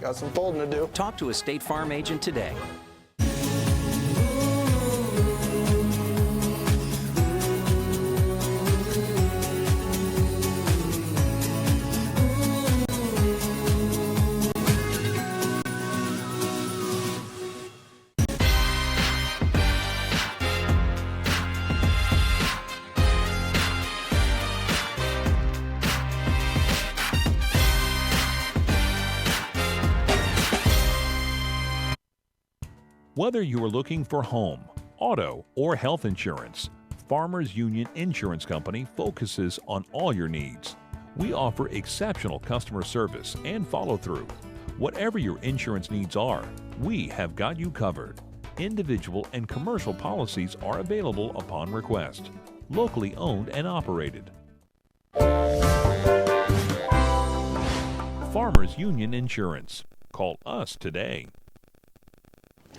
got some folding to do. Talk to a State Farm agent today. Whether you are looking for home, auto, or health insurance, Farmers Union Insurance Company focuses on all your needs. We offer exceptional customer service and follow-through. Whatever your insurance needs are, we have got you covered. Individual and commercial policies are available upon request. Locally owned and operated. Farmers Union Insurance. Call us today.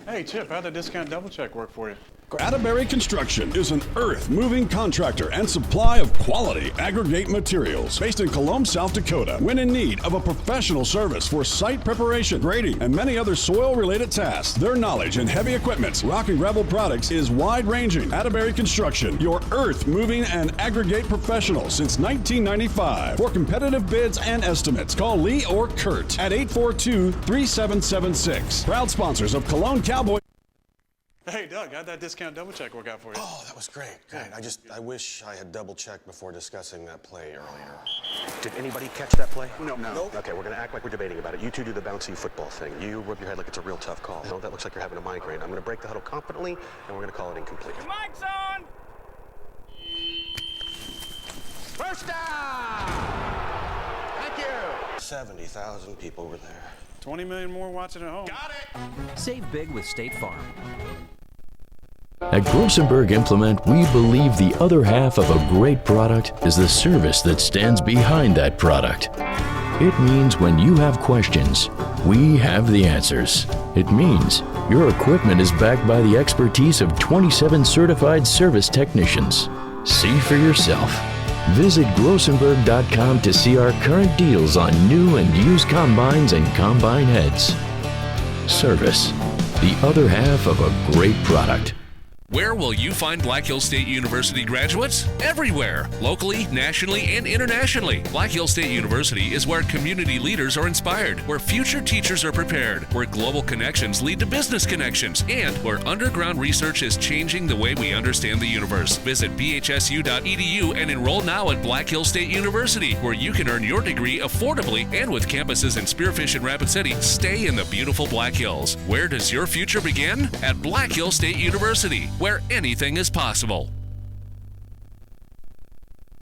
Hey, Chip, how'd the discount double check work for you? Atterbury Construction is an earth-moving contractor and supply of quality aggregate materials based in Colome, South Dakota. When in need of a professional service for site preparation, grading, and many other soil-related tasks, their knowledge in heavy equipment, rock and gravel products is wide-ranging. Atterbury Construction, your earth-moving and aggregate professional since 1995. For competitive bids and estimates, call Lee or Kurt at 842-3776. Proud sponsors of Colome Cowboys. Hey, Doug, how'd that discount double check work out for you? Oh, that was great. I wish I had double-checked before discussing that play earlier. Did anybody catch that play? No. Okay, we're going to act like we're debating about it. You two do the bouncy football thing. You rub your head like it's a real tough call. No, that looks like you're having a migraine. I'm going to break the huddle competently, and we're going to call it incomplete. Mike's on! First down! Thank you! 70,000 people were there. 20 million more watching at home. Got it! Save big with State Farm. At Grossenberg Implement, we believe the other half of a great product is the service that stands behind that product. It means when you have questions, we have the answers. It means your equipment is backed by the expertise of 27 certified service technicians. See for yourself. Visit grossenberg.com to see our current deals on new and used combines and combine heads. Service, the other half of a great product. Where will you find Black Hills State University graduates? Everywhere, locally, nationally, and internationally. Black Hills State University is where community leaders are inspired, where future teachers are prepared, where global connections lead to business connections, and where underground research is changing the way we understand the universe. Visit bhsu.edu and enroll now at Black Hills State University, where you can earn your degree affordably and with campuses in Spearfish and Rapid City. Stay in the beautiful Black Hills. Where does your future begin? At Black Hills State University, where anything is possible.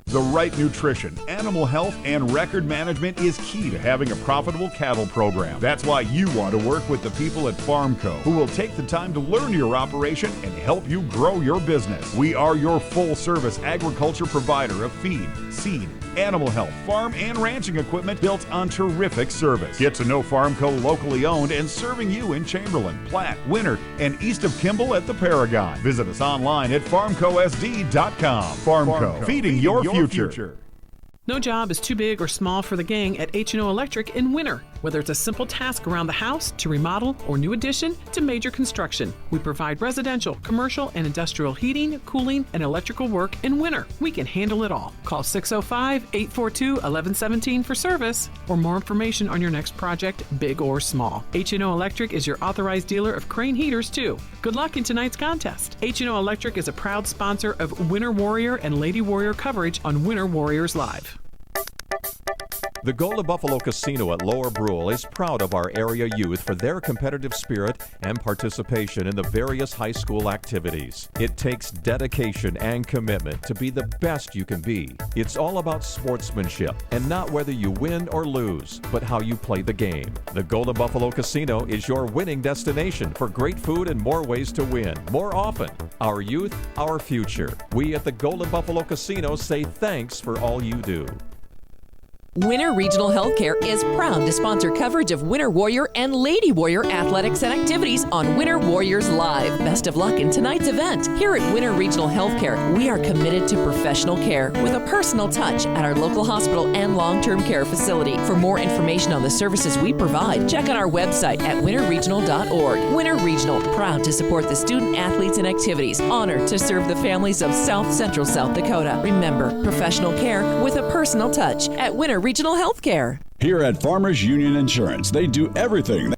The right nutrition, animal health, and record management is key to having a profitable cattle program. That's why you want to work with the people at Farmco, who will take the time to learn your operation and help you grow your business. We are your full-service agriculture provider of feed, seed, animal health, farm, and ranching equipment built on terrific service. Get to know Farmco, locally owned and serving you in Chamberlain, Platte, Winter, and east of Kimball at the Paragon. Visit us online at farmcosd.com. Farmco, feeding your future. No job is too big or small for the gang at H&O Electric in Winter. Whether it's a simple task around the house, to remodel, or new addition, to major construction, we provide residential, commercial, and industrial heating, cooling, and electrical work in winter. We can handle it all. Call 605-842-1117 for service or more information on your next project, big or small. H&O Electric is your authorized dealer of Crane heaters, too. Good luck in tonight's contest. H&O Electric is a proud sponsor of Winter Warrior and Lady Warrior coverage on Winter Warriors Live. The Golden Buffalo Casino at Lower Brule is proud of our area youth for their competitive spirit and participation in the various high school activities. It takes dedication and commitment to be the best you can be. It's all about sportsmanship and not whether you win or lose, but how you play the game. The Golden Buffalo Casino is your winning destination for great food and more ways to win. More often, our youth, our future. We at the Golden Buffalo Casino say thanks for all you do. Winter Regional Healthcare is proud to sponsor coverage of Winter Warrior and Lady Warrior athletics and activities on Winter Warriors Live. Best of luck in tonight's event. Here at Winter Regional Healthcare, we are committed to professional care with a personal touch at our local hospital and long-term care facility. For more information on the services we provide, check out our website at winterregional.org. Winter Regional, proud to support the student athletes and activities. Honored to serve the families of South Central South Dakota. Remember, professional care with a personal touch at Winter Regional Healthcare. Here at Farmers Union Insurance, they do everything.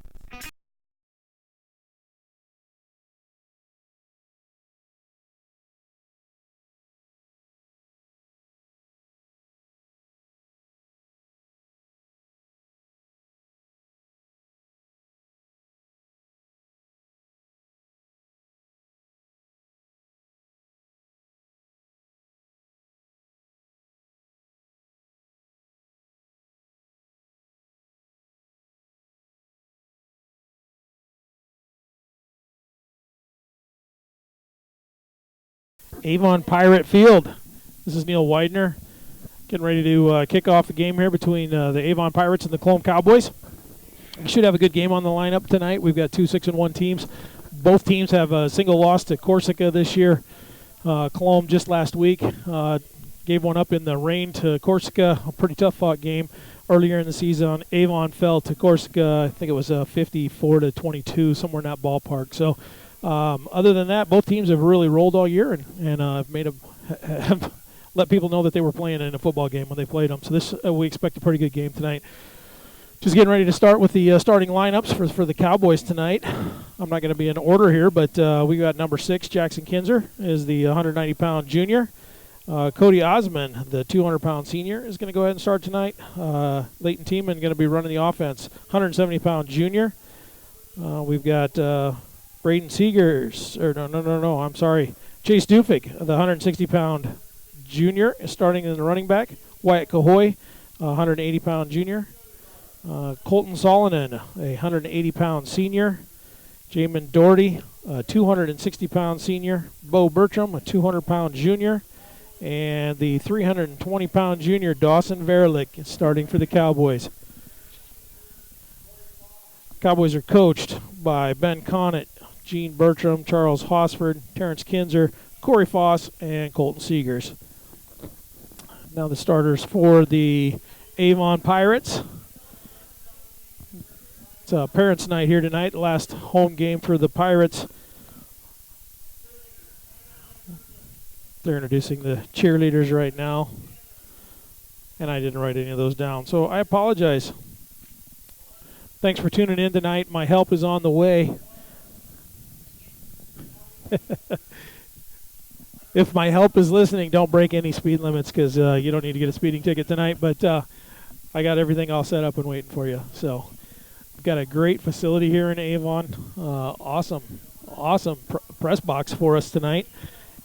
Avon Pirate Field. This is Neil Widener getting ready to kick off the game here between the Avon Pirates and the Colome Cowboys. We should have a good game on the lineup tonight. We've got two 6-1 teams. Both teams have a single loss to Corsica this year. Colome just last week gave one up in the rain to Corsica, a pretty tough fought game. Earlier in the season, Avon fell to Corsica. I think it was 54-22, somewhere in that ballpark. So other than that, both teams have really rolled all year and have let people know that they were playing in a football game when they played them. So this we expect a pretty good game tonight. Just getting ready to start with the starting lineups for the Cowboys tonight. I'm not going to be in order here, but we got number 6, Jackson Kinzer, is the 190-pound junior. Cody Osman, the 200-pound senior, is going to go ahead and start tonight. Leighton Tiemann going to be running the offense, 170-pound junior. We've got Braden Seegers, I'm sorry, Chase Dufik, the 160-pound junior, is starting in the running back. Wyatt Cahoy, 180-pound junior. Colton Solonen, a 180-pound senior. Jamin Doherty, a 260-pound senior. Bo Bertram, a 200-pound junior. And the 320-pound junior, Dawson Verlick, is starting for the Cowboys. Cowboys are coached by Ben Connett, Gene Bertram, Charles Hosford, Terrence Kinzer, Corey Foss, and Colton Seegers. Now the starters for the Avon Pirates. It's Parents' Night here tonight, the last home game for the Pirates. They're introducing the cheerleaders right now, and I didn't write any of those down, so I apologize. Thanks for tuning in tonight. My help is on the way. If my help is listening, don't break any speed limits because you don't need to get a speeding ticket tonight, but I got everything all set up and waiting for you. So we've got a great facility here in Avon. Awesome press box for us tonight.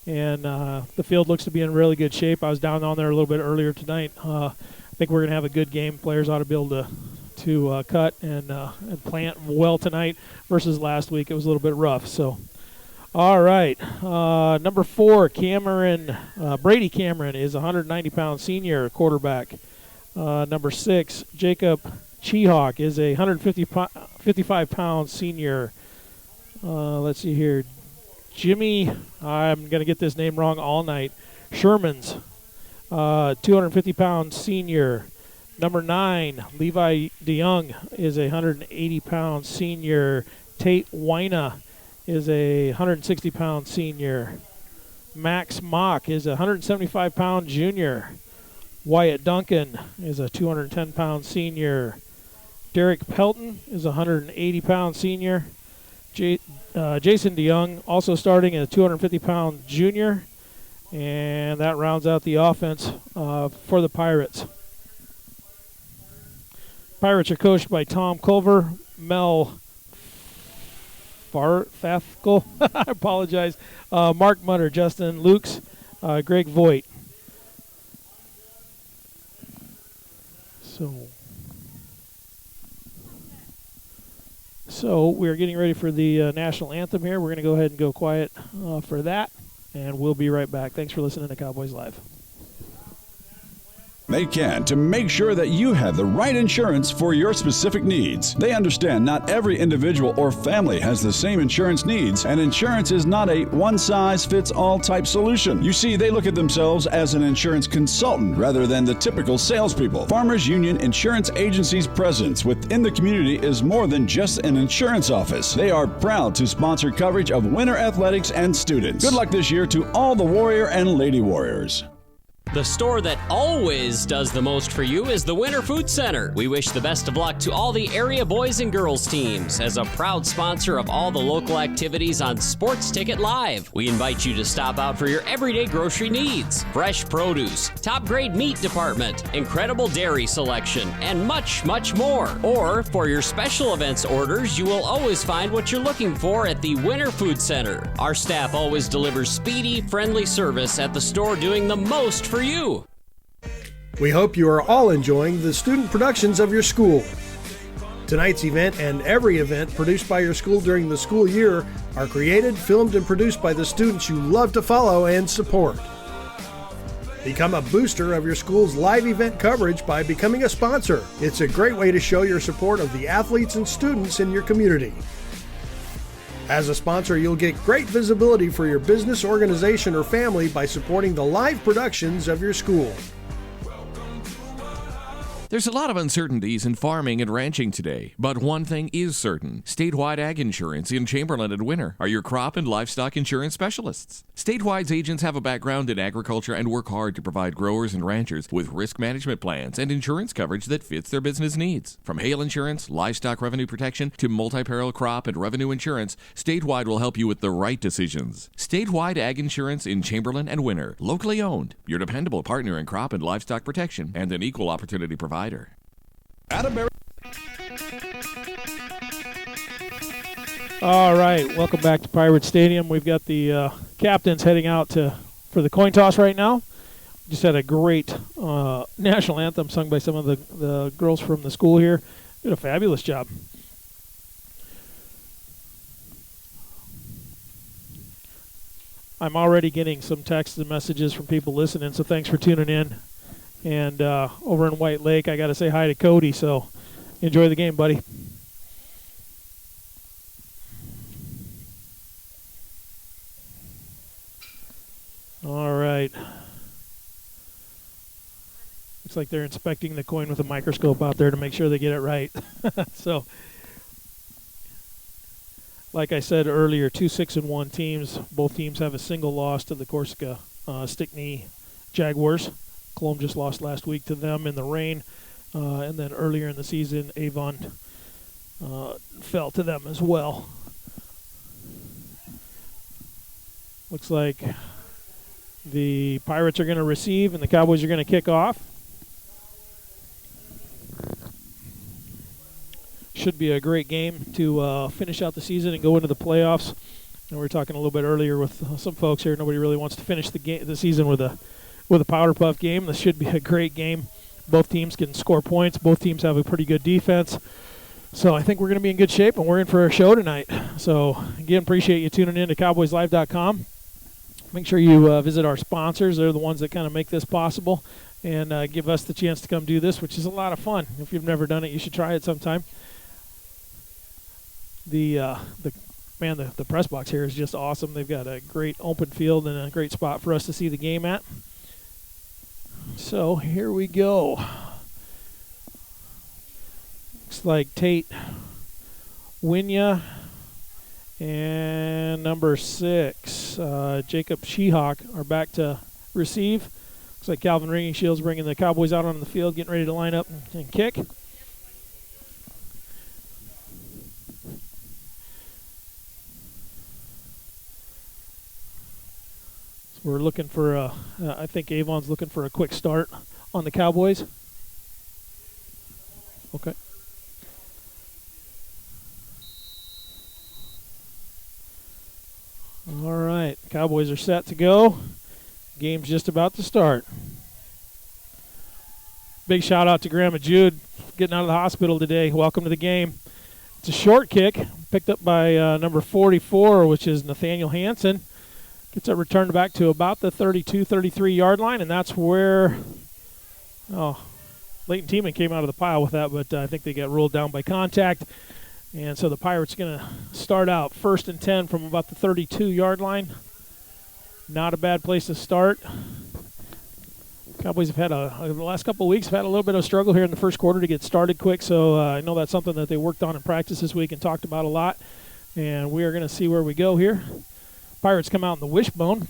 And the field looks to be in really good shape. I was down on there a little bit earlier tonight. I think we're going to have a good game. Players ought to be able to cut and plant well tonight versus last week. It was a little bit rough. So, all right. Number 4, Brady Cameron is a 190-pound senior quarterback. Number 6, Jacob Cheehawk is a 155-pound senior. Let's see here. Jimmy, I'm going to get this name wrong all night, Sherman's 250-pound senior. Number 9, Levi DeYoung is a 180-pound senior. Tate Wina is a 160-pound senior. Max Mock is a 175-pound junior. Wyatt Duncan is a 210-pound senior. Derek Pelton is a 180-pound senior. Jason DeYoung also starting at a 250-pound junior, and that rounds out the offense for the Pirates. Pirates are coached by Tom Culver, Mel Farthafkel, I apologize, Mark Mutter, Justin Lukes, Greg Voigt. So we're getting ready for the national anthem here. We're going to go ahead and go quiet for that, and we'll be right back. Thanks for listening to Cowboys Live. they can to make sure that you have the right insurance for your specific needs. They understand not every individual or family has the same insurance needs, and insurance is not a one-size-fits-all type solution. You see, they look at themselves as an insurance consultant rather than the typical salespeople. Farmers Union Insurance Agency's presence within the community is more than just an insurance office. They are proud to sponsor coverage of winter athletics and students. Good luck this year to all the Warrior and Lady Warriors. The store that always does the most for you is the Winter Food Center. We wish the best of luck to all the area boys and girls teams. As a proud sponsor of all the local activities on Sports Ticket Live, we invite you to stop out for your everyday grocery needs. Fresh produce, top grade meat department, incredible dairy selection, and much, much more. Or for your special events orders, you will always find what you're looking for at the Winter Food Center. Our staff always delivers speedy, friendly service at the store, doing the most for you. We hope you are all enjoying the student productions of your school. Tonight's event and every event produced by your school during the school year are created, filmed, and produced by the students you love to follow and support. Become a booster of your school's live event coverage by becoming a sponsor. It's a great way to show your support of the athletes and students in your community. As a sponsor, you'll get great visibility for your business, organization, or family by supporting the live productions of your school. There's a lot of uncertainties in farming and ranching today, but one thing is certain. Statewide Ag Insurance in Chamberlain and Winter are your crop and livestock insurance specialists. Statewide's agents have a background in agriculture and work hard to provide growers and ranchers with risk management plans and insurance coverage that fits their business needs. From hail insurance, livestock revenue protection, to multi-peril crop and revenue insurance, Statewide will help you with the right decisions. Statewide Ag Insurance in Chamberlain and Winter, locally owned, your dependable partner in crop and livestock protection, and an equal opportunity provider. All right, welcome back to Pirate Stadium. We've got the captains heading out for the coin toss right now. Just had a great national anthem sung by some of the girls from the school here. Did a fabulous job. I'm already getting some texts and messages from people listening, so thanks for tuning in. And over in White Lake, I got to say hi to Cody, so enjoy the game, buddy. All right. Looks like they're inspecting the coin with a microscope out there to make sure they get it right. So, like I said earlier, 2 6-1 teams. Both teams have a single loss to the Corsica Stickney Jaguars. Colome just lost last week to them in the rain. And then earlier in the season, Avon fell to them as well. Looks like the Pirates are going to receive and the Cowboys are going to kick off. Should be a great game to finish out the season and go into the playoffs. And we were talking a little bit earlier with some folks here. Nobody really wants to finish the season with a powder puff game. This should be a great game. Both teams can score points. Both teams have a pretty good defense. So I think we're going to be in good shape, and we're in for a show tonight. So, again, appreciate you tuning in to CowboysLive.com. Make sure you visit our sponsors. They're the ones that kind of make this possible and give us the chance to come do this, which is a lot of fun. If you've never done it, you should try it sometime. The press box here is just awesome. They've got a great open field and a great spot for us to see the game at. So here we go. Looks like Tate, Winya, and number 6, Jacob Sheehawk are back to receive. Looks like Calvin Ringing Shields bringing the Cowboys out on the field, getting ready to line up and kick. We're looking for I think Avon's looking for a quick start on the Cowboys. Okay. All right, Cowboys are set to go. Game's just about to start. Big shout out to Grandma Jude getting out of the hospital today. Welcome to the game. It's a short kick picked up by number 44, which is Nathaniel Hansen. Gets it returned back to about the 32, 33 yard line, and that's where Oh, Leighton Tiemann came out of the pile with that, but I think they got ruled down by contact. And so the Pirates are going to start out 1st and 10 from about the 32-yard line. Not a bad place to start. Cowboys have had the last couple of weeks have had a little bit of a struggle here in the first quarter to get started quick, so I know that's something that they worked on in practice this week and talked about a lot. And we are going to see where we go here. Pirates come out in the wishbone.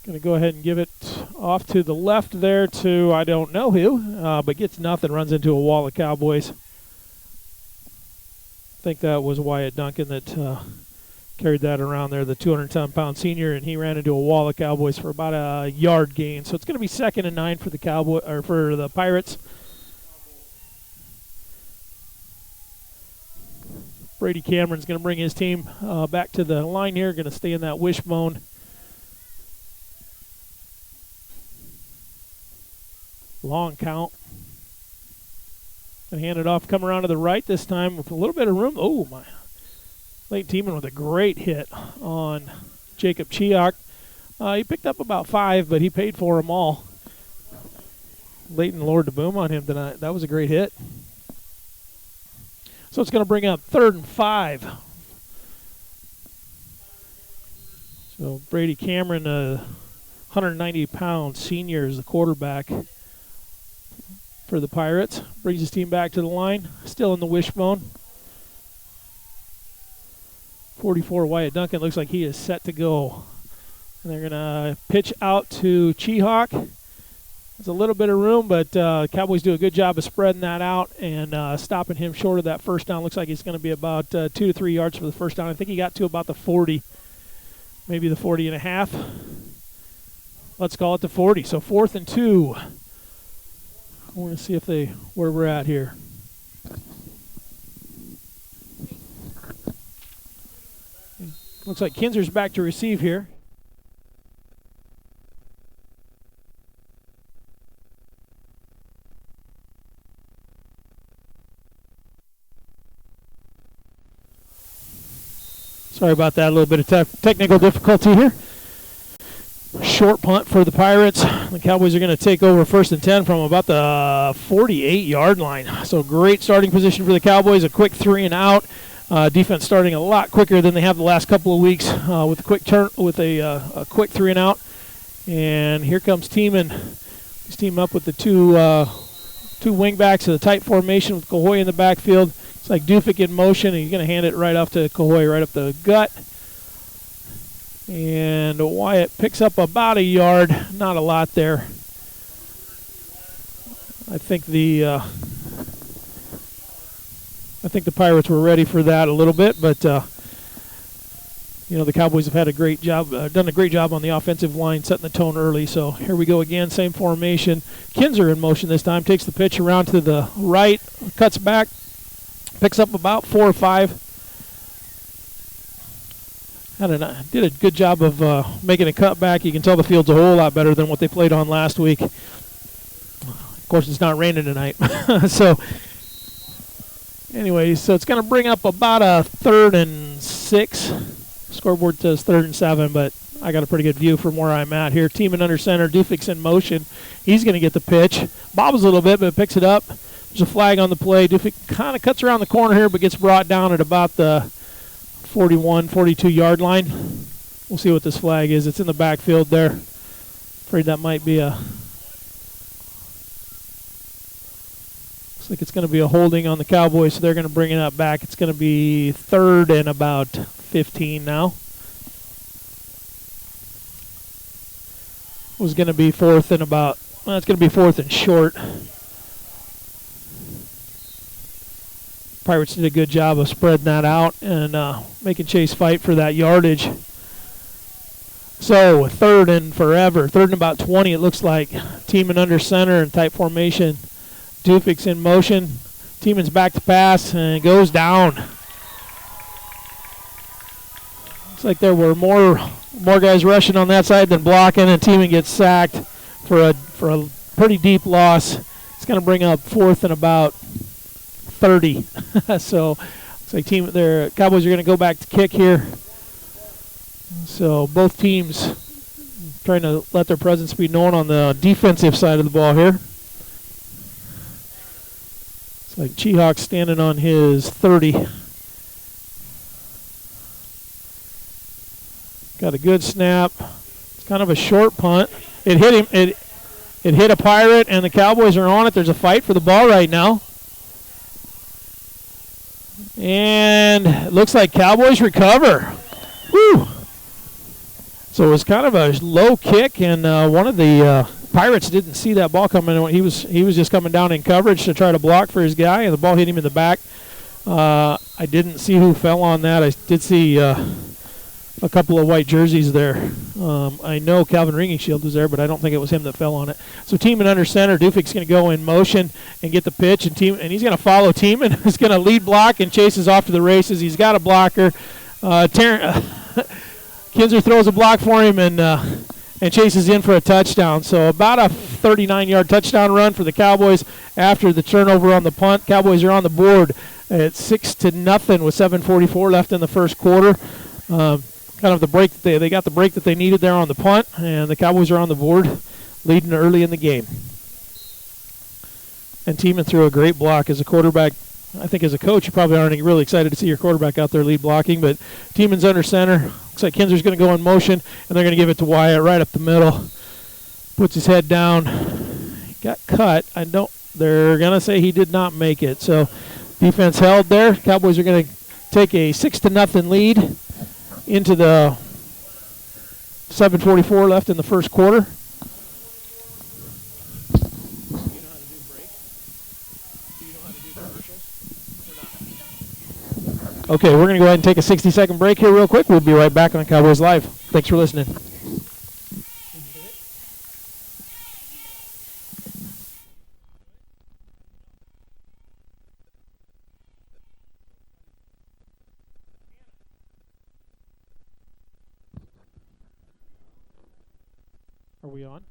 Going to go ahead and give it off to the left there to I don't know who, but gets nothing, runs into a wall of Cowboys. I think that was Wyatt Duncan that carried that around there, the 210-pound senior, and he ran into a wall of Cowboys for about a yard gain. So it's going to be 2nd and 9 for the for the Pirates. Brady Cameron's going to bring his team back to the line here, going to stay in that wishbone. Long count. And hand it off, come around to the right this time with a little bit of room. Oh, my. Leighton Tiemann with a great hit on Jacob Cheok. He picked up about 5, but he paid for them all. Leighton lowered the boom on him tonight. That was a great hit. So it's going to bring up 3rd and 5. So Brady Cameron, 190-pound senior, is the quarterback for the Pirates. Brings his team back to the line. Still in the wishbone. 44 Wyatt Duncan looks like he is set to go. And they're going to pitch out to Cheok. There's a little bit of room, but Cowboys do a good job of spreading that out and stopping him short of that first down. Looks like it's going to be about 2 to 3 yards for the first down. I think he got to about the 40, maybe the 40 and a half. Let's call it the 40. So 4th and 2. I want to see where we're at here. Looks like Kinzer's back to receive here. Sorry about that, a little bit of technical difficulty here. Short punt for the Pirates. The Cowboys are going to take over 1st and 10 from about the 48-yard line. So great starting position for the Cowboys. A quick 3 and out. Defense starting a lot quicker than they have the last couple of weeks with a quick turn, with a quick 3 and out. And here comes Tiemann. He's teaming up with the two wingbacks of the tight formation with Cahoy in the backfield. It's like Dufik in motion, and he's going to hand it right off to Cahoy, right up the gut. And Wyatt picks up about a yard, not a lot there. I think the Pirates were ready for that a little bit, but the Cowboys have had a great job, done a great job on the offensive line, setting the tone early. So here we go again, same formation. Kinzer in motion this time, takes the pitch around to the right, cuts back, picks up about 4 or 5. Did a good job of making a cutback. You can tell the field's a whole lot better than what they played on last week. Of course, it's not raining tonight. So, anyways, so it's going to bring up about a 3rd and 6. Scoreboard says 3rd and 7, but I got a pretty good view from where I'm at here. Tiemann under center, Dufik's in motion. He's going to get the pitch. Bobbles a little bit, but picks it up. There's a flag on the play. Dufik kind of cuts around the corner here, but gets brought down at about the 41, 42-yard line. We'll see what this flag is. It's in the backfield there. Afraid that might be looks like it's going to be a holding on the Cowboys, so they're going to bring it up back. It's going to be 3rd and about 15 now. It was going to be 4th and about, well, it's going to be 4th and short. Pirates did a good job of spreading that out and making Chase fight for that yardage. So 3rd and forever, 3rd and about 20 it looks like. Tiemann under center in tight formation. Dufik's in motion. Tiemann's back to pass and goes down. Looks like there were more guys rushing on that side than blocking, and Tiemann gets sacked for a pretty deep loss. It's going to bring up 4th and about 30. So it's like Cowboys are going to go back to kick here. So both teams trying to let their presence be known on the defensive side of the ball here. It's like Cheehawk standing on his 30. Got a good snap. It's kind of a short punt. It hit him. It hit a Pirate, and the Cowboys are on it. There's a fight for the ball right now. And it looks like Cowboys recover. Woo! So it was kind of a low kick, and one of the Pirates didn't see that ball coming. He was just coming down in coverage to try to block for his guy, and the ball hit him in the back. I didn't see who fell on that. I did see a couple of white jerseys there. I know Calvin Ringingshield was there, but I don't think it was him that fell on it. So Tiemann under center. Dufik's going to go in motion and get the pitch, and he's going to follow Tiemann. He's going to lead block and chases off to the races. He's got a blocker. Kinzer throws a block for him and chases in for a touchdown. So about a 39-yard touchdown run for the Cowboys after the turnover on the punt. Cowboys are on the board at 6-0 with 7:44 left in the first quarter. Kind of the break that they got the break that they needed there on the punt, and the Cowboys are on the board, leading early in the game. And Tiemann threw a great block as a quarterback. I think as a coach, you probably aren't really excited to see your quarterback out there lead blocking, but Tiemann's under center. Looks like Kinzer's going to go in motion, and they're going to give it to Wyatt right up the middle. Puts his head down. Got cut. They're going to say he did not make it. So defense held there. Cowboys are going to take a 6-0 lead into the 7:44 left in the first quarter. Okay, we're going to go ahead and take a 60-second break here real quick. We'll be right back on Cowboys Live. Thanks for listening. Are we on?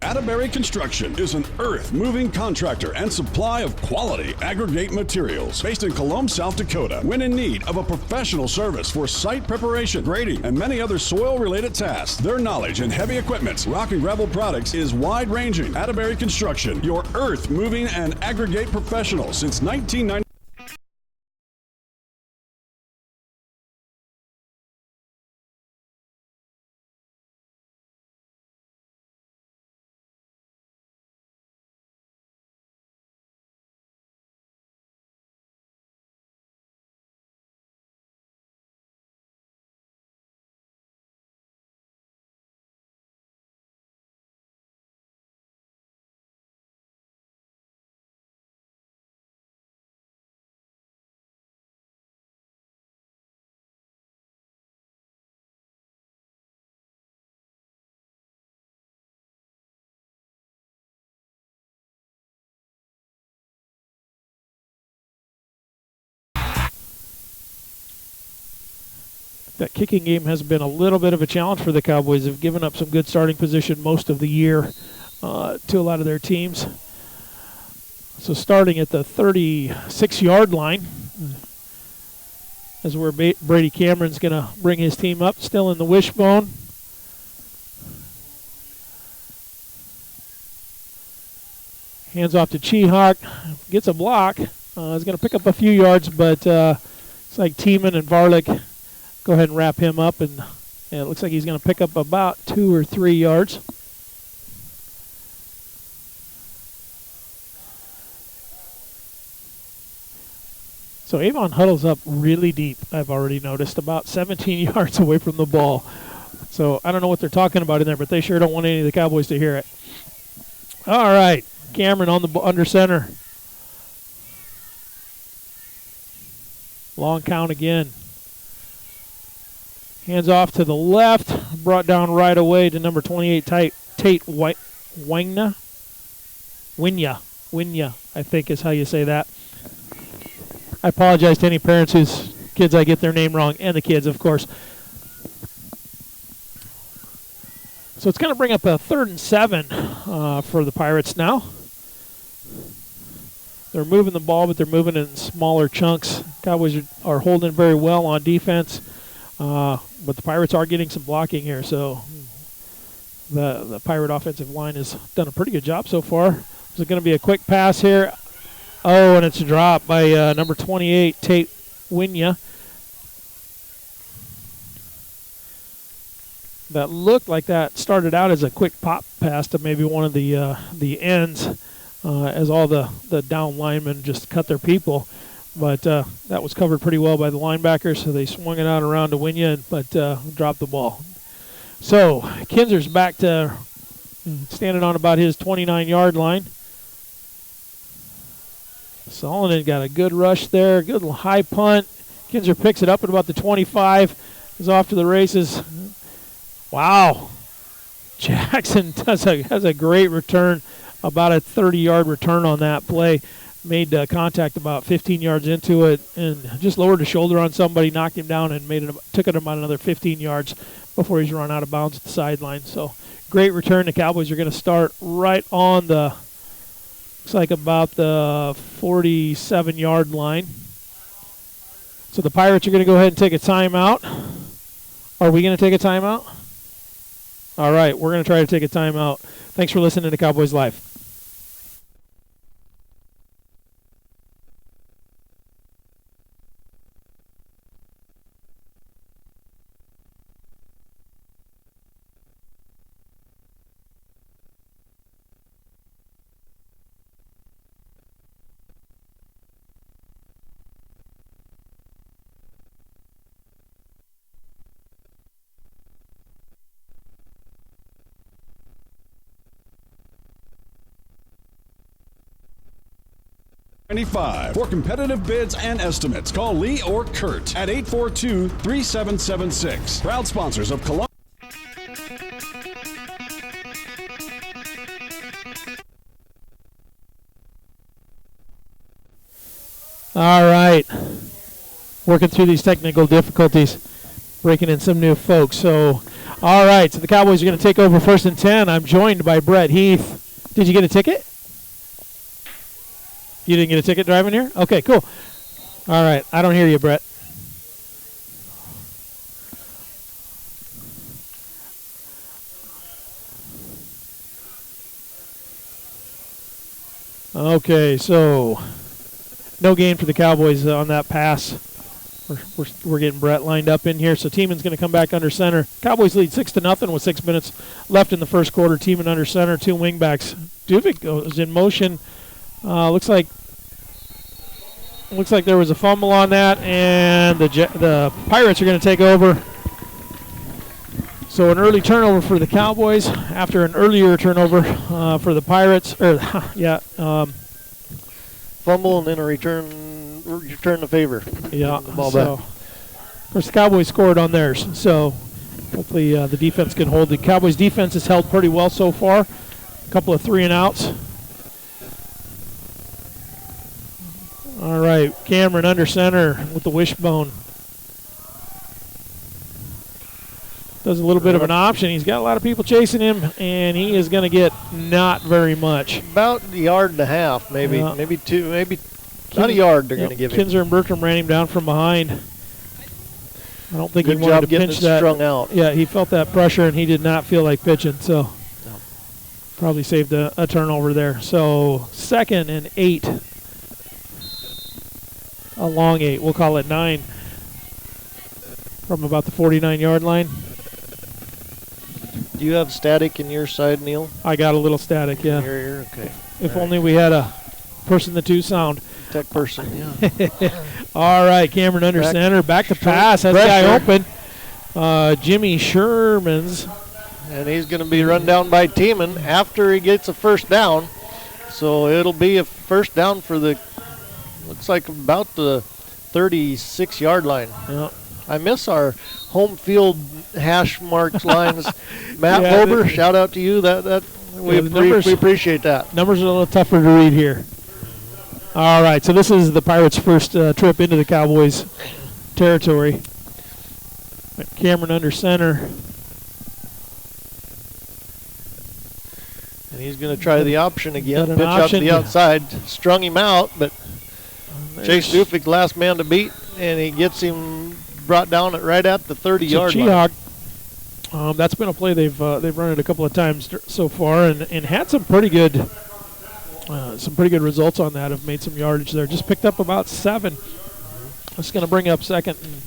Atterbury Construction is an earth-moving contractor and supply of quality aggregate materials based in Colome, South Dakota. When in need of a professional service for site preparation, grading, and many other soil-related tasks, their knowledge in heavy equipment, rock and gravel products is wide-ranging. Atterbury Construction, your earth-moving and aggregate professional since 1990. That kicking game has been a little bit of a challenge for the Cowboys. They've given up some good starting position most of the year to a lot of their teams. So starting at the 36-yard line is where Brady Cameron's going to bring his team up, still in the wishbone. Hands off to Cheehawk. Gets a block. He's going to pick up a few yards, but it's like Tiemann and Varlick go ahead and wrap him up, and it looks like he's going to pick up about 2 or 3 yards. So Avon huddles up really deep, I've already noticed, about 17 yards away from the ball. So I don't know what they're talking about in there, but they sure don't want any of the Cowboys to hear it. All right, Cameron on the under center. Long count again. Hands off to the left, brought down right away to number 28, Tate Winya, I think is how you say that. I apologize to any parents whose kids I get their name wrong, and the kids, of course. So it's going to bring up a 3rd and 7 for the Pirates now. They're moving the ball, but they're moving it in smaller chunks. Cowboys are holding very well on defense, but the Pirates are getting some blocking here. So the Pirate offensive line has done a pretty good job so far. There's going to be a quick pass here. Oh, and it's dropped by number 28, Tate Winya. That looked like that started out as a quick pop pass to maybe one of the ends as all the down linemen just cut their people. But that was covered pretty well by the linebackers, so they swung it out around to Winya, but dropped the ball. So Kinzer's back to standing on about his 29-yard line. Solonen got a good rush there, good high punt. Kinzer picks it up at about the 25, is off to the races. Wow. Jackson has a great return, about a 30-yard return on that play. Made contact about 15 yards into it and just lowered the shoulder on somebody, knocked him down, and took it about another 15 yards before he's run out of bounds at the sideline. So great return. The Cowboys are going to start right on the, looks like about the 47-yard line. So the Pirates are going to go ahead and take a timeout. Are we going to take a timeout? All right, we're going to try to take a timeout. Thanks for listening to Cowboys Live. For competitive bids and estimates, call Lee or Kurt at 842-3776. Proud sponsors of Colome. All right. Working through these technical difficulties, breaking in some new folks. So, all right. So the Cowboys are going to take over 1st and 10. I'm joined by Brett Heath. Did you get a ticket? You didn't get a ticket driving here? Okay, cool. All right. I don't hear you, Brett. Okay, so no gain for the Cowboys on that pass. We're getting Brett lined up in here. So Tieman's going to come back under center. Cowboys lead 6-0 with 6 minutes left in the first quarter. Tiemann under center, 2 wingbacks. Duvik goes in motion. Looks like there was a fumble on that, and the Pirates are going to take over. So an early turnover for the Cowboys after an earlier turnover for the Pirates. Fumble and then a return the favor. Yeah. The ball back. Of course, the Cowboys scored on theirs, so hopefully the defense can hold. The Cowboys' defense has held pretty well so far. A couple of 3-and-outs. All right, Cameron under center with the wishbone. Does a little bit of an option. He's got a lot of people chasing him, and he is going to get not very much. About a yard and a half, maybe. Maybe 2, maybe not a yard they're going to give him. Kinzer and Bertram ran him down from behind. I don't think Good he wanted job to pinch that. Strung out. Yeah, he felt that pressure, and he did not feel like pitching, so probably saved a turnover there. So 2nd and 8. A long 8. We'll call it 9 from about the 49-yard line. Do you have static in your side, Neil? I got a little static, yeah. Here, okay. If only we had a person to 2 sound. Tech person, yeah. All right, Cameron under center. Back to pass. Has guy open. Jimmy Sherman's. And he's going to be run down by Tiemann after he gets a first down. So it'll be a first down for the, looks like about the 36-yard line. Yeah. I miss our home field hash marks lines. Matt Bober, shout out to you. We appreciate that. Numbers are a little tougher to read here. All right, so this is the Pirates' first trip into the Cowboys' territory. Cameron under center. he's going to try the option again. Got an Pitch out to option. the outside. Strung him out, but Chase Dufik, last man to beat, and he gets him brought down right at the 30-yard line. That's been a play they've run it a couple of times so far, and had some pretty good results on that. Have made some yardage there. Just picked up about 7. That's going to bring up second and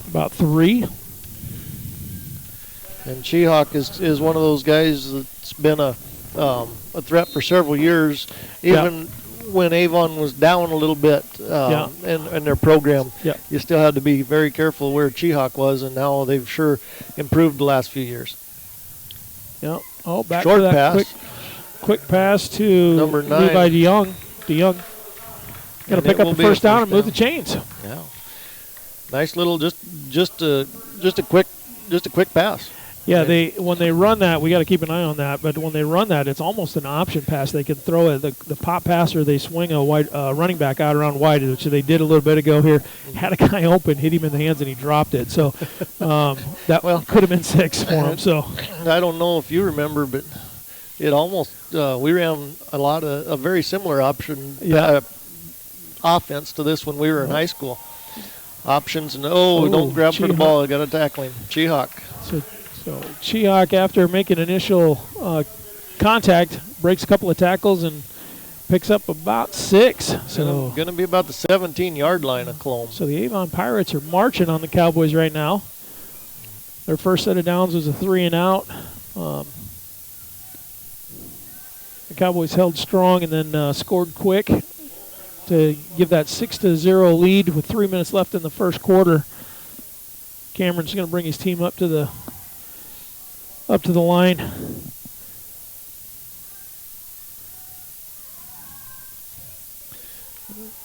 about 3. And Chihawk is one of those guys that's been a threat for several years, even when Avon was down a little bit in their program. You still had to be very careful where Chihawk was, and now they've sure improved the last few years. Yeah. Oh, back short to that pass. Quick pass to number 9. Levi DeYoung. Going to pick up the first down and move the chains. Yeah. Nice little just a quick pass. Yeah, when they run that, we got to keep an eye on that. But when they run that, it's almost an option pass. They can throw it, the pop pass, or they swing a wide running back out around wide, which they did a little bit ago here. Had a guy open, hit him in the hands, and he dropped it. So that could have been 6 for him. So I don't know if you remember, but it almost we ran a very similar option offense to this when we were in high school. Options and don't grab for the ball. I got to tackle him. Chihawk. So Chihawk, after making initial contact, breaks a couple of tackles and picks up about 6. So going to be about the 17-yard line of Colome. So the Avon Pirates are marching on the Cowboys right now. Their first set of downs was a 3-and-out. The Cowboys held strong and then scored quick to give that 6-0 lead with 3 minutes left in the first quarter. Cameron's going to bring his team up to the line.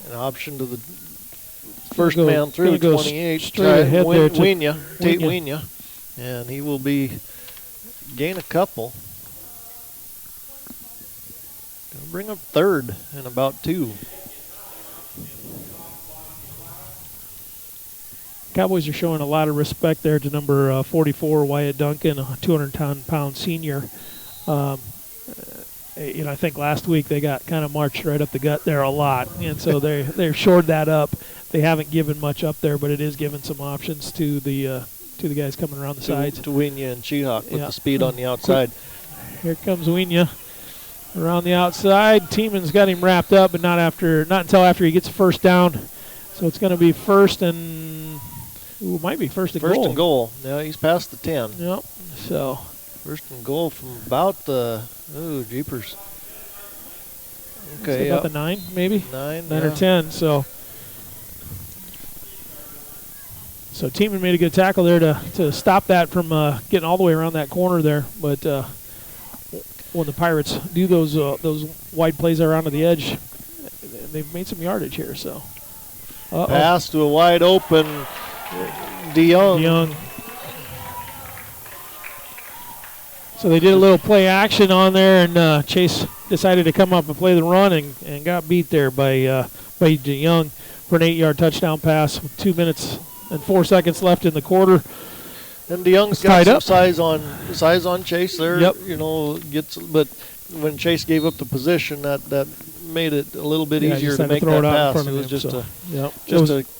An option to the first man through, 28. Straight ahead there to Tate Wienia. And he will gain a couple. Gonna bring up third in about 2. Cowboys are showing a lot of respect there to number 44, Wyatt Duncan, a 210-pound senior. I think last week they got kind of marched right up the gut there a lot, and so they've shored that up. They haven't given much up there, but it is giving some options to the guys coming around the sides. To Wienia and Chihawk with the speed on the outside. Here comes Wienia around the outside. Tieman's got him wrapped up, but not until after he gets a first down. So it's going to be first and. Might be first and goal. First and goal. Yeah, he's past the 10. Yep. So first and goal from about the jeepers. Okay, about the 9, maybe 9 or 10. So Tiemann made a good tackle there to stop that from getting all the way around that corner there. But when the Pirates do those wide plays around to the edge, they've made some yardage here. So pass to a wide open. DeYoung. So they did a little play action on there, and Chase decided to come up and play the run and got beat there by DeYoung for an 8-yard touchdown pass with 2 minutes and 4 seconds left in the quarter. And DeYoung's got some size on Chase there. Yep. But when Chase gave up the position, that made it a little bit easier to make that pass. It was just a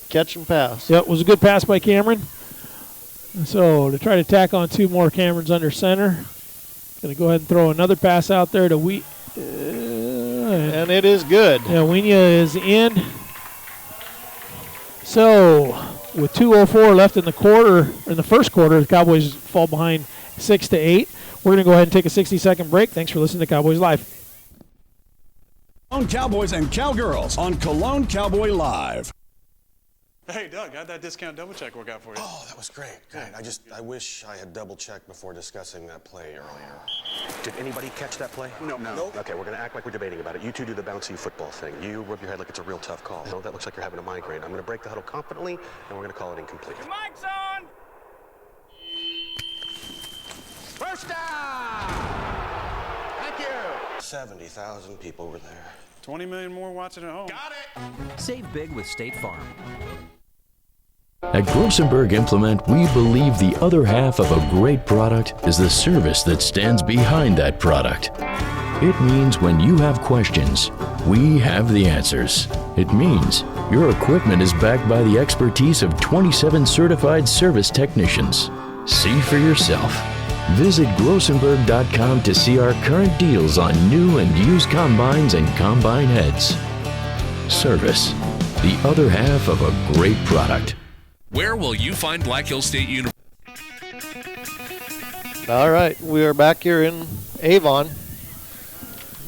catch and pass. Yep, it was a good pass by Cameron. So to try to tack on 2 more, Cameron's under center. Going to go ahead and throw another pass out there to and it is good. Yeah, Wienia is in. So with 2:04 left in the first quarter, the Cowboys fall behind 6-8. We're going to go ahead and take a 60-second break. Thanks for listening to Cowboys Live. Colome Cowboys and Cowgirls on Colome Cowboy Live. Hey, Doug, how'd that discount double check work out for you? Oh, that was great. I wish I had double checked before discussing that play earlier. Did anybody catch that play? No. Okay, we're going to act like we're debating about it. You two do the bouncy football thing. You rub your head like it's a real tough call. No, that looks like you're having a migraine. I'm going to break the huddle confidently, and we're going to call it incomplete. Your mic's on! First down! Thank you! 70,000 people were there. 20 million more watching at home. Got it! Save big with State Farm. At Grossenberg Implement, we believe the other half of a great product is the service that stands behind that product. It means when you have questions, we have the answers. It means your equipment is backed by the expertise of 27 certified service technicians. See for yourself. Visit grossenberg.com to see our current deals on new and used combines and combine heads. Service, the other half of a great product. Where will you find Black Hills State University? All right, we are back here in Avon.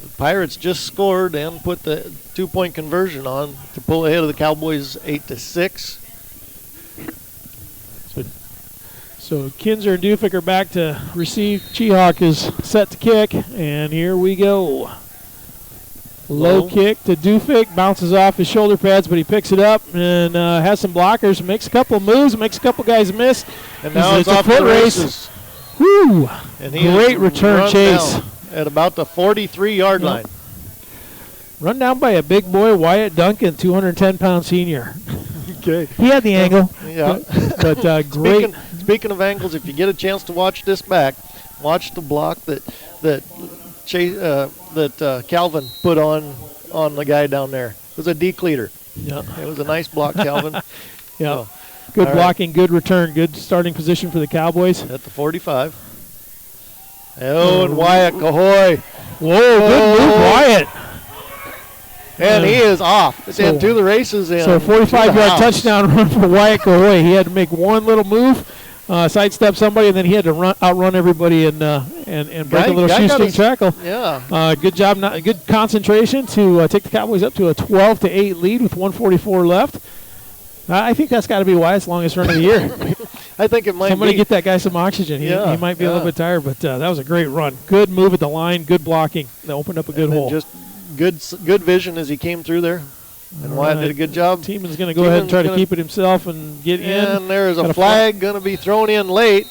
The Pirates just scored and put the 2-point conversion on to pull ahead of the Cowboys 8-6. So Kinzer and Dufik are back to receive. Chihawk is set to kick, and here we go. Low kick to Dufik, bounces off his shoulder pads, but he picks it up and has some blockers, makes a couple of moves, makes a couple guys miss. And now it's off a foot the race. Woo! And he Great return chase. At about the 43-yard line. Run down by a big boy, Wyatt Duncan, 210-pound senior. Okay. He had the angle. Yeah. But great. Speaking of angles, if you get a chance to watch this back, watch the block that Calvin put on the guy down there. It was a decleater. Yeah. It was a nice block, Calvin. Yeah. So, good blocking, good return, good starting position for the Cowboys. At the 45. Oh, and Wyatt Cahoy. Whoa, good move, Wyatt. And he is off. It's into the races. And so a 45-yard touchdown run for Wyatt Cahoy. He had to make one little move, sidestep somebody, and then he had to outrun everybody and break a little shoestring tackle. Yeah. Good job, good concentration to take the Cowboys up to a 12-8 lead with 1:44 left. I think that's got to be Wyatt's longest run of the year. I think it might Somebody be. get that guy some oxygen. He might be a little bit tired, but that was a great run. Good move at the line, good blocking. That opened up a good hole. Just good vision as he came through there. And Wyatt did a good job. Tieman's going to go ahead and try to keep it himself and get in. And there's a flag going to be thrown in late.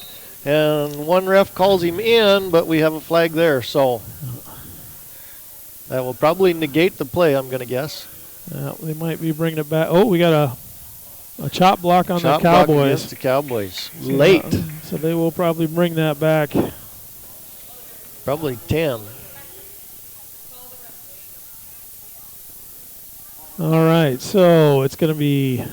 And one ref calls him in, but we have a flag there. So that will probably negate the play, I'm going to guess. They might be bringing it back. Oh, we got a chop block on the Cowboys. Chop block against the Cowboys. Late. So they will probably bring that back. Probably 10. All right, so it's going to be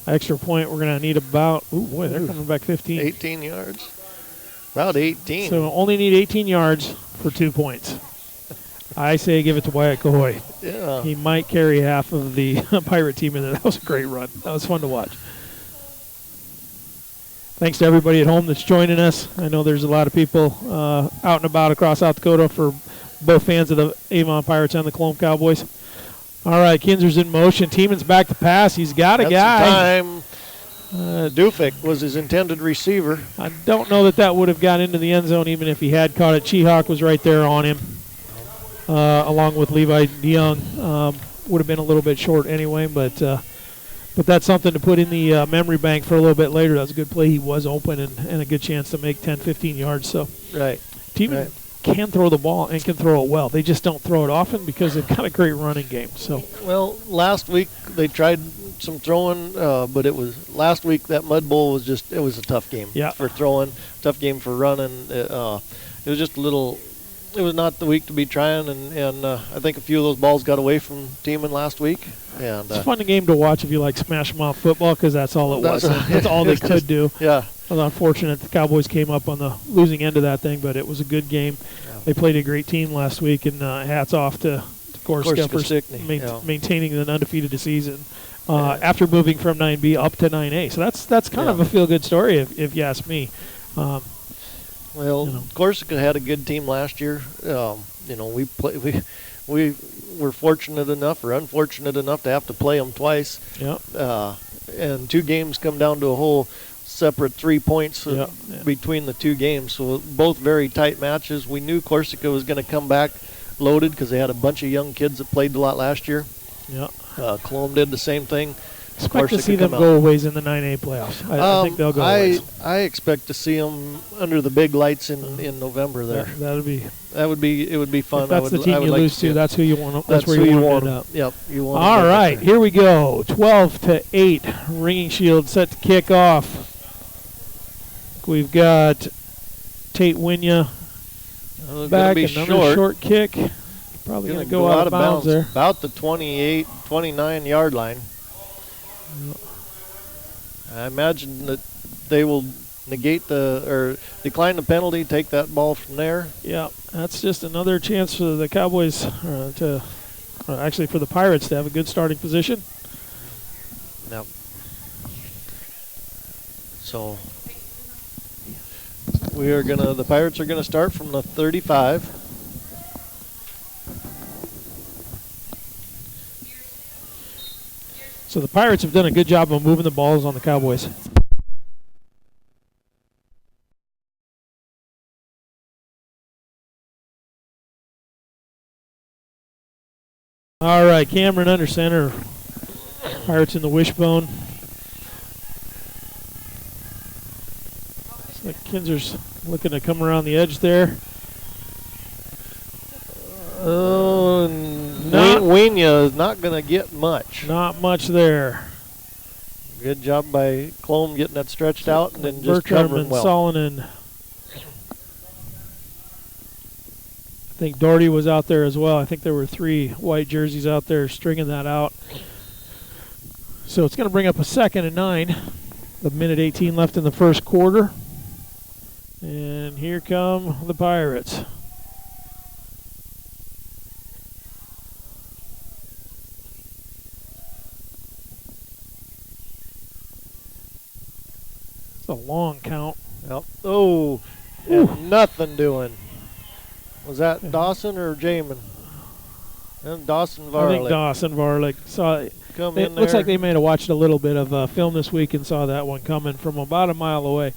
extra point. We're going to need about, they're coming back 15. 18 yards. About 18. So only need 18 yards for 2 points. I say give it to Wyatt Cahoy. Yeah. He might carry half of the Pirate team in there. That was a great run. That was fun to watch. Thanks to everybody at home that's joining us. I know there's a lot of people out and about across South Dakota for both fans of the Avon Pirates and the Colome Cowboys. All right, Kinzer's in motion. Tieman's back to pass. He's got a guy. Time. Dufik was his intended receiver. I don't know that would have got into the end zone even if he had caught it. Chihawk was right there on him, along with Levi DeYoung. Would have been a little bit short anyway, but that's something to put in the memory bank for a little bit later. That was a good play. He was open and a good chance to make 10, 15 yards. So right. Tieman can throw the ball and can throw it well. They just don't throw it often because they've got a great running game. So well, last week they tried some throwing, but it was last week that Mud Bowl was just it was a tough game for throwing, tough game for running. It was just a little. It was not the week to be trying, and I think a few of those balls got away from Tiemann last week. And it's a fun game to watch if you like smash mouth football because that's all it was. That's all they could do. Yeah. It was unfortunate the Cowboys came up on the losing end of that thing, but it was a good game. Yeah. They played a great team last week, and hats off to Gorska for maintaining an undefeated season after moving from 9B up to 9A. So that's kind of a feel-good story if you ask me. Corsica had a good team last year. We were fortunate enough or unfortunate enough to have to play them twice. Yeah. And 2 games come down to a whole separate 3 points between the 2 games. So both very tight matches. We knew Corsica was going to come back loaded because they had a bunch of young kids that played a lot last year. Yeah. Colome did the same thing. Expect to see them go a ways in the 9A playoffs. I think they'll go a ways. I expect to see them under the big lights in November there. It would be fun. If that's the team you lose to. That's who you want. That's where you want to end up. Yep. You want. All right, here we go. 12-8. Ringing Shield set to kick off. We've got Tate Winya back. Another short kick. Probably going to go out of bounds there. About the 28, 29-yard line. I imagine that they will decline the penalty, take that ball from there. Yeah, that's just another chance for the Cowboys actually for the Pirates to have a good starting position. Yep. So the Pirates are gonna start from the 35. So the Pirates have done a good job of moving the balls on the Cowboys. All right, Cameron under center. Pirates in the wishbone. Looks like Kinzer's looking to come around the edge there. Winya is not going to get much. Not much there. Good job by Colome getting that stretched out and then just Bertram covering and well. Solonen. I think Doherty was out there as well. I think there were 3 white jerseys out there stringing that out. So it's going to bring up a 2nd and 9. A minute 18 left in the first quarter. And here come the Pirates. A long count. Yep. Oh, nothing doing. Was that Dawson or Jamin? Dawson Varlick. I think Dawson Varlick saw it. It looks like they may have watched a little bit of film this week and saw that one coming from about a mile away.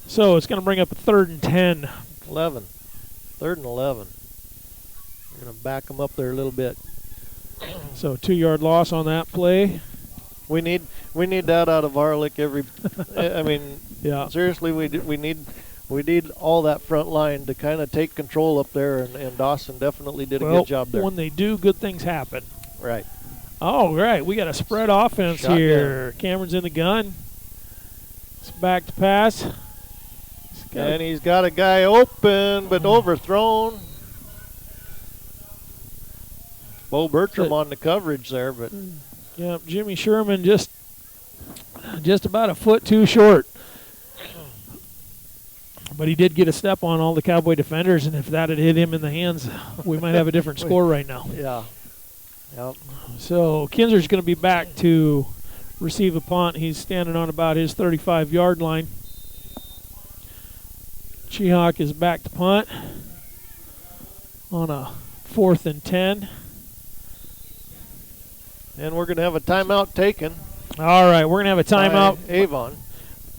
So it's going to bring up a 3rd and 10. 11. 3rd and 11. We're going to back them up there a little bit. So 2-yard loss on that play. We need that out of Varlick every. I mean, yeah. Seriously, we need all that front line to kind of take control up there, and Dawson definitely did a good job there. When they do, good things happen. Right. All right, we got a spread offense here. Cameron's in the gun. It's back to pass. He's got a guy open, but overthrown. Bo Bertram on the coverage there, but. Yeah, Jimmy Sherman just about a foot too short. But he did get a step on all the Cowboy defenders, and if that had hit him in the hands, we might have a different score right now. Yeah. Yep. So Kinzer's going to be back to receive a punt. He's standing on about his 35-yard line. Chihawk is back to punt on a 4th and 10. And we're going to have a timeout taken. All right, we're going to have a timeout. Avon.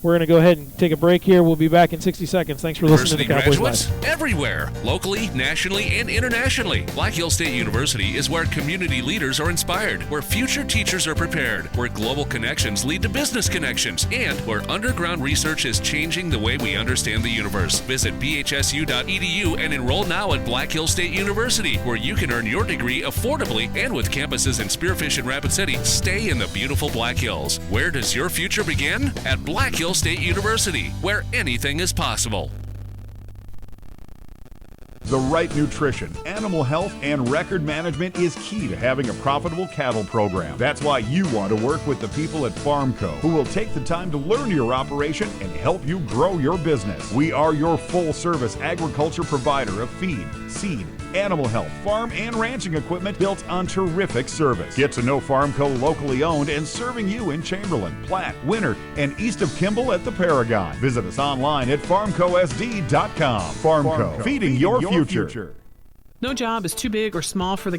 We're going to go ahead and take a break here. We'll be back in 60 seconds. Thanks for listening to Cowboys graduates Live. Everywhere, locally, nationally, and internationally. Black Hill State University is where community leaders are inspired, where future teachers are prepared, where global connections lead to business connections, and where underground research is changing the way we understand the universe. Visit bhsu.edu and enroll now at Black Hill State University, where you can earn your degree affordably and with campuses in Spearfish and Rapid City. Stay in the beautiful Black Hills. Where does your future begin? At Black Hill State University, where anything is possible. The right nutrition, animal health, and record management is key to having a profitable cattle program. That's why you want to work with the people at Farmco, who will take the time to learn your operation and help you grow your business. We are your full-service agriculture provider of feed, seed, animal health, farm, and ranching equipment built on terrific service. Get to know Farmco locally owned and serving you in Chamberlain, Platte, Winter, and east of Kimball at the Paragon. Visit us online at farmcosd.com. Farmco, feeding your future. No job is too big or small for the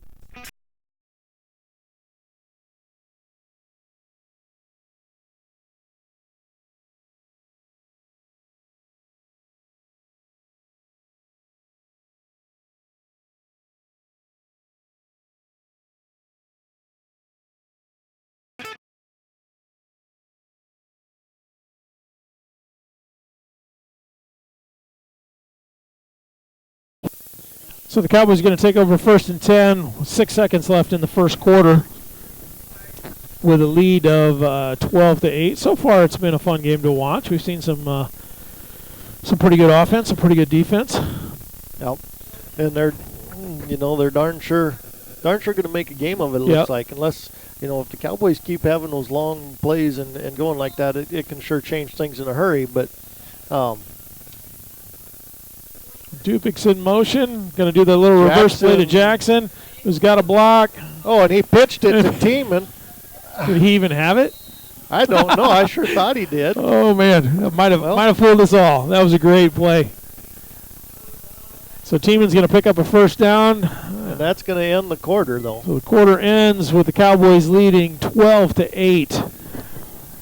So the Cowboys are going to take over 1st and 10 with 6 seconds left in the first quarter with a lead of 12-8. So far, it's been a fun game to watch. We've seen some pretty good offense, some pretty good defense. Yep. And they're darn sure going to make a game of it. It looks like, unless if the Cowboys keep having those long plays and going like that, it can sure change things in a hurry. But Dupik's in motion. Going to do the little reverse play to Jackson, who's got a block. Oh, and he pitched it to Tiemann. Did he even have it? I don't know. I sure thought he did. Oh man, that might have fooled us all. That was a great play. So Tiemann's going to pick up a first down. And that's going to end the quarter, though. So the quarter ends with the Cowboys leading 12-8.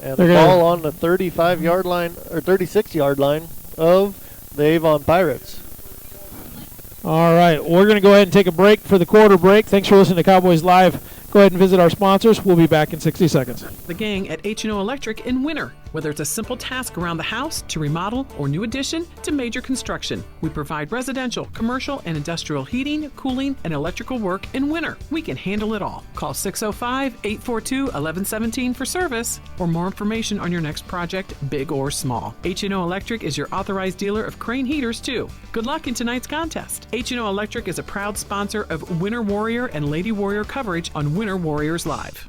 And the ball on the 35-yard line or 36-yard line of the Avon Pirates. All right, we're going to go ahead and take a break for the quarter break. Thanks for listening to Cowboys Live. Go ahead and visit our sponsors. We'll be back in 60 seconds. The gang at H&O Electric in winter. Whether it's a simple task around the house, to remodel, or new addition, to major construction, we provide residential, commercial, and industrial heating, cooling, and electrical work in winter. We can handle it all. Call 605-842-1117 for service or more information on your next project, big or small. H&O Electric is your authorized dealer of Crane heaters, too. Good luck in tonight's contest. H&O Electric is a proud sponsor of Winter Warrior and Lady Warrior coverage on Winter Warriors Live.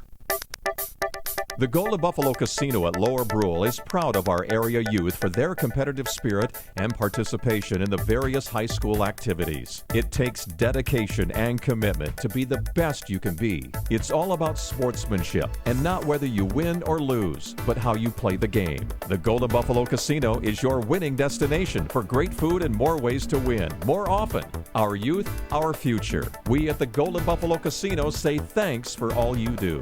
The Golden Buffalo Casino at Lower Brule is proud of our area youth for their competitive spirit and participation in the various high school activities. It takes dedication and commitment to be the best you can be. It's all about sportsmanship and not whether you win or lose, but how you play the game. The Golden Buffalo Casino is your winning destination for great food and more ways to win, more often. Our youth, our future. We at the Golden Buffalo Casino say thanks for all you do.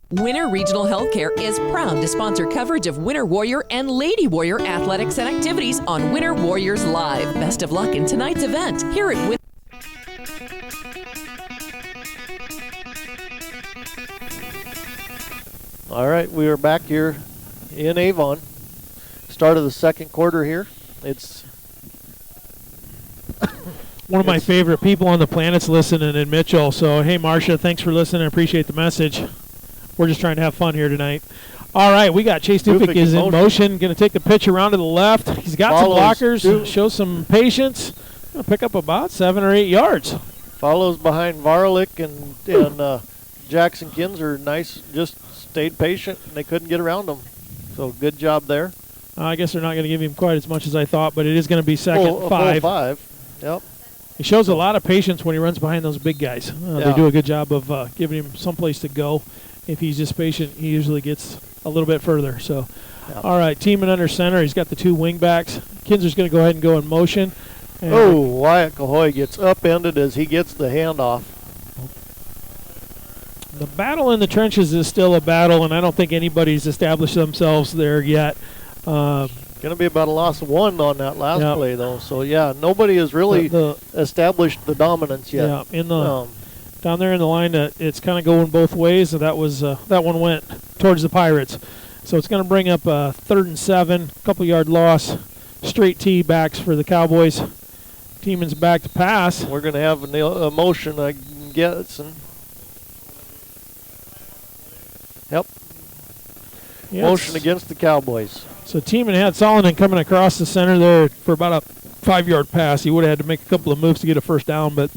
Winter Regional Healthcare is proud to sponsor coverage of Winter Warrior and Lady Warrior athletics and activities on Winter Warriors Live. Best of luck in tonight's event here at Winter. All right, we are back here in Avon. Start of the second quarter here. It's one of my favorite people on the planet's listening in Mitchell. So, hey, Marcia, thanks for listening. I appreciate the message. We're just trying to have fun here tonight. All right, we got Chase Dupik is in motion. Going to take the pitch around to the left. He's got some blockers. Shows some patience. Going to pick up about 7 or 8 yards. Follows behind Varlick and Jackson Kinzer. Nice, just stayed patient, and they couldn't get around him. So good job there. I guess they're not going to give him quite as much as I thought, but it is going to be second 5. Full 5. Yep. He shows a lot of patience when he runs behind those big guys. They do a good job of giving him someplace to go. If he's just patient, he usually gets a little bit further. So, all right, Tiemann under center. He's got the 2 wing backs. Kinzer's going to go ahead and go in motion. Wyatt Cahoy gets upended as he gets the handoff. The battle in the trenches is still a battle, and I don't think anybody's established themselves there yet. Going to be about a loss of 1 on that last play, though. So, nobody has really established the dominance yet. Yeah, down there in the line, it's kind of going both ways. So that one went towards the Pirates. So it's going to bring up 3rd and 7, couple-yard loss, straight tee backs for the Cowboys. Tiemann's back to pass. We're going to have a motion, I guess. Yep. Yes. Motion against the Cowboys. So Tiemann had Solinan coming across the center there for about a 5-yard pass. He would have had to make a couple of moves to get a first down, but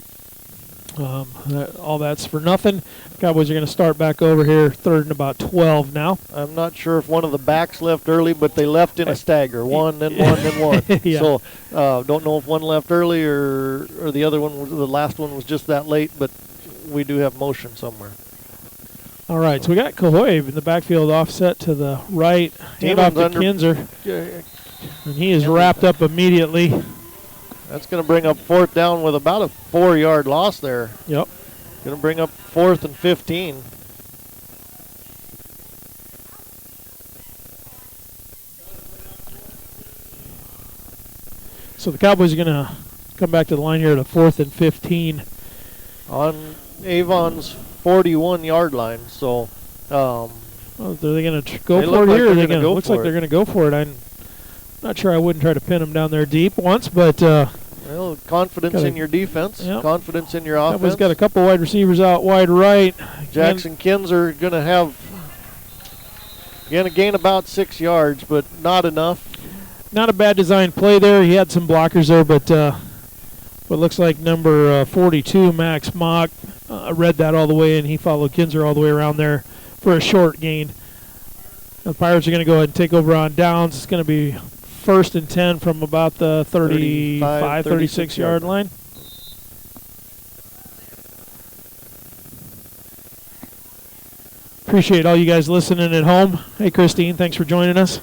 all that's for nothing. Cowboys are going to start back over here, 3rd and about 12 now. I'm not sure if one of the backs left early, but they left in a stagger. 1, then 1, then 1. So don't know if one left early or the other one, the last one was just that late, but we do have motion somewhere. All right, so we got Cahoy in the backfield offset to the right. Hand off to Kinzer. And he is wrapped up immediately. That's going to bring up 4th down with about a 4-yard loss there. Yep. Going to bring up 4th and 15. So the Cowboys are going to come back to the line here at a 4th and 15. On Avon's 41-yard line. So, are they going to go for it here? Or looks like they're going to go for it. I'm not sure I wouldn't try to pin them down there deep once, but Well, confidence in your defense, confidence in your offense. Cowboys got a couple wide receivers out wide right. Jackson Kinzer going to gain about 6 yards, but not enough. Not a bad design play there. He had some blockers there, but what looks like number 42, Max Mock, read that all the way, and he followed Kinzer all the way around there for a short gain. The Pirates are going to go ahead and take over on downs. It's going to be 1st and 10 from about the 35, 36 yard line. Appreciate all you guys listening at home. Hey, Christine, thanks for joining us.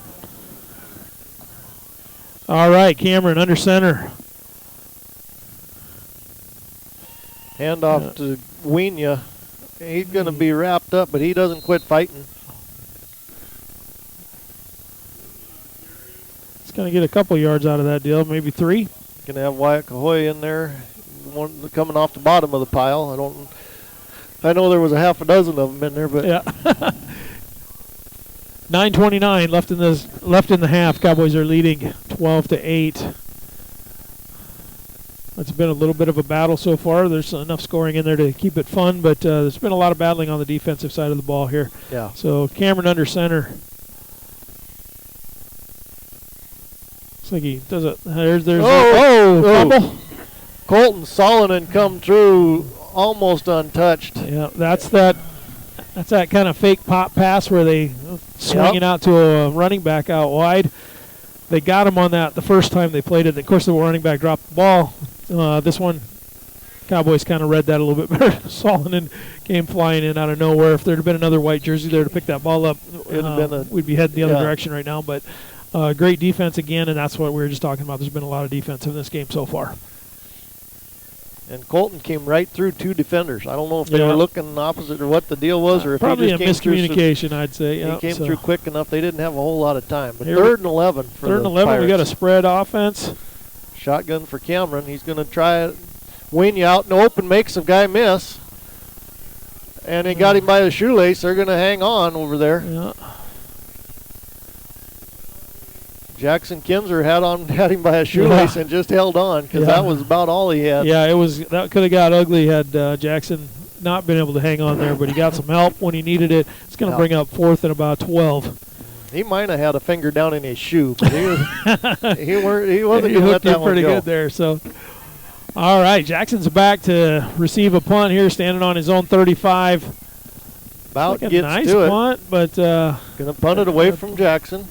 All right, Cameron under center. Hand off to Wienia. He's going to be wrapped up, but he doesn't quit fighting. It's going to get a couple yards out of that deal, maybe 3. Going to have Wyatt Cahoy in there, one coming off the bottom of the pile. I know there was a half a dozen of them in there, but yeah. 9:29 left in the half. Cowboys are leading 12-8. It's been a little bit of a battle so far. There's enough scoring in there to keep it fun, but there's been a lot of battling on the defensive side of the ball here. Yeah. So Cameron under center. Looks like he does it. There's fumble. Colton Solonen come through almost untouched. Yeah, that's that kind of fake pop pass where they swing it out to a running back out wide. They got him on that the first time they played it. Of course, the running back dropped the ball. This one, Cowboys kind of read that a little bit better. Solonen came flying in out of nowhere. If there had been another white jersey there to pick that ball up, we'd be heading the other direction right now. But great defense again, and that's what we were just talking about. There's been a lot of defense in this game so far. And Colton came right through 2 defenders. I don't know if they were looking opposite or what the deal was, or if probably he just a miscommunication, I'd say. He came through quick enough. They didn't have a whole lot of time. But 3rd and 11 for 3rd and 11. Pirates. We got a spread offense. Shotgun for Cameron. He's going to try it. Wienia out in the open, makes a guy miss. And they got him by the shoelace. They're going to hang on over there. Yeah. Jackson Kinzer had him by a shoelace and just held on because that was about all he had. Yeah, that could have got ugly had Jackson not been able to hang on there, but he got some help when he needed it. It's going to bring up 4th and about 12. He might have had a finger down in his shoe, but he wasn't going to let that one pretty go. Good there. So, all right, Jackson's back to receive a punt here, standing on his own 35. About like gets nice to punt, but going to punt it away from Jackson.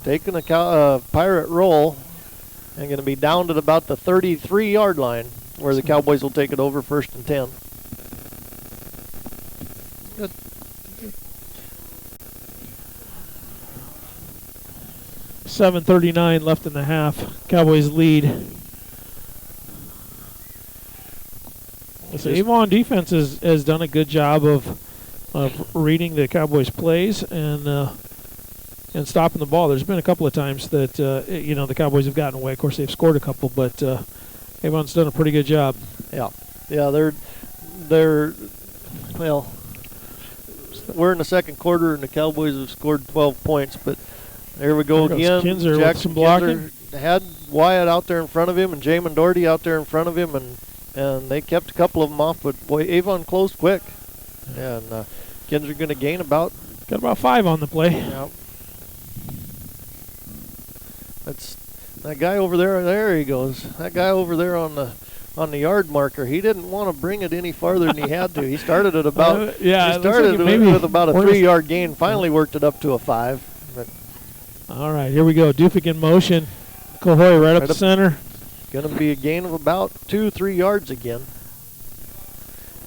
Taking a Pirate roll and going to be down at about the 33-yard line where the Cowboys will take it over 1st and 10. Good. 7:39 left in the half. Cowboys lead. So Avon defense has done a good job of reading the Cowboys' plays and stopping the ball. There's been a couple of times that the Cowboys have gotten away. Of course, they've scored a couple, but Avon's done a pretty good job. Yeah, they're well. We're in the 2nd quarter, and the Cowboys have scored 12 points. But there we go again. Kinzer with some blocking. Kinzer had Wyatt out there in front of him, and Jamin Doherty out there in front of him, and they kept a couple of them off. But boy, Avon closed quick, and Kinzer going to gain got about 5 on the play. Yeah. That's that guy over there. There he goes. That guy over there on the yard marker. He didn't want to bring it any farther than he had to. He started at about he started with about a 3-yard gain. Finally worked it up to a 5. But all right, here we go. Dufik in motion. Cahoy right up the center. Going to be a gain of about 2-3 yards again.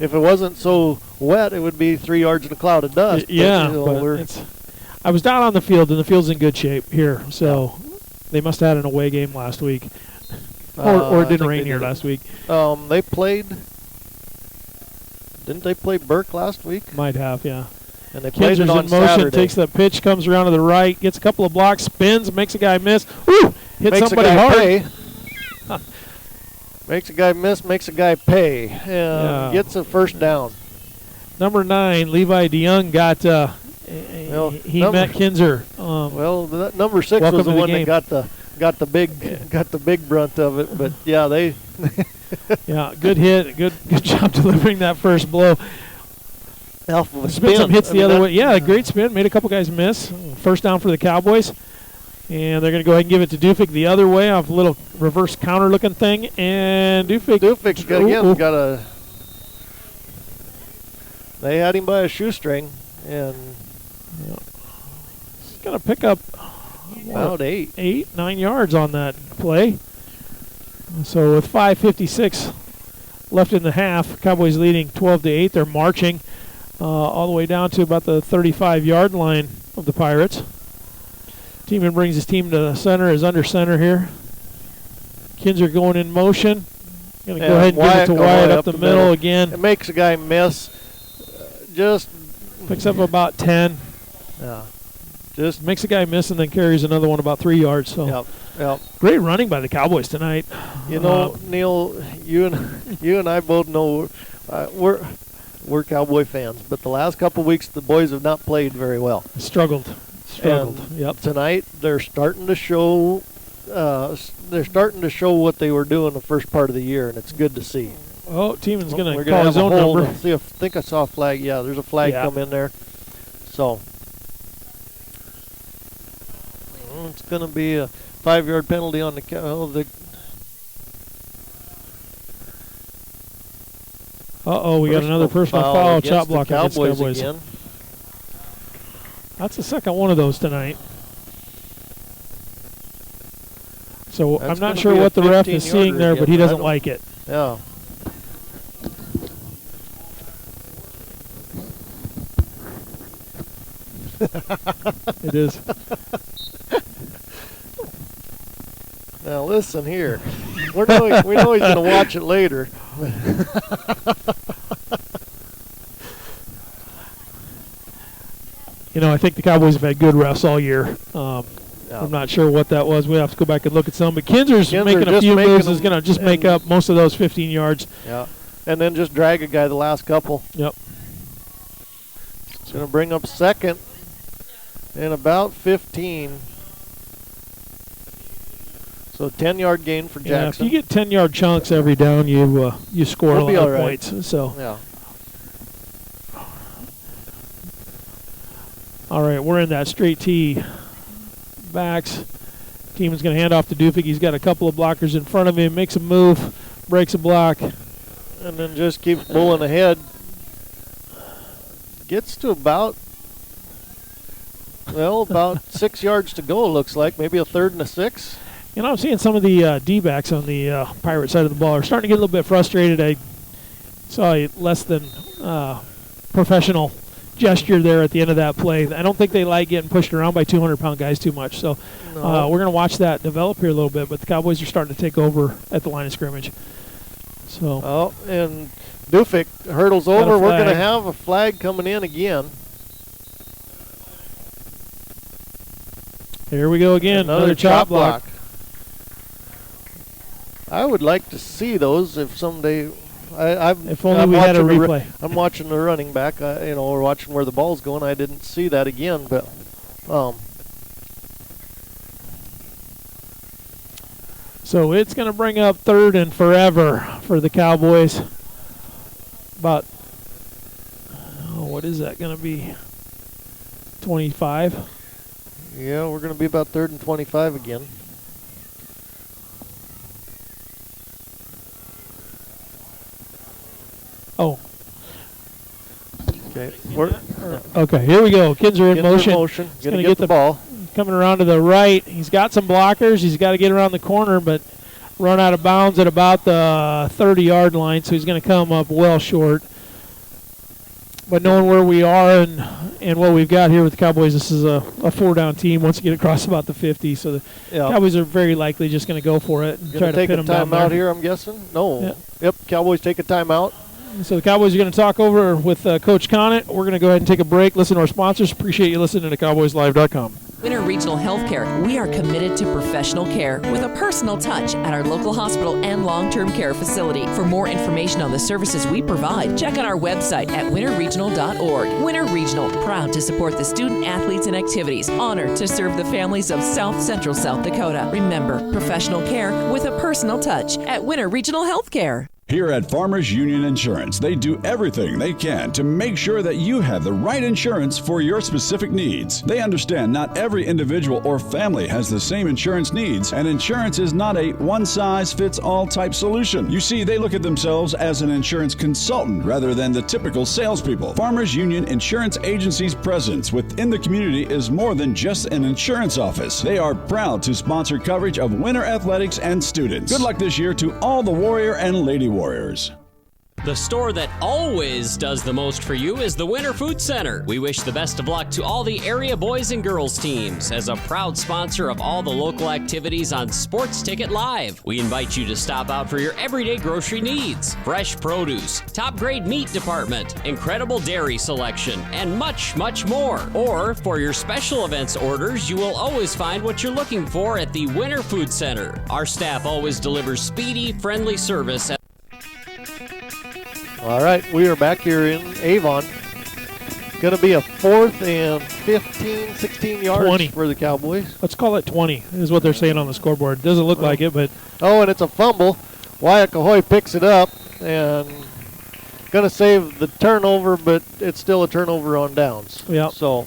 If it wasn't so wet, it would be 3 yards in a cloud of dust. But I was down on the field, and the field's in good shape here. So. They must have had an away game last week. Or it didn't rain here last week. They played. Didn't they play Burke last week? Might have, yeah. And they played it on in motion, Saturday. Takes that pitch, comes around to the right, gets a couple of blocks, spins, makes a guy miss. Woo! Hits somebody hard. Pay. Makes a guy miss, makes a guy pay. Gets a 1st down. Number 9, Levi DeYoung got. He met Kinzer. Number 6 was the one that got the big brunt of it. But yeah, they. Yeah, good hit, good job delivering that first blow. There's been some hits the other way. Yeah, a great spin. Made a couple guys miss. First down for the Cowboys. And they're going to go ahead and give it to Dufik the other way off a little reverse counter-looking thing. And Dufik's got a. They had him by a shoestring, and he's going to pick up about 9 yards on that play. So with 5:56 left in the half, Cowboys leading 12-8. They're marching all the way down to about the 35-yard line of the Pirates. Teeman brings his team to the center, is under center here. Kinzer going in motion. Going to go ahead and give it to Wyatt up the middle again. It makes a guy miss. Just picks up about 10. Yeah. Just makes a guy miss and then carries another one about 3 yards. So yep. Great running by the Cowboys tonight. You know, Neil, you and I both know we're Cowboy fans, but the last couple of weeks the boys have not played very well. Struggled. Yep. Tonight they're starting to show. They're starting to show what they were doing the first part of the year, and it's good to see. Oh, Teeman's going to call his own number. I think I saw a flag. Yeah, there's a flag come in there. So it's going to be a 5-yard penalty on the. We got another personal foul chop block against the Cowboys. Again. That's the second one of those tonight. So I'm not sure what the ref is seeing there, but he doesn't like it. Yeah. It is. Now listen here. We know he's going to watch it later. You know, I think the Cowboys have had good refs all year. I'm not sure what that was. We have to go back and look at some. But Kinzer's making a few moves. Is going to just make up most of those 15 yards. Yeah, and then just drag a guy the last couple. Yep. It's going to bring up second and about 15. So 10-yard gain for Jackson. If you get 10-yard chunks every down, you score a lot of points. So. Yeah. All right, we're in that straight tee backs. Teeman's going to hand off to Dufik. He's got a couple of blockers in front of him. Makes a move, breaks a block. And then just keeps pulling ahead. Gets to about 6 yards to go, it looks like. Maybe a 3rd and a 6. You know, I'm seeing some of the D-backs on the Pirate side of the ball are starting to get a little bit frustrated. I saw a less than professional gesture there at the end of that play. I don't think they like getting pushed around by 200-pound guys too much. So we're going to watch that develop here a little bit. But the Cowboys are starting to take over at the line of scrimmage. So. And Dufik hurdles over. We're going to have a flag coming in again. Here we go again. Another chop block. I would like to see those if someday. If only we had a replay. I'm watching the running back. We're watching where the ball's going. I didn't see that again, but. So it's going to bring up 3rd and forever for the Cowboys. About, what is that going to be? 25? Yeah, we're going to be about 3rd and 25 again. Oh. Okay. Okay, here we go. Kinzer in motion. He's going to get the ball. Coming around to the right. He's got some blockers. He's got to get around the corner, but run out of bounds at about the 30-yard line, so he's going to come up well short. But knowing where we are and what we've got here with the Cowboys, this is a 4-down team once you get across about the 50. So the Cowboys are very likely just going to go for it and try to pin them down there. Take a timeout here, I'm guessing? No. Yep, Cowboys take a timeout. So the Cowboys are going to talk over with Coach Conant. We're going to go ahead and take a break, listen to our sponsors. Appreciate you listening to CowboysLive.com. Winter Regional Healthcare, we are committed to professional care with a personal touch at our local hospital and long-term care facility. For more information on the services we provide, check out our website at winterregional.org. Winter Regional, proud to support the student athletes and activities, honored to serve the families of South Central South Dakota. Remember, professional care with a personal touch at Winter Regional Healthcare. Here at Farmers Union Insurance, they do everything they can to make sure that you have the right insurance for your specific needs. They understand not every individual or family has the same insurance needs, and insurance is not a one-size-fits-all type solution. You see, they look at themselves as an insurance consultant rather than the typical salespeople. Farmers Union Insurance Agency's presence within the community is more than just an insurance office. They are proud to sponsor coverage of winter athletics and students. Good luck this year to all the Warrior and Lady Warriors. The store that always does the most for you is the Winter Food Center. We wish the best of luck to all the area boys and girls teams. As a proud sponsor of all the local activities on Sports Ticket Live, we invite you to stop out for your everyday grocery needs. Fresh produce, top grade meat department, incredible dairy selection, and much, much more. Or for your special events orders, you will always find what you're looking for at the Winter Food Center. Our staff always delivers speedy, friendly service. All right, we are back here in Avon. Going to be a 4th and 15, 16 yards 20 for the Cowboys. Let's call it 20 is what they're saying on the scoreboard. Doesn't look like it, but... Oh, and it's a fumble. Wyatt picks it up and going to save the turnover, but it's still a turnover on downs. Yeah. So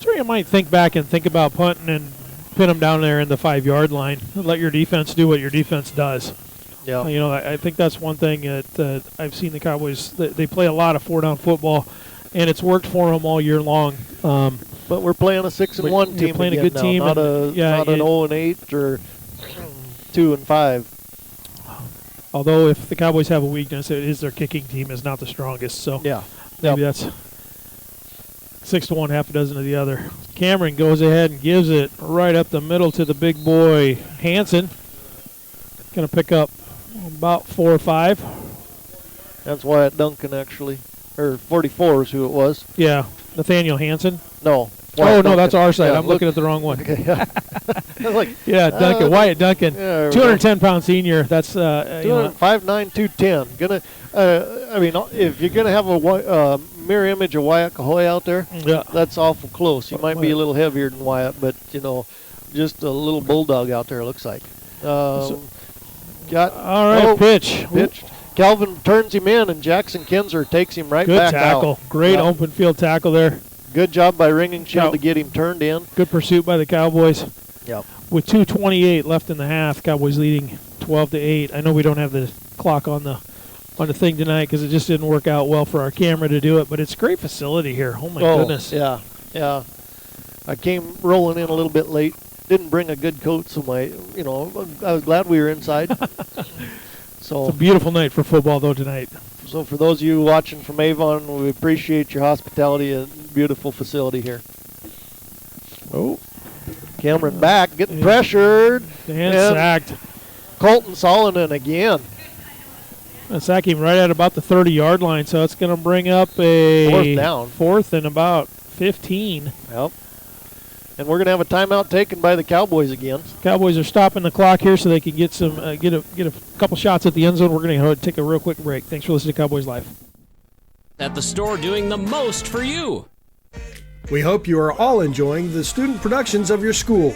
you might think back and think about punting and pin them down there in the 5-yard line. Let your defense do what your defense does. Yeah. I think that's one thing that I've seen the Cowboys. They play a lot of 4-down football, and it's worked for them all year long. But we're playing a 6-1 team. Playing again a good now, team, not an 0-8 or 2-5. Although if the Cowboys have a weakness, it is their kicking team is not the strongest. So maybe that's 6-1, half a dozen of the other. Cameron goes ahead and gives it right up the middle to the big boy Hansen. Going to pick up about 4 or 5. That's Wyatt Duncan, actually. Or 44 is who it was. Yeah. Nathaniel Hansen? No. Wyatt Duncan. That's our side. I'm looking at the wrong one. Okay, yeah. Duncan. Wyatt Duncan. Yeah, 210-pound senior. That's 5'9", 210. If you're gonna have a mirror image of Wyatt Cahoy out there, that's awful close. He might be a little heavier than Wyatt, but just a little bulldog out there. It looks like. Pitch. Calvin turns him in, and Jackson Kinzer takes him right back out. Good tackle. Great open field tackle there. Good job by Ringing Shield to get him turned in. Good pursuit by the Cowboys. Yep. With 2:28 left in the half, Cowboys leading 12-8. I know we don't have the clock on the thing tonight because it just didn't work out well for our camera to do it, but it's a great facility here. Oh my goodness. Yeah. I came rolling in a little bit late. Didn't bring a good coat, so I was glad we were inside. So it's a beautiful night for football, though, tonight. So for those of you watching from Avon, we appreciate your hospitality. A beautiful facility here. Oh, Cameron back, getting pressured. And sacked. Colton Solonen again. And sack him right at about the 30-yard line, so it's going to bring up a 4th down. 4th and about 15. Yep. And we're going to have a timeout taken by the Cowboys again. Cowboys are stopping the clock here so they can get some get a couple shots at the end zone. We're going to take a real quick break. Thanks for listening to Cowboys Live. At the store doing the most for you. We hope you are all enjoying the student productions of your school.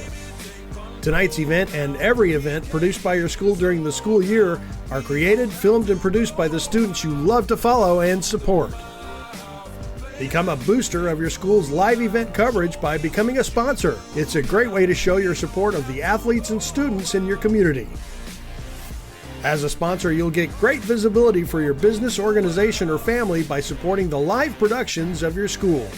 Tonight's event and every event produced by your school during the school year are created, filmed, and produced by the students you love to follow and support. Become a booster of your school's live event coverage by becoming a sponsor. It's a great way to show your support of the athletes and students in your community. As a sponsor, you'll get great visibility for your business, organization, or family by supporting the live productions of your school.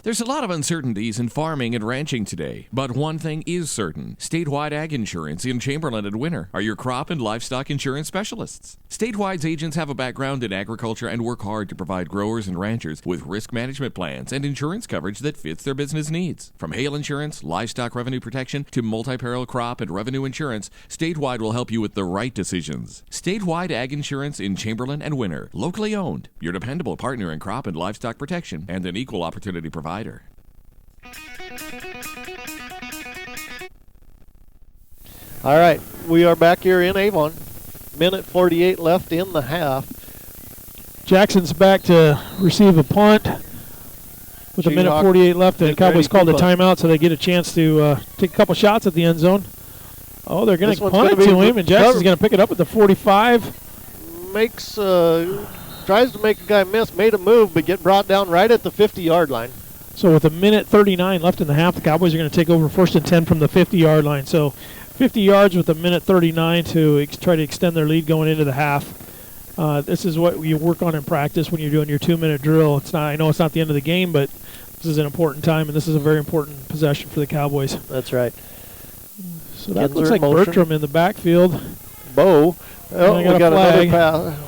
There's a lot of uncertainties in farming and ranching today, but one thing is certain. Statewide Ag Insurance in Chamberlain and Winter are your crop and livestock insurance specialists. Statewide's agents have a background in agriculture and work hard to provide growers and ranchers with risk management plans and insurance coverage that fits their business needs. From hail insurance, livestock revenue protection, to multi-peril crop and revenue insurance, Statewide will help you with the right decisions. Statewide Ag Insurance in Chamberlain and Winter, locally owned, your dependable partner in crop and livestock protection, and an equal opportunity provider. All right, we are back here in Avon. Minute 48 left in the half. Jackson's back to receive a punt with a minute 48 left. The Cowboys called a timeout so they get a chance to take a couple shots at the end zone. Oh, they're going to punt it to him, and Jackson's going to pick it up at the 45. Tries to make a guy miss, made a move, but get brought down right at the 50-yard line. So with a minute 39 left in the half, the Cowboys are going to take over 1st and 10 from the 50-yard line. So 50 yards with a minute 39 to try to extend their lead going into the half. This is what you work on in practice when you're doing your 2-minute drill. It's not. I know it's not the end of the game, but this is an important time, and this is a very important possession for the Cowboys. That's right. So that looks like Bertram in the backfield. Bo. Oh, we got another pass.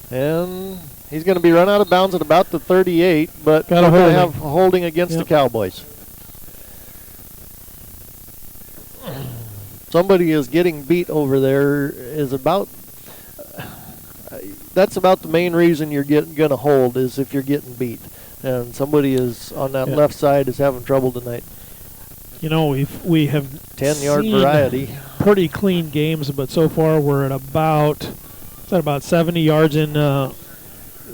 And he's going to be run out of bounds at about the 38, but we're going to have holding against the Cowboys. Somebody is getting beat over there. That's about the main reason you're going to hold, is if you're getting beat. And somebody is on that left side is having trouble tonight. You know, we have 10-yard variety. Pretty clean games, but so far we're at about 70 yards in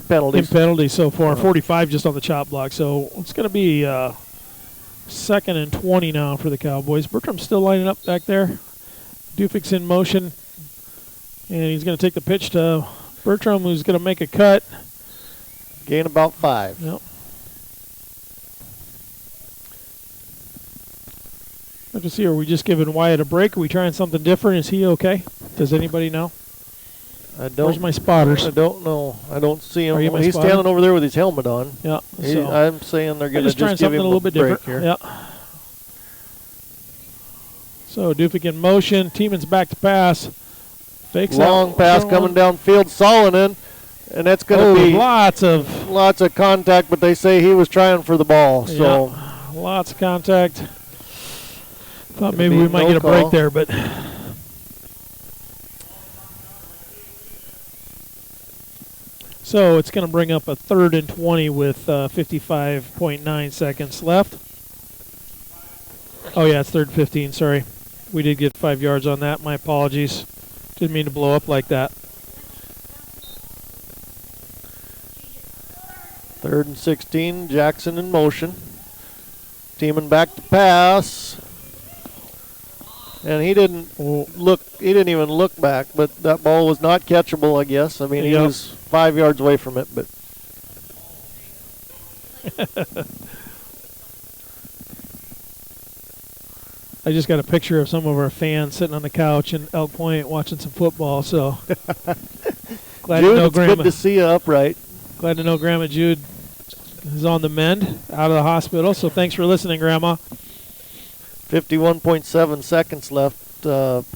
penalties so far. 45 just on the chop block. So it's going to be 2nd and 20 now for the Cowboys. Bertram's still lining up back there. Dufik's in motion, and he's going to take the pitch to Bertram, who's going to make a cut. Gain about 5. Yep. I have to see, are we just giving Wyatt a break? Are we trying something different? Is he okay? Does anybody know? Where's my spotters? I don't know. I don't see him. He's standing over there with his helmet on. Yeah. I'm saying they're going to just give him a little bit break different here. Yeah. So Dufik in motion. Tieman's back to pass. Fakes long pass coming downfield. Solonen, and that's going to be lots of contact. But they say he was trying for the ball. So lots of contact. Thought maybe we might get a break there, but. So it's going to bring up a 3rd and 20 with 55.9 seconds left. Oh, yeah, it's 3rd and 15. Sorry. We did get 5 yards on that. My apologies. Didn't mean to blow up like that. 3rd and 16. Jackson in motion. Tiemann back to pass. And he didn't even look back, but that ball was not catchable, I guess. I mean, he was 5 yards away from it, but. I just got a picture of some of our fans sitting on the couch in Elk Point watching some football, so. Glad Jude, to know it's Grandma. good to see you upright. Glad to know Grandma Jude is on the mend, out of the hospital, so thanks for listening, Grandma. 51.7 seconds left.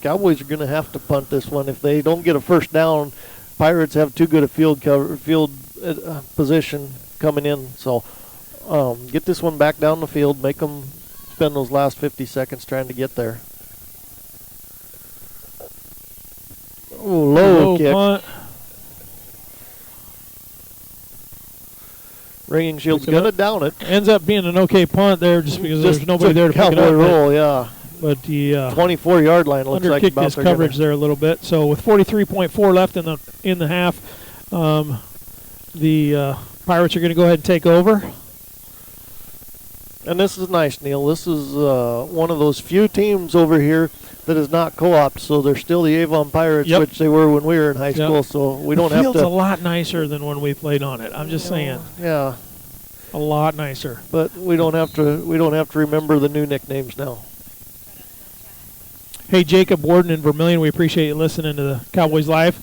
Cowboys are going to have to punt this one. If they don't get a first down, Pirates have too good a field position coming in. So get this one back down the field, make them spend those last 50 seconds trying to get there. Ooh, low kick. Punt. Ringing Shield's going to down it. Ends up being an okay punt there just because there's nobody there to pick it up. Roll, yeah. But the 24-yard line looks like underkicked his coverage there a little bit. So with 43.4 left in the half, the Pirates are going to go ahead and take over. And this is nice, Neil. This is one of those few teams over here that is not co-op, so they're still the Avon Pirates, which they were when we were in high school. So we don't have to. The field's a lot nicer than when we played on it. I'm just saying. Yeah, a lot nicer. But we don't have to. We don't have to remember the new nicknames now. Hey, Jacob Warden in Vermilion, we appreciate you listening to the Cowboys Live.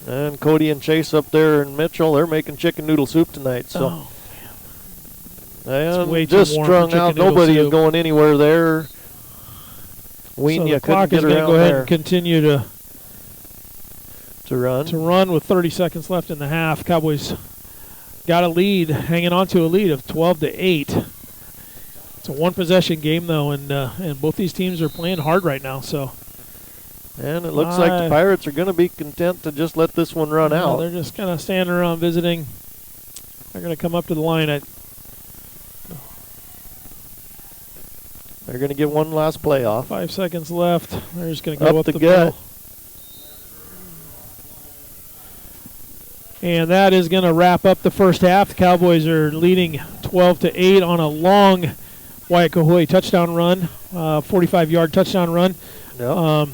And Cody and Chase up there in Mitchell, they're making chicken noodle soup tonight. So And way too just warm strung for out. chicken noodle Nobody is soup. going anywhere there. So Weenia the clock couldn't is get going to around go ahead there and continue to run. With 30 seconds left in the half. Got a lead, hanging on to a lead of 12-8. It's a one-possession game, though, and both these teams are playing hard right now. So, and it looks like the Pirates are going to be content to just let this one run out. They're just kind of standing around visiting. They're going to come up to the line. They're going to get one last play off. 5 seconds left. They're just going to go up the gut. And that is going to wrap up the first half. The Cowboys are leading 12-8 on a long Wyatt Kahoy touchdown run, 45-yard touchdown run. Yep.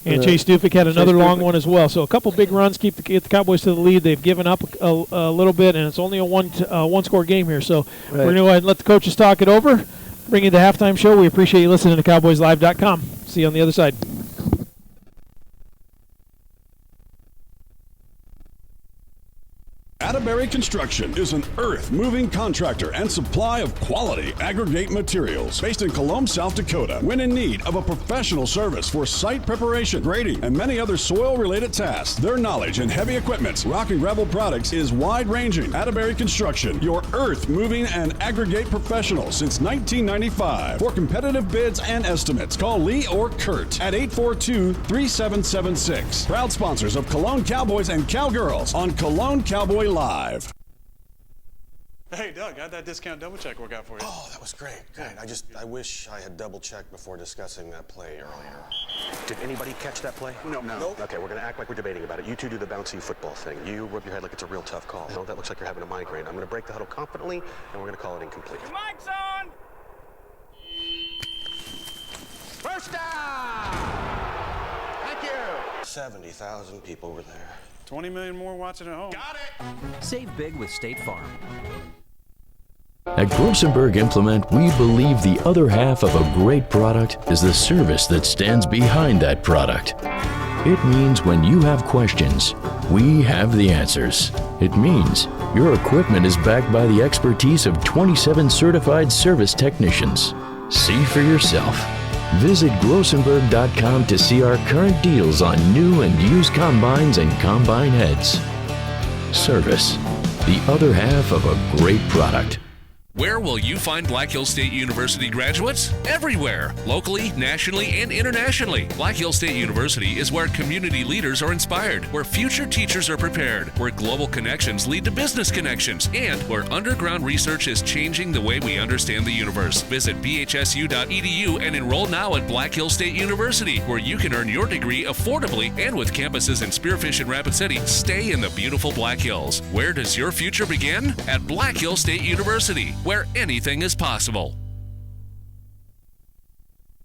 And Chase Dufik had another long one as well. So a couple big runs get the Cowboys to the lead. They've given up a little bit, and it's only a one-score game here. So we're going to go ahead and let the coaches talk it over. Bring you the halftime show. We appreciate you listening to CowboysLive.com. See you on the other side. Atterbury Construction is an earth-moving contractor and supply of quality aggregate materials based in Colome, South Dakota. When in need of a professional service for site preparation, grading, and many other soil-related tasks, their knowledge in heavy equipment, rock and gravel products is wide-ranging. Atterbury Construction, your earth-moving and aggregate professional since 1995. For competitive bids and estimates, call Lee or Kurt at 842-3776. Proud sponsors of Colome Cowboys and Cowgirls on Colome Cowboy Live. Hey, Doug, how'd that discount double check work out for you? Oh, that was great. Good. I wish I had double checked before discussing that play earlier. Did anybody catch that play? No. Nope. Okay, we're going to act like we're debating about it. You two do the bouncy football thing. You rub your head like it's a real tough call. No, that looks like you're having a migraine. I'm going to break the huddle confidently, and we're going to call it incomplete. Mike's on! First down! Thank you! 70,000 people were there. 20 million more watching at home. Got it! Save big with State Farm. At Grossenberg Implement, we believe the other half of a great product is the service that stands behind that product. It means when you have questions, we have the answers. It means your equipment is backed by the expertise of 27 certified service technicians. See for yourself. Visit Grossenberg.com to see our current deals on new and used combines and combine heads. Service, the other half of a great product. Where will you find Black Hills State University graduates? Everywhere, locally, nationally, and internationally. Black Hills State University is where community leaders are inspired, where future teachers are prepared, where global connections lead to business connections, and where underground research is changing the way we understand the universe. Visit bhsu.edu and enroll now at Black Hills State University, where you can earn your degree affordably and with campuses in Spearfish and Rapid City. Stay in the beautiful Black Hills. Where does your future begin? At Black Hills State University, where anything is possible.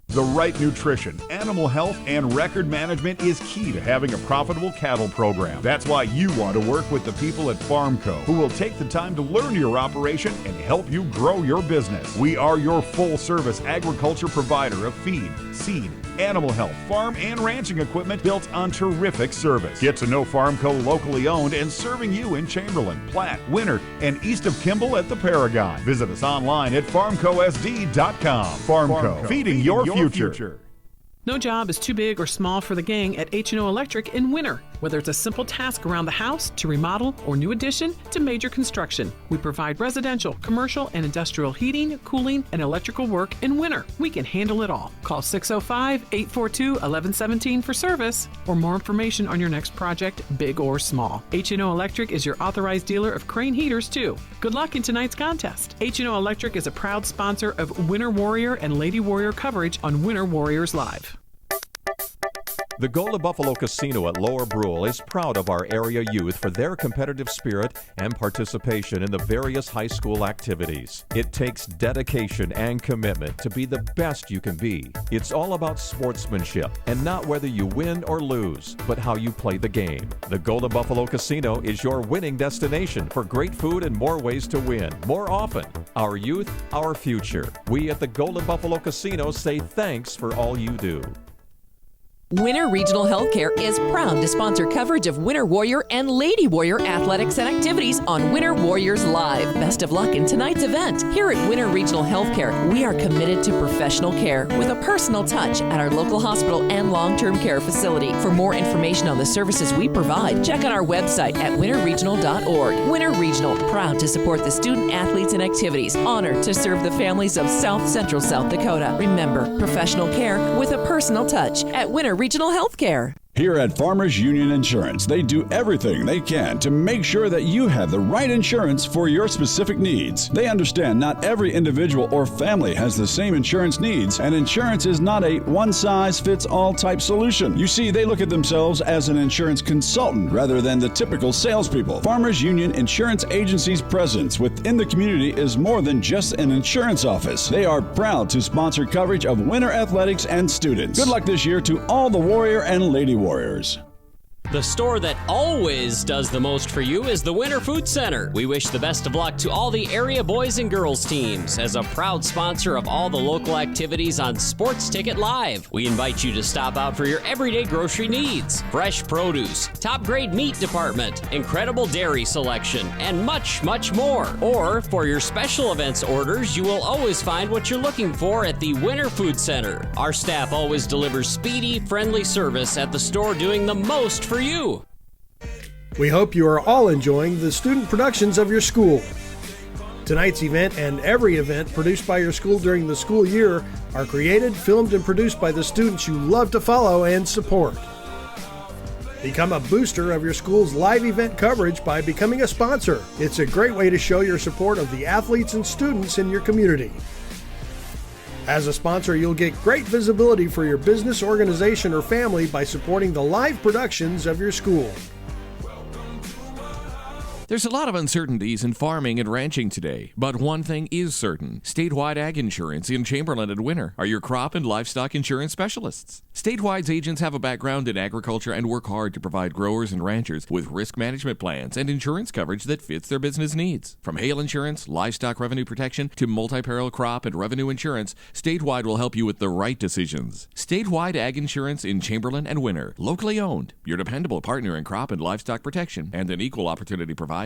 The right nutrition, animal health, and record management is key to having a profitable cattle program. That's why you want to work with the people at FarmCo, who will take the time to learn your operation and help you grow your business. We are your full-service agriculture provider of feed, seed, animal health, farm, and ranching equipment built on terrific service. Get to know FarmCo locally owned and serving you in Chamberlain, Platte, Winter, and east of Kimball at the Paragon. Visit us online at farmcosd.com. FarmCo, feeding your future. No job is too big or small for the gang at H&O Electric in winter. Whether it's a simple task around the house, to remodel, or new addition, to major construction, we provide residential, commercial, and industrial heating, cooling, and electrical work in winter. We can handle it all. Call 605-842-1117 for service or more information on your next project, big or small. H&O Electric is your authorized dealer of Crane heaters, too. Good luck in tonight's contest. H&O Electric is a proud sponsor of Winter Warrior and Lady Warrior coverage on Winter Warriors Live. The Golden Buffalo Casino at Lower Brule is proud of our area youth for their competitive spirit and participation in the various high school activities. It takes dedication and commitment to be the best you can be. It's all about sportsmanship and not whether you win or lose, but how you play the game. The Golden Buffalo Casino is your winning destination for great food and more ways to win more often. Our youth, our future. We at the Golden Buffalo Casino say thanks for all you do. Winter Regional Healthcare is proud to sponsor coverage of Winter Warrior and Lady Warrior athletics and activities on Winter Warriors Live. Best of luck in tonight's event. Here at Winter Regional Healthcare, we are committed to professional care with a personal touch at our local hospital and long-term care facility. For more information on the services we provide, check out our website at winterregional.org. Winter Regional, proud to support the student athletes and activities. Honored to serve the families of South Central South Dakota. Remember, professional care with a personal touch at Winter Regional Healthcare. Here at Farmers Union Insurance, they do everything they can to make sure that you have the right insurance for your specific needs. They understand not every individual or family has the same insurance needs, and insurance is not a one-size-fits-all type solution. You see, they look at themselves as an insurance consultant rather than the typical salespeople. Farmers Union Insurance Agency's presence within the community is more than just an insurance office. They are proud to sponsor coverage of winter athletics and students. Good luck this year to all the Warrior and Lady Warriors. The store that always does the most for you is the Winter Food Center. We wish the best of luck to all the area boys and girls teams. As a proud sponsor of all the local activities on Sports Ticket Live, we invite you to stop out for your everyday grocery needs. Fresh produce, top grade meat department, incredible dairy selection, and much, much more. Or for your special events orders, you will always find what you're looking for at the Winter Food Center. Our staff always delivers speedy, friendly service at the store, doing the most for you. We hope you are all enjoying the student productions of your school. Tonight's event and every event produced by your school during the school year are created, filmed, and produced by the students you love to follow and support. Become a booster of your school's live event coverage by becoming a sponsor. It's a great way to show your support of the athletes and students in your community. As a sponsor, you'll get great visibility for your business, organization, or family by supporting the live productions of your school. There's a lot of uncertainties in farming and ranching today, but one thing is certain. Statewide Ag Insurance in Chamberlain and Winter are your crop and livestock insurance specialists. Statewide's agents have a background in agriculture and work hard to provide growers and ranchers with risk management plans and insurance coverage that fits their business needs. From hail insurance, livestock revenue protection, to multi-peril crop and revenue insurance, Statewide will help you with the right decisions. Statewide Ag Insurance in Chamberlain and Winter, locally owned, your dependable partner in crop and livestock protection, and an equal opportunity provider.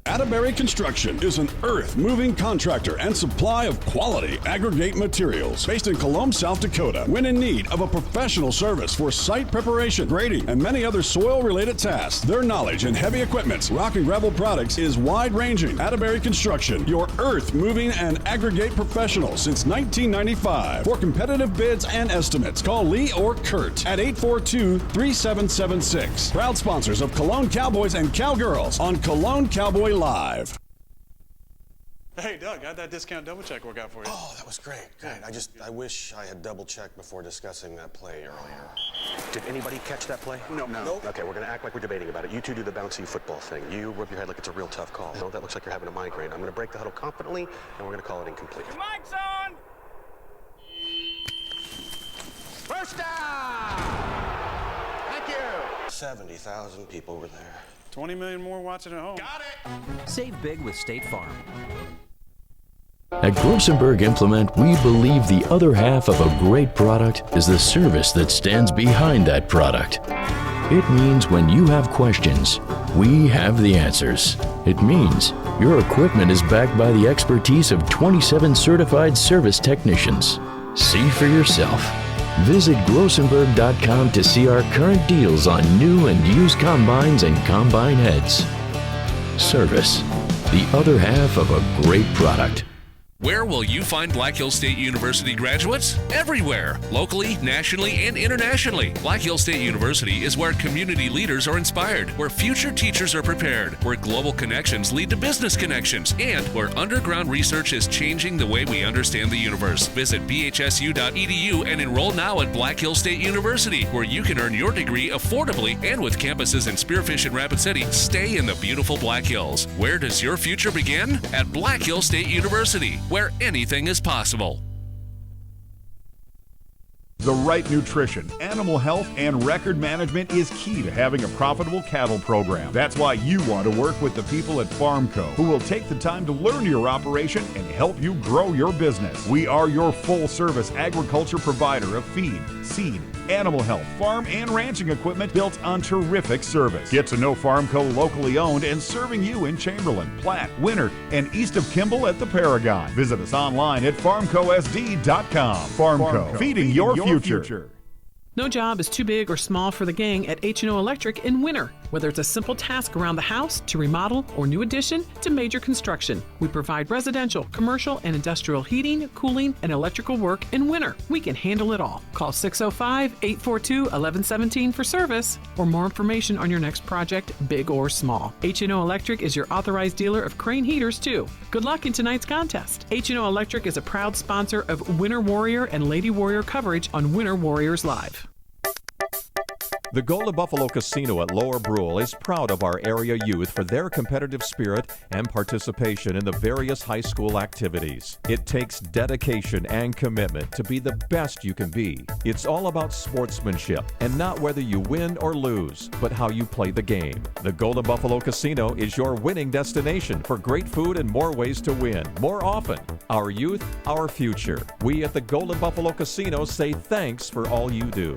Atterbury Construction is an earth-moving contractor and supply of quality aggregate materials based in Colome, South Dakota. When in need of a professional service for site preparation, grading, and many other soil-related tasks, their knowledge in heavy equipment, rock and gravel products is wide-ranging. Atterbury Construction, your earth-moving and aggregate professional since 1995. For competitive bids and estimates, call Lee or Kurt at 842-3776. Proud sponsors of Colome Cowboys and Cowgirls on Colome Cowboy Live. Hey, Doug, how'd that discount double check work out for you? Oh, that was great. Great. I wish I had double checked before discussing that play earlier. Did anybody catch that play? No. Okay, we're going to act like we're debating about it. You two do the bouncy football thing. You rub your head like it's a real tough call. No, that looks like you're having a migraine. I'm going to break the huddle confidently, and we're going to call it incomplete. Your mic's on! First down! Thank you! 70,000 people were there. 20 million more watching at home. Got it! Save big with State Farm. At Grossenberg Implement, we believe the other half of a great product is the service that stands behind that product. It means when you have questions, we have the answers. It means your equipment is backed by the expertise of 27 certified service technicians. See for yourself. Visit Grossenberg.com to see our current deals on new and used combines and combine heads. Service, the other half of a great product. Where will you find Black Hills State University graduates? Everywhere, locally, nationally, and internationally. Black Hills State University is where community leaders are inspired, where future teachers are prepared, where global connections lead to business connections, and where underground research is changing the way we understand the universe. Visit bhsu.edu and enroll now at Black Hills State University, where you can earn your degree affordably and with campuses in Spearfish and Rapid City. Stay in the beautiful Black Hills. Where does your future begin? At Black Hills State University, where anything is possible. The right nutrition, animal health, and record management is key to having a profitable cattle program. That's why you want to work with the people at FarmCo, who will take the time to learn your operation and help you grow your business. We are your full-service agriculture provider of feed, seed, animal health, farm and ranching equipment built on terrific service. Get to know Farmco, locally owned and serving you in Chamberlain, Platte, Winter, and east of Kimball at the Paragon. Visit us online at farmcosd.com. Farmco, feeding your future. No job is too big or small for the gang at H&O Electric in winter. Whether it's a simple task around the house, to remodel, or new addition, to major construction, we provide residential, commercial, and industrial heating, cooling, and electrical work in winter. We can handle it all. Call 605-842-1117 for service or more information on your next project, big or small. H&O Electric is your authorized dealer of Crane heaters, too. Good luck in tonight's contest. H&O Electric is a proud sponsor of Winter Warrior and Lady Warrior coverage on Winter Warriors Live. The Golden Buffalo Casino at Lower Brule is proud of our area youth for their competitive spirit and participation in the various high school activities. It takes dedication and commitment to be the best you can be. It's all about sportsmanship and not whether you win or lose, but how you play the game. The Golden Buffalo Casino is your winning destination for great food and more ways to win, more often. Our youth, our future. We at the Golden Buffalo Casino say thanks for all you do.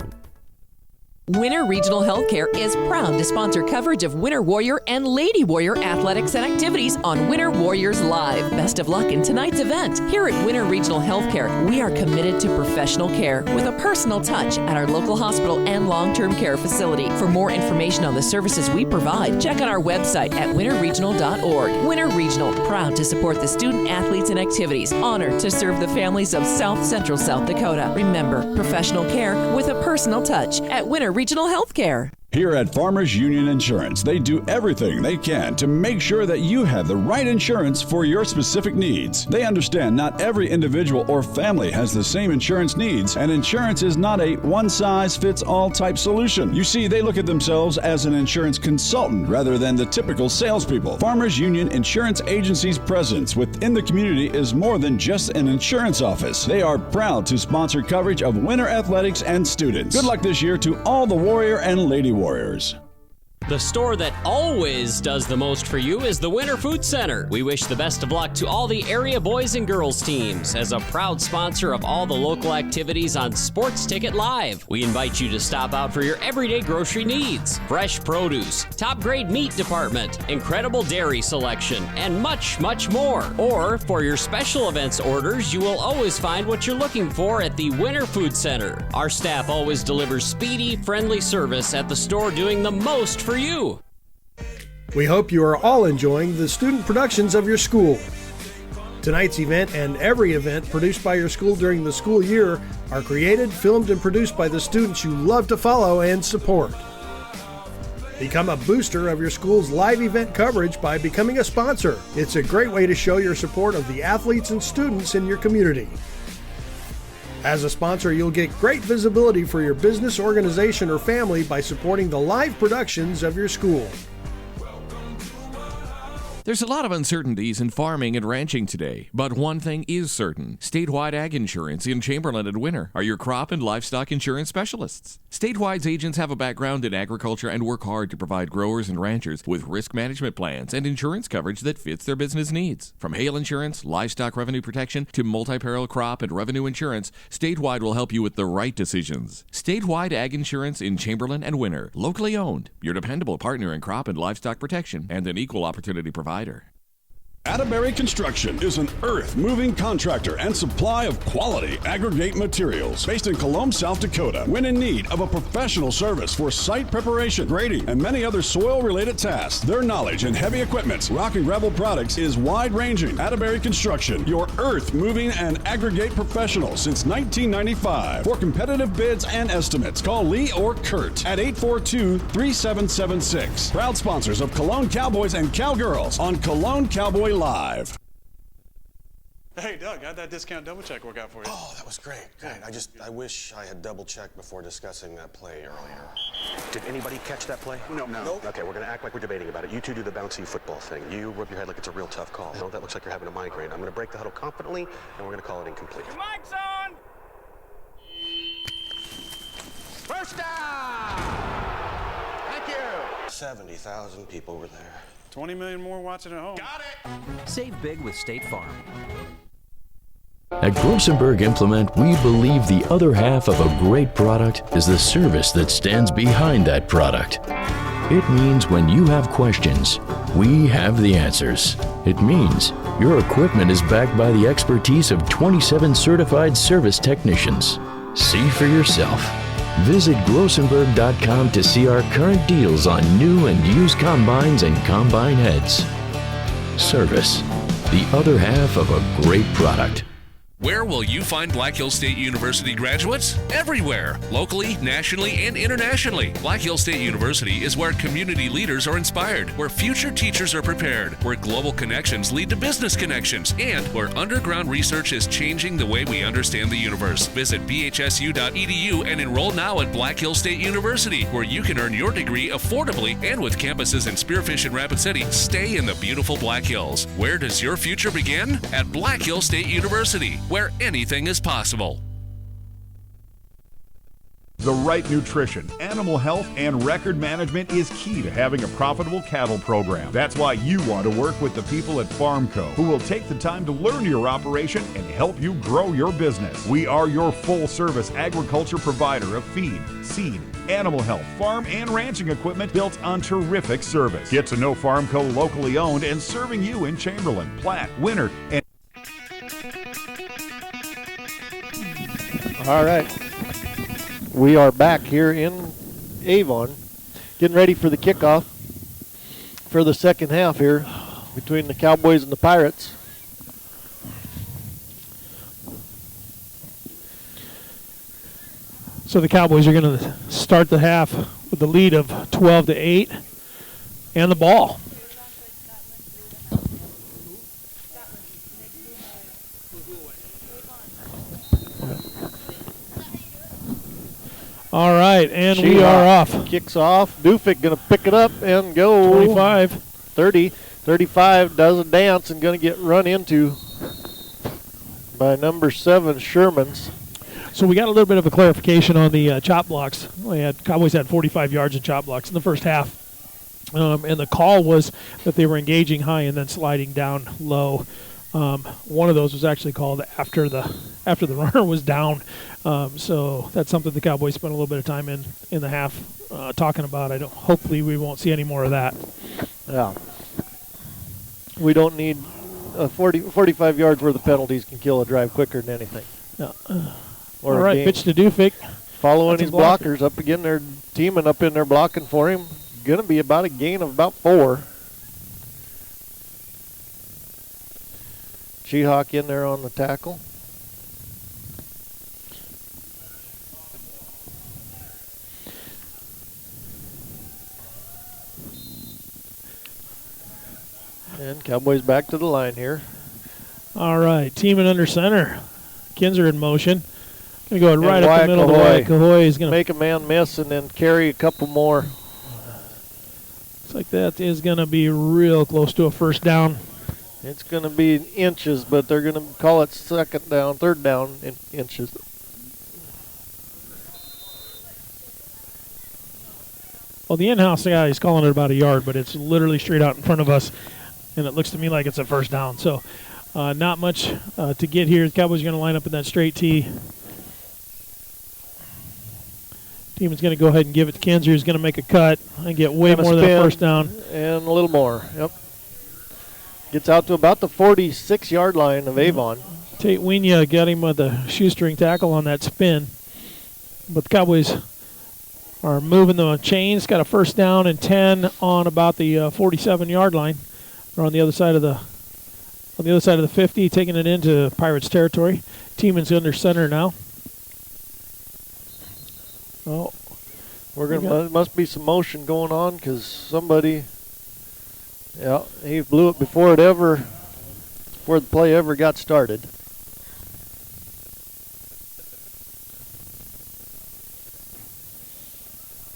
Winter Regional Healthcare is proud to sponsor coverage of Winter Warrior and Lady Warrior athletics and activities on Winter Warriors Live. Best of luck in tonight's event. Here at Winter Regional Healthcare, we are committed to professional care with a personal touch at our local hospital and long-term care facility. For more information on the services we provide, check out our website at winterregional.org. Winter Regional, proud to support the student athletes and activities. Honored to serve the families of South Central South Dakota. Remember, professional care with a personal touch at Winter Regional Healthcare. Here at Farmers Union Insurance, they do everything they can to make sure that you have the right insurance for your specific needs. They understand not every individual or family has the same insurance needs, and insurance is not a one-size-fits-all type solution. You see, they look at themselves as an insurance consultant rather than the typical salespeople. Farmers Union Insurance Agency's presence within the community is more than just an insurance office. They are proud to sponsor coverage of winter athletics and students. Good luck this year to all the Warrior and Lady Warriors. The store that always does the most for you is the Winter Food Center. We wish the best of luck to all the area boys and girls teams. As a proud sponsor of all the local activities on Sports Ticket Live, we invite you to stop out for your everyday grocery needs. Fresh produce, top grade meat department, incredible dairy selection, and much, much more. Or for your special events orders, you will always find what you're looking for at the Winter Food Center. Our staff always delivers speedy, friendly service at the store, doing the most for you. We hope you are all enjoying the student productions of your school. Tonight's event and every event produced by your school during the school year are created, filmed, and produced by the students you love to follow and support. Become a booster of your school's live event coverage by becoming a sponsor. It's a great way to show your support of the athletes and students in your community. As a sponsor, you'll get great visibility for your business, organization, or family by supporting the live productions of your school. There's a lot of uncertainties in farming and ranching today, but one thing is certain. Statewide Ag Insurance in Chamberlain and Winter are your crop and livestock insurance specialists. Statewide's agents have a background in agriculture and work hard to provide growers and ranchers with risk management plans and insurance coverage that fits their business needs. From hail insurance, livestock revenue protection, to multi-peril crop and revenue insurance, Statewide will help you with the right decisions. Statewide Ag Insurance in Chamberlain and Winter, locally owned, your dependable partner in crop and livestock protection, and an equal opportunity provider. Atterbury Construction is an earth-moving contractor and supply of quality aggregate materials based in Colome, South Dakota. When in need of a professional service for site preparation, grading, and many other soil-related tasks, their knowledge in heavy equipment, rock and gravel products is wide-ranging. Atterbury Construction, your earth-moving and aggregate professional since 1995. For competitive bids and estimates, call Lee or Kurt at 842-3776. Proud sponsors of Colome Cowboys and Cowgirls on Colome Cowboy Live. Hey, Doug, how'd that discount double check work out for you? Oh, that was great. I wish I had double checked before discussing that play earlier. Did anybody catch that play? No. Nope. Okay, we're going to act like we're debating about it. You two do the bouncy football thing. You rub your head like it's a real tough call. No, that looks like you're having a migraine. I'm going to break the huddle confidently, and we're going to call it incomplete. Your mic's on! First down! Thank you! 70,000 people were there. 20 million more watching at home. Got it! Save big with State Farm. At Grossenberg Implement, we believe the other half of a great product is the service that stands behind that product. It means when you have questions, we have the answers. It means your equipment is backed by the expertise of 27 certified service technicians. See for yourself. Visit grossenberg.com to see our current deals on new and used combines and combine heads. Service, the other half of a great product. Where will you find Black Hills State University graduates? Everywhere, locally, nationally, and internationally. Black Hills State University is where community leaders are inspired, where future teachers are prepared, where global connections lead to business connections, and where underground research is changing the way we understand the universe. Visit bhsu.edu and enroll now at Black Hills State University, where you can earn your degree affordably and with campuses in Spearfish and Rapid City. Stay in the beautiful Black Hills. Where does your future begin? At Black Hills State University, where anything is possible. The right nutrition, animal health, and record management is key to having a profitable cattle program. That's why you want to work with the people at FarmCo, who will take the time to learn your operation and help you grow your business. We are your full-service agriculture provider of feed, seed, animal health, farm, and ranching equipment built on terrific service. Get to know FarmCo, locally owned and serving you in Chamberlain, Platte, Winter, and... All right. We are back here in Avon, getting ready for the kickoff for the second half here between the Cowboys and the Pirates. So the Cowboys are going to start the half with the lead of 12-8 and the ball. All right, and we are off. Kicks off. Dufik going to pick it up and go. 25. 30. 35 does a dance and going to get run into by number 7, Sherman's. So we got a little bit of a clarification on the chop blocks. Cowboys had 45 yards of chop blocks in the first half. And the call was that they were engaging high and then sliding down low. One of those was actually called after the runner was down. So that's something the Cowboys spent a little bit of time in the half talking about. Hopefully we won't see any more of that. Yeah. We don't need 45 yards worth of penalties can kill a drive quicker than anything. Yeah. All right, pitch to Dufik. Following his blockers up again. They're teaming up in there blocking for him. Going to be about a gain of about 4. Sheehawk in there on the tackle. And Cowboys back to the line here. All right, teaming under center. Kinzer in motion. Going to go right up the middle of the way. Cahoy is going to make a man miss and then carry a couple more. Looks like that is going to be real close to a first down. It's going to be inches, but they're going to call it third down in inches. Well, the in-house guy is calling it about a yard, but it's literally straight out in front of us, and it looks to me like it's a first down. So not much to get here. The Cowboys are going to line up in that straight tee. Team is going to go ahead and give it to Kinzer. He's going to make a cut and get way more than a first down. And a little more, yep. Gets out to about the 46-yard line of Avon. Tate Wienia got him with a shoestring tackle on that spin. But the Cowboys are moving the chains. Got a first down and 10 on about the 47-yard line. They're on the other side of the 50, taking it into Pirates territory. Teeman's under center now. Oh, must be some motion going on because somebody. Yeah, he blew it before the play ever got started.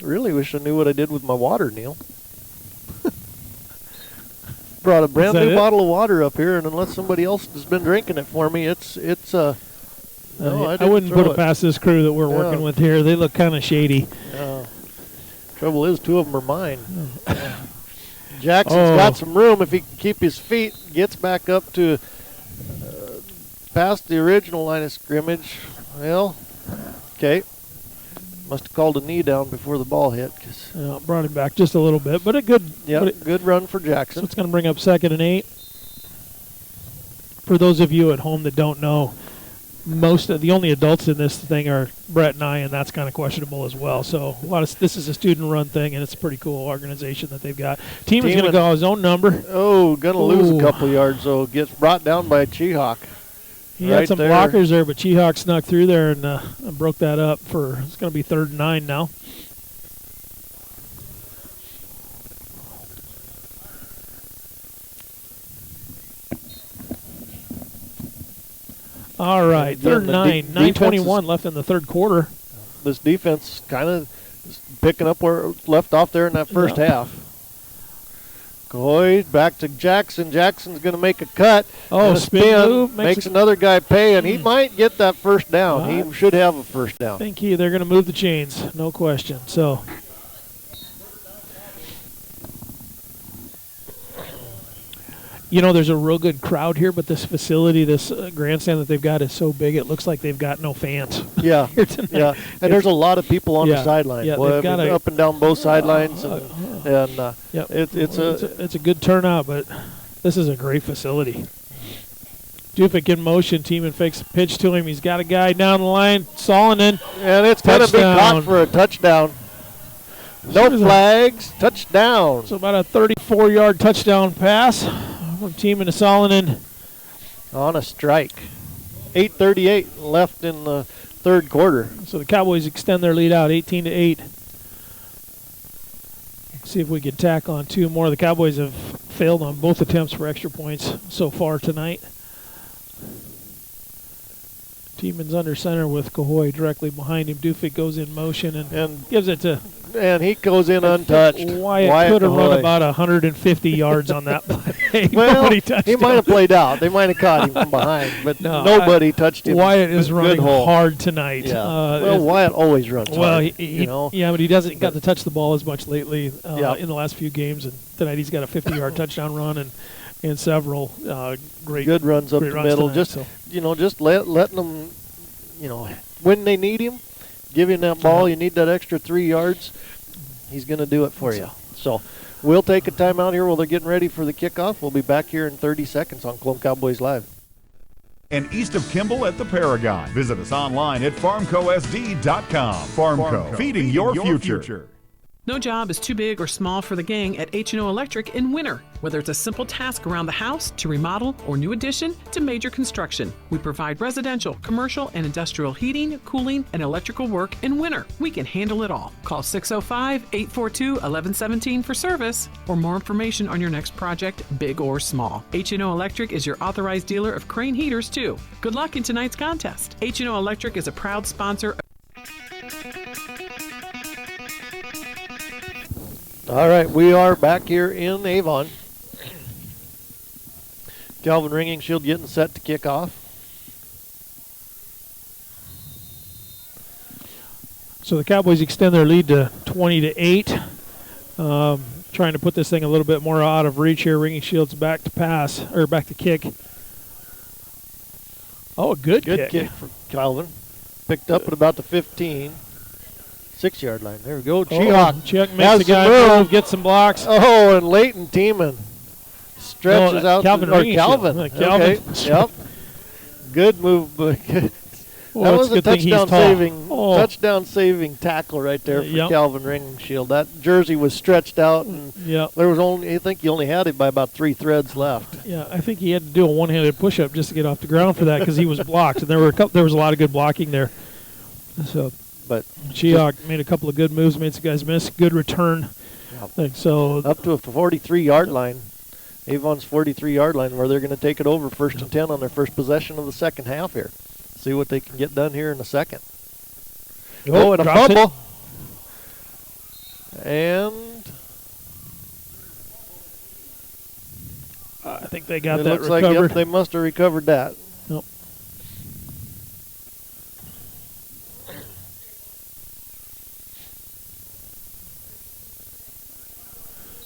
Really wish I knew what I did with my water, Neil. Brought a brand new bottle of water up here, and unless somebody else has been drinking it for me, it's no, I wouldn't put it past this crew that we're working with here. They look kind of shady. Trouble is, 2 of them are mine. Jackson's got some room if he can keep his feet. Gets back up to past the original line of scrimmage. Well, okay. Must have called a knee down before the ball hit. Brought him back just a little bit, but a good good run for Jackson. So it's going to bring up 2nd and 8. For those of you at home that don't know, most of the only adults in this thing are Brett and I, and that's kind of questionable as well. So this is a student-run thing, and it's a pretty cool organization that they've got. Team is going to go his own number. Oh, going to lose a couple yards, though. Gets brought down by Cheehawk. He had some blockers there, but Cheehawk snuck through there and broke that up for, it's going to be 3rd and 9 now. All right, 3rd and 9, 9:21 left in the 3rd quarter. This defense kind of picking up where it left off there in that first half. Coy back to Jackson. Jackson's going to make a cut. Oh, spin move. Makes another guy pay, and he might get that first down. He should have a first down. I think they're going to move the chains, no question. So, there's a real good crowd here, but this facility, this grandstand that they've got is so big, it looks like they've got no fans. Yeah, here tonight. Yeah, and there's a lot of people on the sideline. Yeah, they've got up and down both sidelines, it's a good turnout, but this is a great facility. Dufik in motion, Teeman fakes a pitch to him. He's got a guy down the line, Solonen, and it's going to be caught for a touchdown. No flags, touchdown. So about a 34-yard touchdown pass from Teeman to Solonen. On a strike. 8:38 left in the 3rd quarter. So the Cowboys extend their lead out 18-8. See if we can tack on 2 more. The Cowboys have failed on both attempts for extra points so far tonight. Teeman's under center with Cahoy directly behind him. Dufik goes in motion and gives it to... And he goes in untouched. Wyatt could have run about 150 yards on that play. Well, he might have played out. They might have caught him from behind, but nobody touched him. Wyatt is running hard tonight. Yeah. Wyatt always runs hard. Yeah, but he doesn't got to touch the ball as much lately in the last few games. And tonight he's got a 50-yard touchdown run and several great good runs up the middle. Tonight, just letting them, when they need him. Give him that ball. You need that extra 3 yards. He's going to do it for you. So we'll take a timeout here while they're getting ready for the kickoff. We'll be back here in 30 seconds on Colome Cowboys Live. And east of Kimball at the Paragon. Visit us online at farmcosd.com. Farmco, feeding your future. No job is too big or small for the gang at H&O Electric in winter. Whether it's a simple task around the house, to remodel, or new addition, to major construction. We provide residential, commercial, and industrial heating, cooling, and electrical work in winter. We can handle it all. Call 605-842-1117 for service or more information on your next project, big or small. H&O Electric is your authorized dealer of Crane heaters, too. Good luck in tonight's contest. H&O Electric is a proud sponsor. All right, we are back here in Avon. Calvin Ringing Shield getting set to kick off. So the Cowboys extend their lead to 20-8. Trying to put this thing a little bit more out of reach here. Ringing Shield's back to pass, or back to kick. Oh, a good kick for Calvin. Picked up at about the 15. 6-yard line. There we go. Cheehawk makes a guy move, gets some blocks. Oh, and Leighton Teeman stretches out. Calvin. Okay. Yep. Good move. That was a touchdown saving tackle right there for Calvin Ringing Shield. That jersey was stretched out, and there was I think you only had it by about 3 threads left. Yeah, I think he had to do a one-handed push-up just to get off the ground for that because he was blocked, and there was a lot of good blocking there. So. But Cheehawk made a couple of good moves, made some guys miss. Good return. So up to a 43-yard line, Avon's 43-yard line, where they're going to take it over 1st and 10 on their first possession of the second half here. See what they can get done here in a second. And a fumble. And I think they got that looks recovered. Like they must have recovered that. Yep.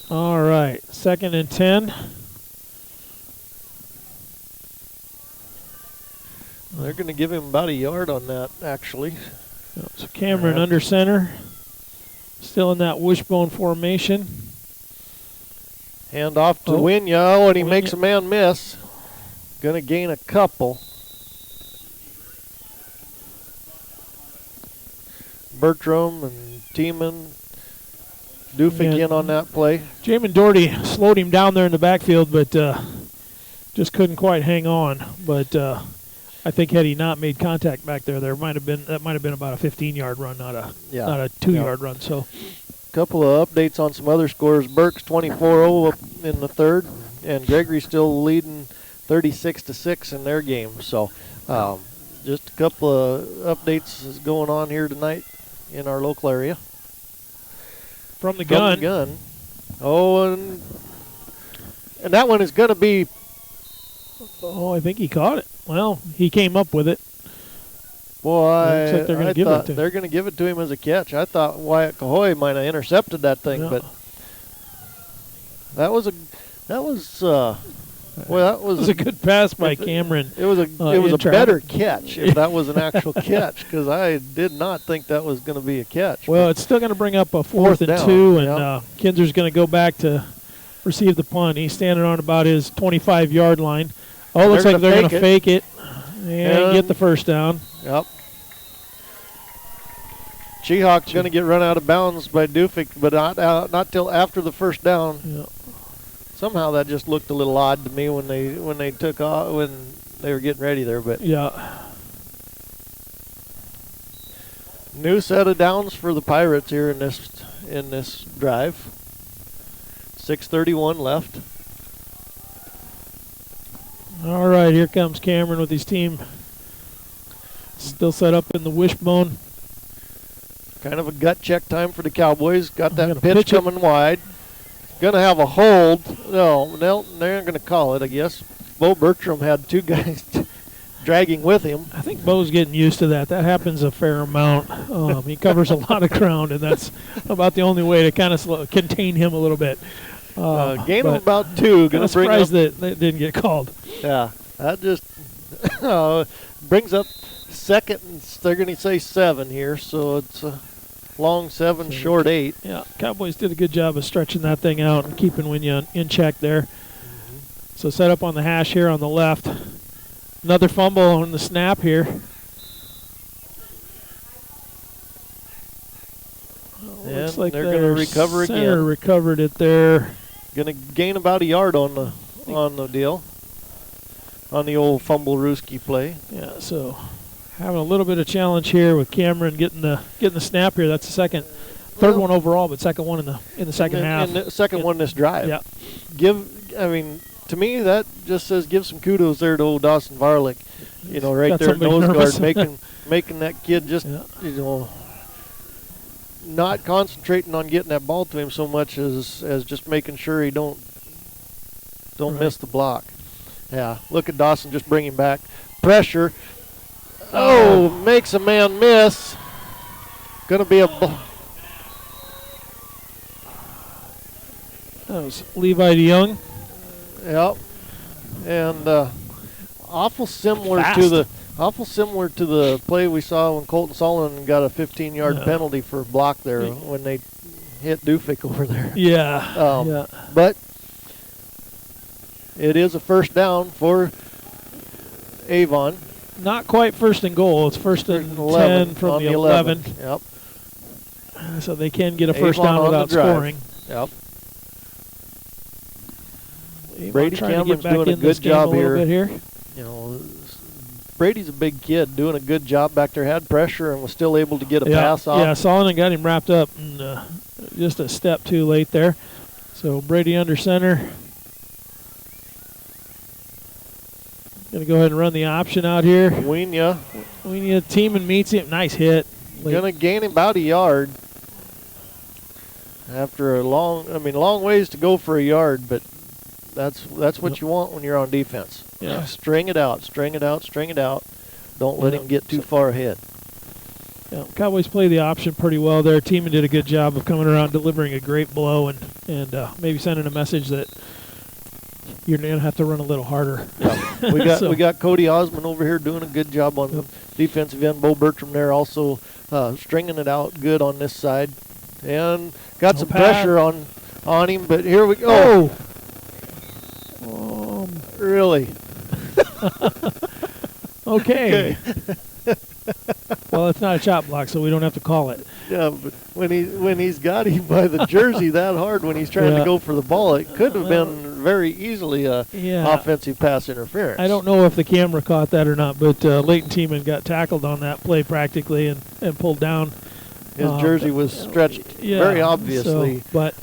All right, 2nd and 10. going to give him about a yard on that, actually. So Cameron under center. Still in that wishbone formation. Hand off to Winya, and he makes a man miss. Going to gain a couple. Bertram and Tiemann, Dufik in on that play. Jamin Doherty slowed him down there in the backfield, but just couldn't quite hang on. But I think had he not made contact back there, that might have been about a 15-yard run, not a 2-yard run. So, couple of updates on some other scores. Burke's 24-0 up in the third, and Gregory still leading 36-6 in their game. So, just a couple of updates going on here tonight in our local area. From the gun. Oh, and that one is going to be. Oh, I think he caught it. Well, he came up with it. Boy, looks like they're going to give it to him. They're going to give it to him as a catch. I thought Wyatt Cahoy might have intercepted that thing, but that was a good pass by Cameron. It was a better catch if that was an actual catch, because I did not think that was going to be a catch. Well, it's still going to bring up a fourth and down. 2, and Kinzer's going to go back to receive the punt. He's standing on about his 25-yard line. Oh, it looks like they're going to fake it and get the first down. Yep. Chehawk's going to get run out of bounds by Dufik, but not till after the first down. Yep. Somehow that just looked a little odd to me when they took off, when they were getting ready there. But new set of downs for the Pirates here in this drive. 6:31 left. All right, here comes Cameron with his team still set up in the wishbone. Kind of a gut check time for the Cowboys. Got that pitch coming wide. Going to have a hold. No, they're not going to call it, I guess. Bo Bertram had two guys dragging with him. I think Bo's getting used to that. That happens a fair amount. He covers a lot of ground, and that's about the only way to kind of contain him a little bit. Gain of about 2. I'm surprised that didn't get called. Yeah, that just brings up second. They're going to say 7 here, so it's a long 7, short 8. Yeah, Cowboys did a good job of stretching that thing out and keeping Winya in check there. So set up on the hash here on the left. Another fumble on the snap here. Looks like they're going to recover again. Recovered it there. Going to gain about a yard on the deal. On the old fumble Ruski play. Yeah, so having a little bit of challenge here with Cameron getting the snap here. That's the third one overall, but second one in the second half. And the second one this drive. Yeah. To me, that just says give some kudos there to old Dawson Varlick. Right there at nose guard, making that kid just, not concentrating on getting that ball to him so much as just making sure he don't miss the block. Yeah, look at Dawson just bringing back pressure. Oh, makes a man miss. Going to be a ball. That was Levi DeYoung. Yep, and awful similar to the play we saw when Colton Solomon got a 15-yard penalty for a block there when they hit Dufik over there. Yeah. But it is a first down for Avon. Not quite first and goal. It's first and 10 from the 11. Yep. So they can get a first down without scoring. Yep. Brady Cameron's doing a good job here. Brady's a big kid, doing a good job back there. Had pressure and was still able to get a pass off. Yeah, Solomon got him wrapped up, and just a step too late there. So Brady under center. Going to go ahead and run the option out here. Winya Tiemann meets him. Nice hit. Going to gain him about a yard. After a long ways to go for a yard, but that's what you want when you're on defense. Yeah. String it out. Don't let him get too far ahead. Yeah, Cowboys play the option pretty well there. Tiemann did a good job of coming around, delivering a great blow, and maybe sending a message that you're going to have to run a little harder. Yeah. We got Cody Osmond over here doing a good job on the defensive end. Bo Bertram there also stringing it out good on this side. And got some pressure on him, but here we go. Really? Okay. Well, it's not a chop block, so we don't have to call it. Yeah, but when he's got him by the jersey that hard when he's trying to go for the ball, it could have been very easily a offensive pass interference. I don't know if the camera caught that or not, but Leighton Tiemann got tackled on that play practically and pulled down. His jersey was stretched very obviously, but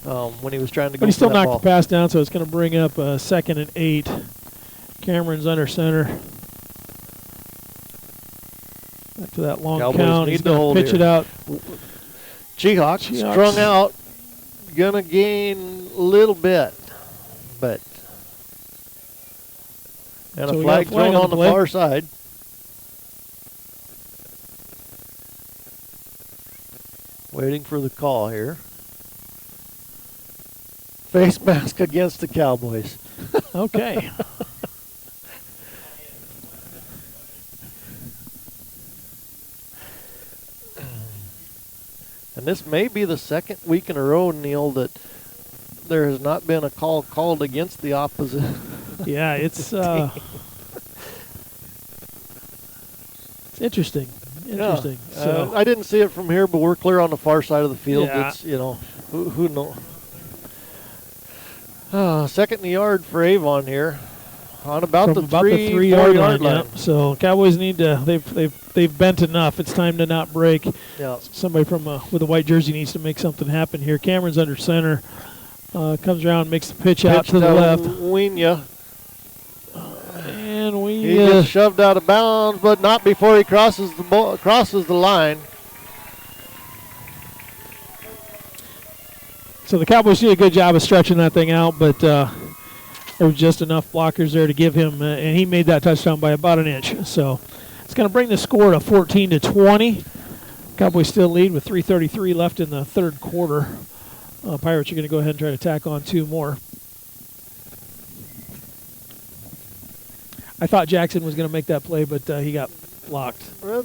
when he was trying to go but he still for that knocked the pass down, so it's going to bring up 2nd and 8. Cameron's under center. Back to that long Cowboys count. He's going to pitch it out. Seahawks strung out. Going to gain a little bit, but and So a we got flag thrown on the far side. Waiting for the call here. Face mask against the Cowboys. Okay. And this may be the second week in a row, Neil, that there has not been a call called against the opposite. Yeah, it's interesting. Interesting. Yeah. So I didn't see it from here, but we're clear on the far side of the field. Yeah. It's, who knows? 2nd in the yard for Avon here. On about the 3 yard line. Yep. So Cowboys need to. They've bent enough. It's time to not break. Yeah. Somebody from with a white jersey needs to make something happen here. Cameron's under center. Comes around, makes the pitch out to the left. Winya. And he gets shoved out of bounds, but not before he crosses the line. So the Cowboys did a good job of stretching that thing out, but there was just enough blockers there to give him, and he made that touchdown by about an inch. So it's going to bring the score to 14-20. Cowboys still lead with 3:33 left in the third quarter. Pirates are going to go ahead and try to tack on 2 more. I thought Jackson was going to make that play, but he got blocked. We'll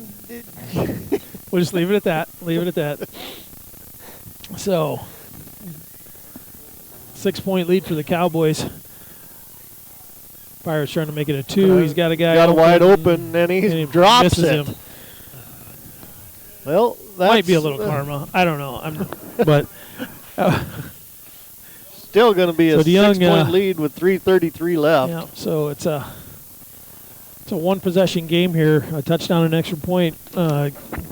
just leave it at that. Leave it at that. So 6-point lead for the Cowboys. Pirates trying to make it a 2. He's got a guy wide open, and he drops it. Him. Well, that might be a little karma. I don't know. But still going to be a 6-point lead with 3:33 left. Yeah, so it's a one-possession game here. A touchdown and extra point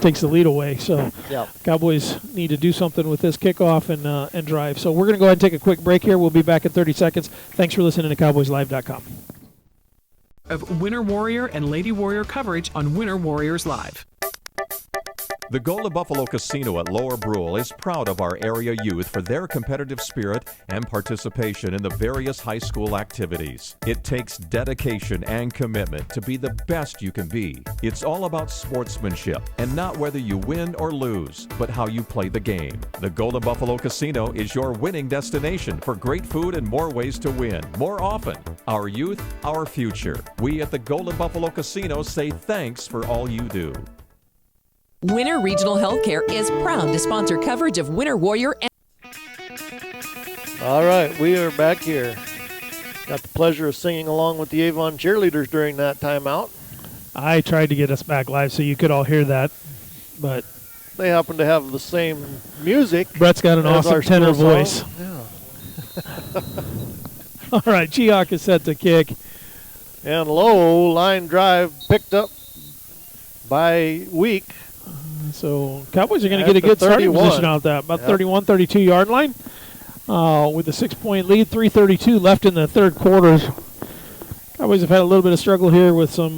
takes the lead away. So Cowboys need to do something with this kickoff and drive. So we're going to go ahead and take a quick break here. We'll be back in 30 seconds. Thanks for listening to CowboysLive.com. Of Winter Warrior and Lady Warrior coverage on Winter Warriors Live. The Golden Buffalo Casino at Lower Brule is proud of our area youth for their competitive spirit and participation in the various high school activities. It takes dedication and commitment to be the best you can be. It's all about sportsmanship and not whether you win or lose, but how you play the game. The Golden Buffalo Casino is your winning destination for great food and more ways to win, more often. Our youth, our future. We at the Golden Buffalo Casino say thanks for all you do. Winter Regional Healthcare is proud to sponsor coverage of Winter Warrior. All right, we are back here. Got the pleasure of singing along with the Avon cheerleaders during that timeout. I tried to get us back live so you could all hear that, but they happen to have the same music. Brett's got an awesome tenor voice. Yeah. All right, G-Hawk is set to kick. And low line drive picked up by Week. So Cowboys are going to get a good starting position out there, about 31, 32-yard line. With a 6-point lead, 3:32 left in the third quarter. Cowboys have had a little bit of struggle here with some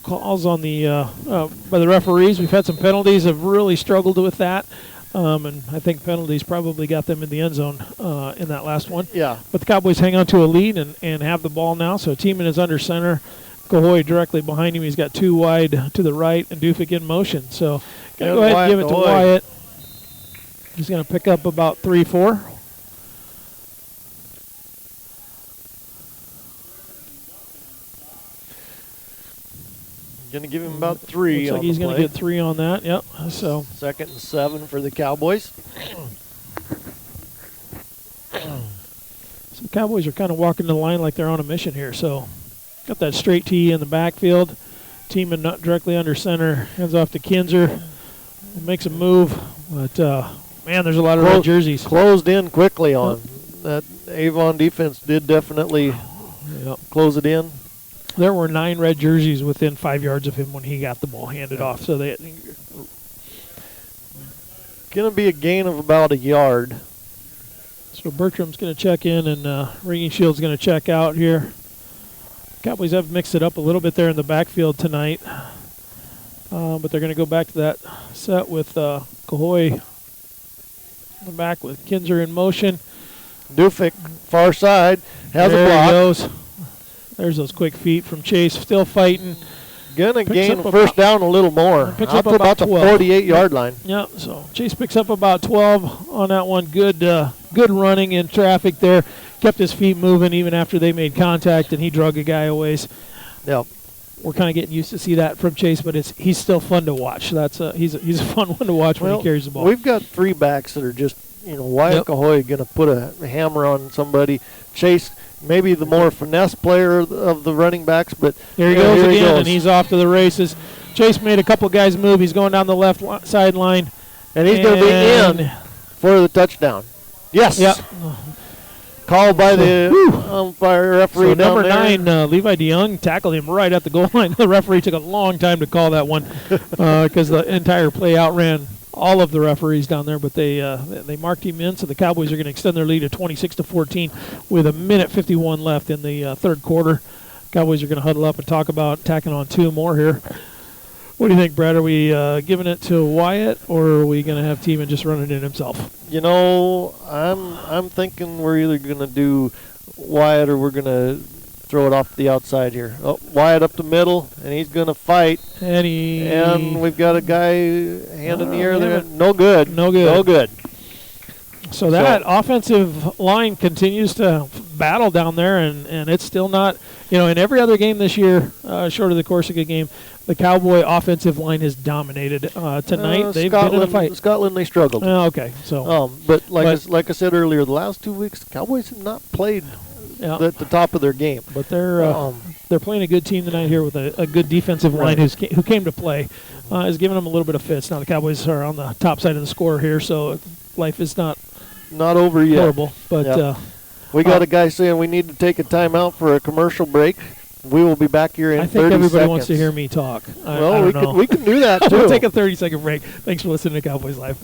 calls on the by the referees. We've had some penalties, have really struggled with that. And I think penalties probably got them in the end zone in that last one. Yeah. But the Cowboys hang on to a lead and have the ball now. So Tiemann is under center. Cahoy directly behind him. He's got 2 wide to the right, and Dufik in motion. So go ahead and give it to Wyatt. He's going to pick up about 3-4. Going to give him about 3. Looks like he's going to get 3 on that. Yep. So 2nd and 7 for the Cowboys. So the Cowboys are kind of walking the line like they're on a mission here. So got that straight tee in the backfield. Teaming not directly under center. Hands off to Kinzer. Makes a move. But, man, there's a lot of red jerseys. Closed in quickly on. That Avon defense did definitely close it in. There were 9 red jerseys within 5 yards of him when he got the ball handed off. So they going to be a gain of about a yard. So Bertram's going to check in, and Ringing Shield's going to check out here. Cowboys have mixed it up a little bit there in the backfield tonight. But they're going to go back to that set with Cahoy in the back with Kinzer in motion. Dufik, far side, has there a block. He goes. There's those quick feet from Chase, still fighting. Gonna gain first down a little more. Picks Up up about the 48-yard line. Yeah, so Chase picks up about 12 on that one. Good running in traffic there. Kept his feet moving even after they made contact, and he drug a guy a ways. Yep. We're kind of getting used to see that from Chase, but he's still fun to watch. He's a fun one to watch when he carries the ball. We've got 3 backs that are just, Wyatt Cahoy going to put a hammer on somebody. Chase, maybe the more finesse player of the running backs, but here he goes again, and he's off to the races. Chase made a couple guys move. He's going down the left sideline. And he's going to be in for the touchdown. Yes. Yep. Called by the umpire referee. So number down 9, Levi DeYoung tackled him right at the goal line. The referee took a long time to call that one because the entire play outran all of the referees down there. But they marked him in, so the Cowboys are going to extend their lead to 26-14 with 1:51 left in the third quarter. Cowboys are going to huddle up and talk about tacking on 2 more here. What do you think, Brad? Are we giving it to Wyatt, or are we going to have Tiemann just running it himself? I'm thinking we're either going to do Wyatt or we're going to throw it off the outside here. Oh, Wyatt up the middle, and he's going to fight. And we've got a guy hand in the air there. No good. So that offensive line continues to battle down there, and it's still not, in every other game this year, short of the Corsica game, the Cowboy offensive line has dominated. Tonight, they've been in a fight. Scotland, they struggled. Okay. So, but like I said earlier, the last 2 weeks, the Cowboys have not played at the top of their game. But they're playing a good team tonight here with a good defensive line who came to play. Is giving them a little bit of fits. Now the Cowboys are on the top side of the score here, so life is not over yet. Horrible, but we got a guy saying we need to take a timeout for a commercial break. We will be back here in 30 seconds. I think everybody wants to hear me talk. We can do that too. We'll take a 30-second break. Thanks for listening to Cowboys Live.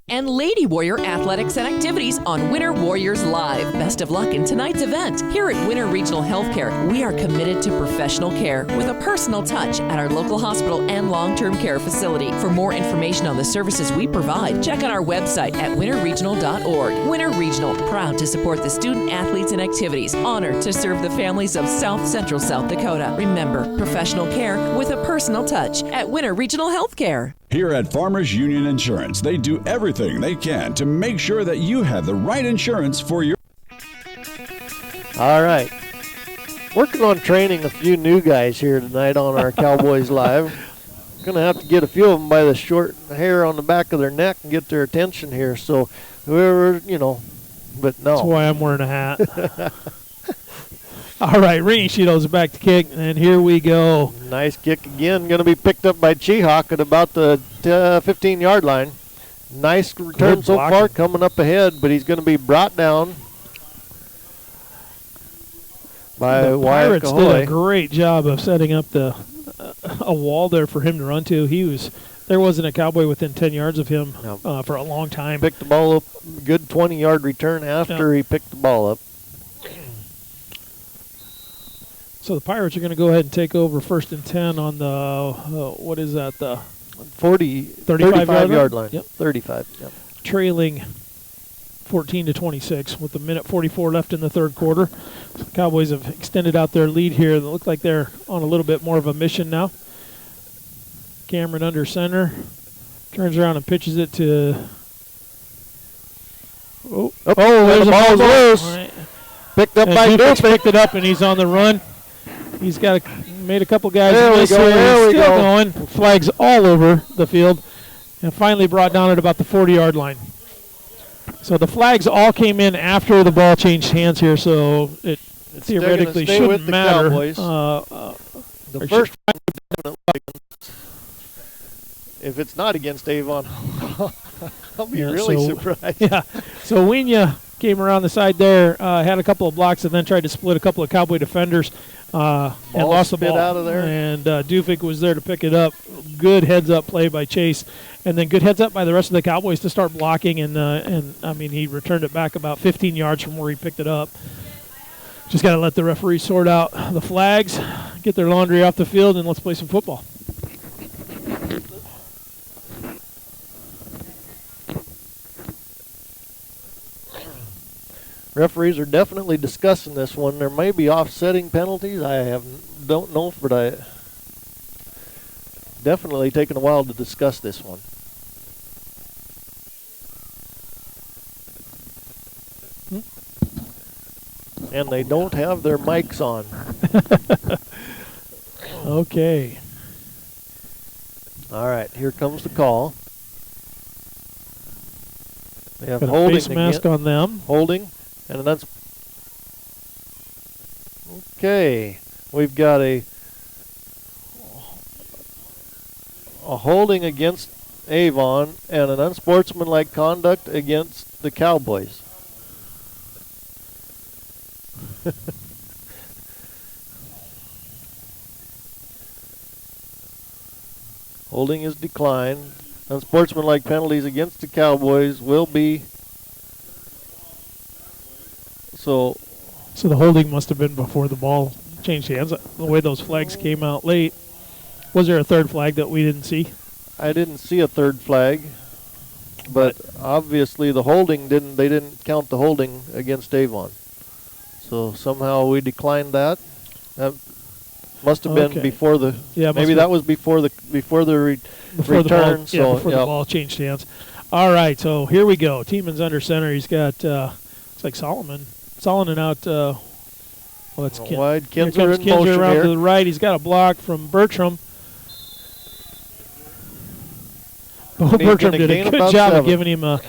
And Lady Warrior athletics and activities on Winter Warriors Live. Best of luck in tonight's event. Here at Winter Regional Healthcare, we are committed to professional care with a personal touch at our local hospital and long-term care facility. For more information on the services we provide, check out our website at winterregional.org. Winter Regional, proud to support the student athletes and activities. Honored to serve the families of South Central South Dakota. Remember, professional care with a personal touch at Winter Regional Healthcare. Here at Farmers Union Insurance, they do everything they can to make sure that you have the right insurance for your... All right. Working on training a few new guys here tonight on our Cowboys Live. Going to have to get a few of them by the short hair on the back of their neck and get their attention here. So whoever, but no. That's why I'm wearing a hat. All right, Ringing Shield's back to kick, and here we go. Nice kick again. Going to be picked up by Chihawk at about the 15-yard line. Nice return so far, coming up ahead, but he's going to be brought down by the Wyatt Pirates Cahoy. did a great job of setting up a wall there for him to run to. There wasn't a Cowboy within 10 yards of him for a long time. Picked the ball up, good 20-yard return after he picked the ball up. So the Pirates are going to go ahead and take over 1st and 10 on the, what is that, the 35-yard line. Yep, 35. Yep. Trailing 14-26 with 1:44 left in the third quarter. So the Cowboys have extended out their lead here. They look like they're on a little bit more of a mission now. Cameron under center. Turns around and pitches it to... there's a ball loose. Right. Picked up by Dufik Dufik. Picked it up, and he's on the run. He's got Made a couple guys There we miss go, here. there we Still go. going. Flags all over the field. And finally brought down at about the 40-yard line. So the flags all came in after the ball changed hands here, so it theoretically shouldn't matter. The first if it's not against Avon, I'll be really surprised. Yeah. So Wienia came around the side there, had a couple of blocks, and then tried to split a couple of Cowboy defenders and lost the ball. Out of there. And Dufik was there to pick it up. Good heads-up play by Chase, and then good heads-up by the rest of the Cowboys to start blocking. And I mean, he returned it back about 15 yards from where he picked it up. Just got to let the referee sort out the flags, get their laundry off the field, and let's play some football. Referees are definitely discussing this one. There may be offsetting penalties. Don't know, but I definitely taken a while to discuss this one. And they don't have their mics on. Okay. All right, here comes the call. They have Got a holding face mask again. on them. Holding, and that's okay. We've got a holding against Avon and an unsportsmanlike conduct against the Cowboys. Holding is declined. Unsportsmanlike penalties against the Cowboys will be. So the holding must have been before the ball changed hands. The way those flags came out late. Was there a third flag that we didn't see? I didn't see a third flag, but obviously the holding didn't. They didn't count the holding against Avon. So somehow we declined that. That must have been before the. Yeah, maybe that was before the return. The ball, before the ball changed hands. All right, so here we go. Tieman's under center. He's got it's like Solomon out. That's wide. Kinzer in motion around here. to the right. He's got a block from Bertram. Bertram did a good job of giving him a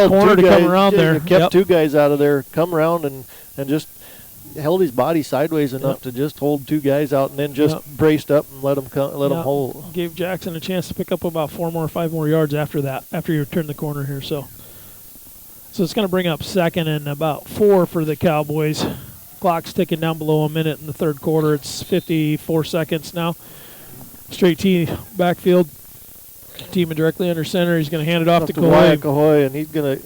corner to come around there. Kept two guys out of there, come around and just held his body sideways enough to just hold two guys out, and then just braced up and let them hold. Gave Jackson a chance to pick up about 5 more yards after that, after he returned the corner here. So it's going to bring up second and about 4 for the Cowboys. Clock's ticking down below a minute in the third quarter. It's 54 seconds now. Straight T backfield. Tiemann directly under center. He's going to hand it off to Cahoy, and he's going to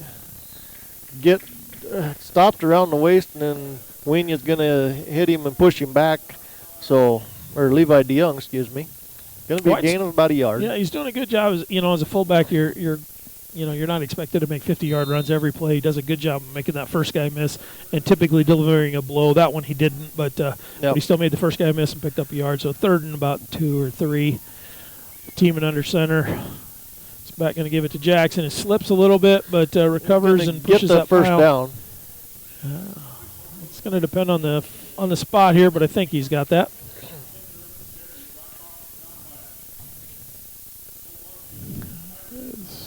get stopped around the waist, and then Wienia's going to hit him and push him back. Or Levi DeYoung, excuse me. Going to be a gain of about a yard. Yeah, he's doing a good job. As a fullback, you're not expected to make 50-yard runs every play. He does a good job of making that first guy miss and typically delivering a blow. That one he didn't, but he still made the first guy miss and picked up a yard. So third and about 2 or 3. Tiemann under center. It's back going to give it to Jackson. It slips a little bit, but recovers and pushes that first down. It's going to depend on the spot here, but I think he's got that.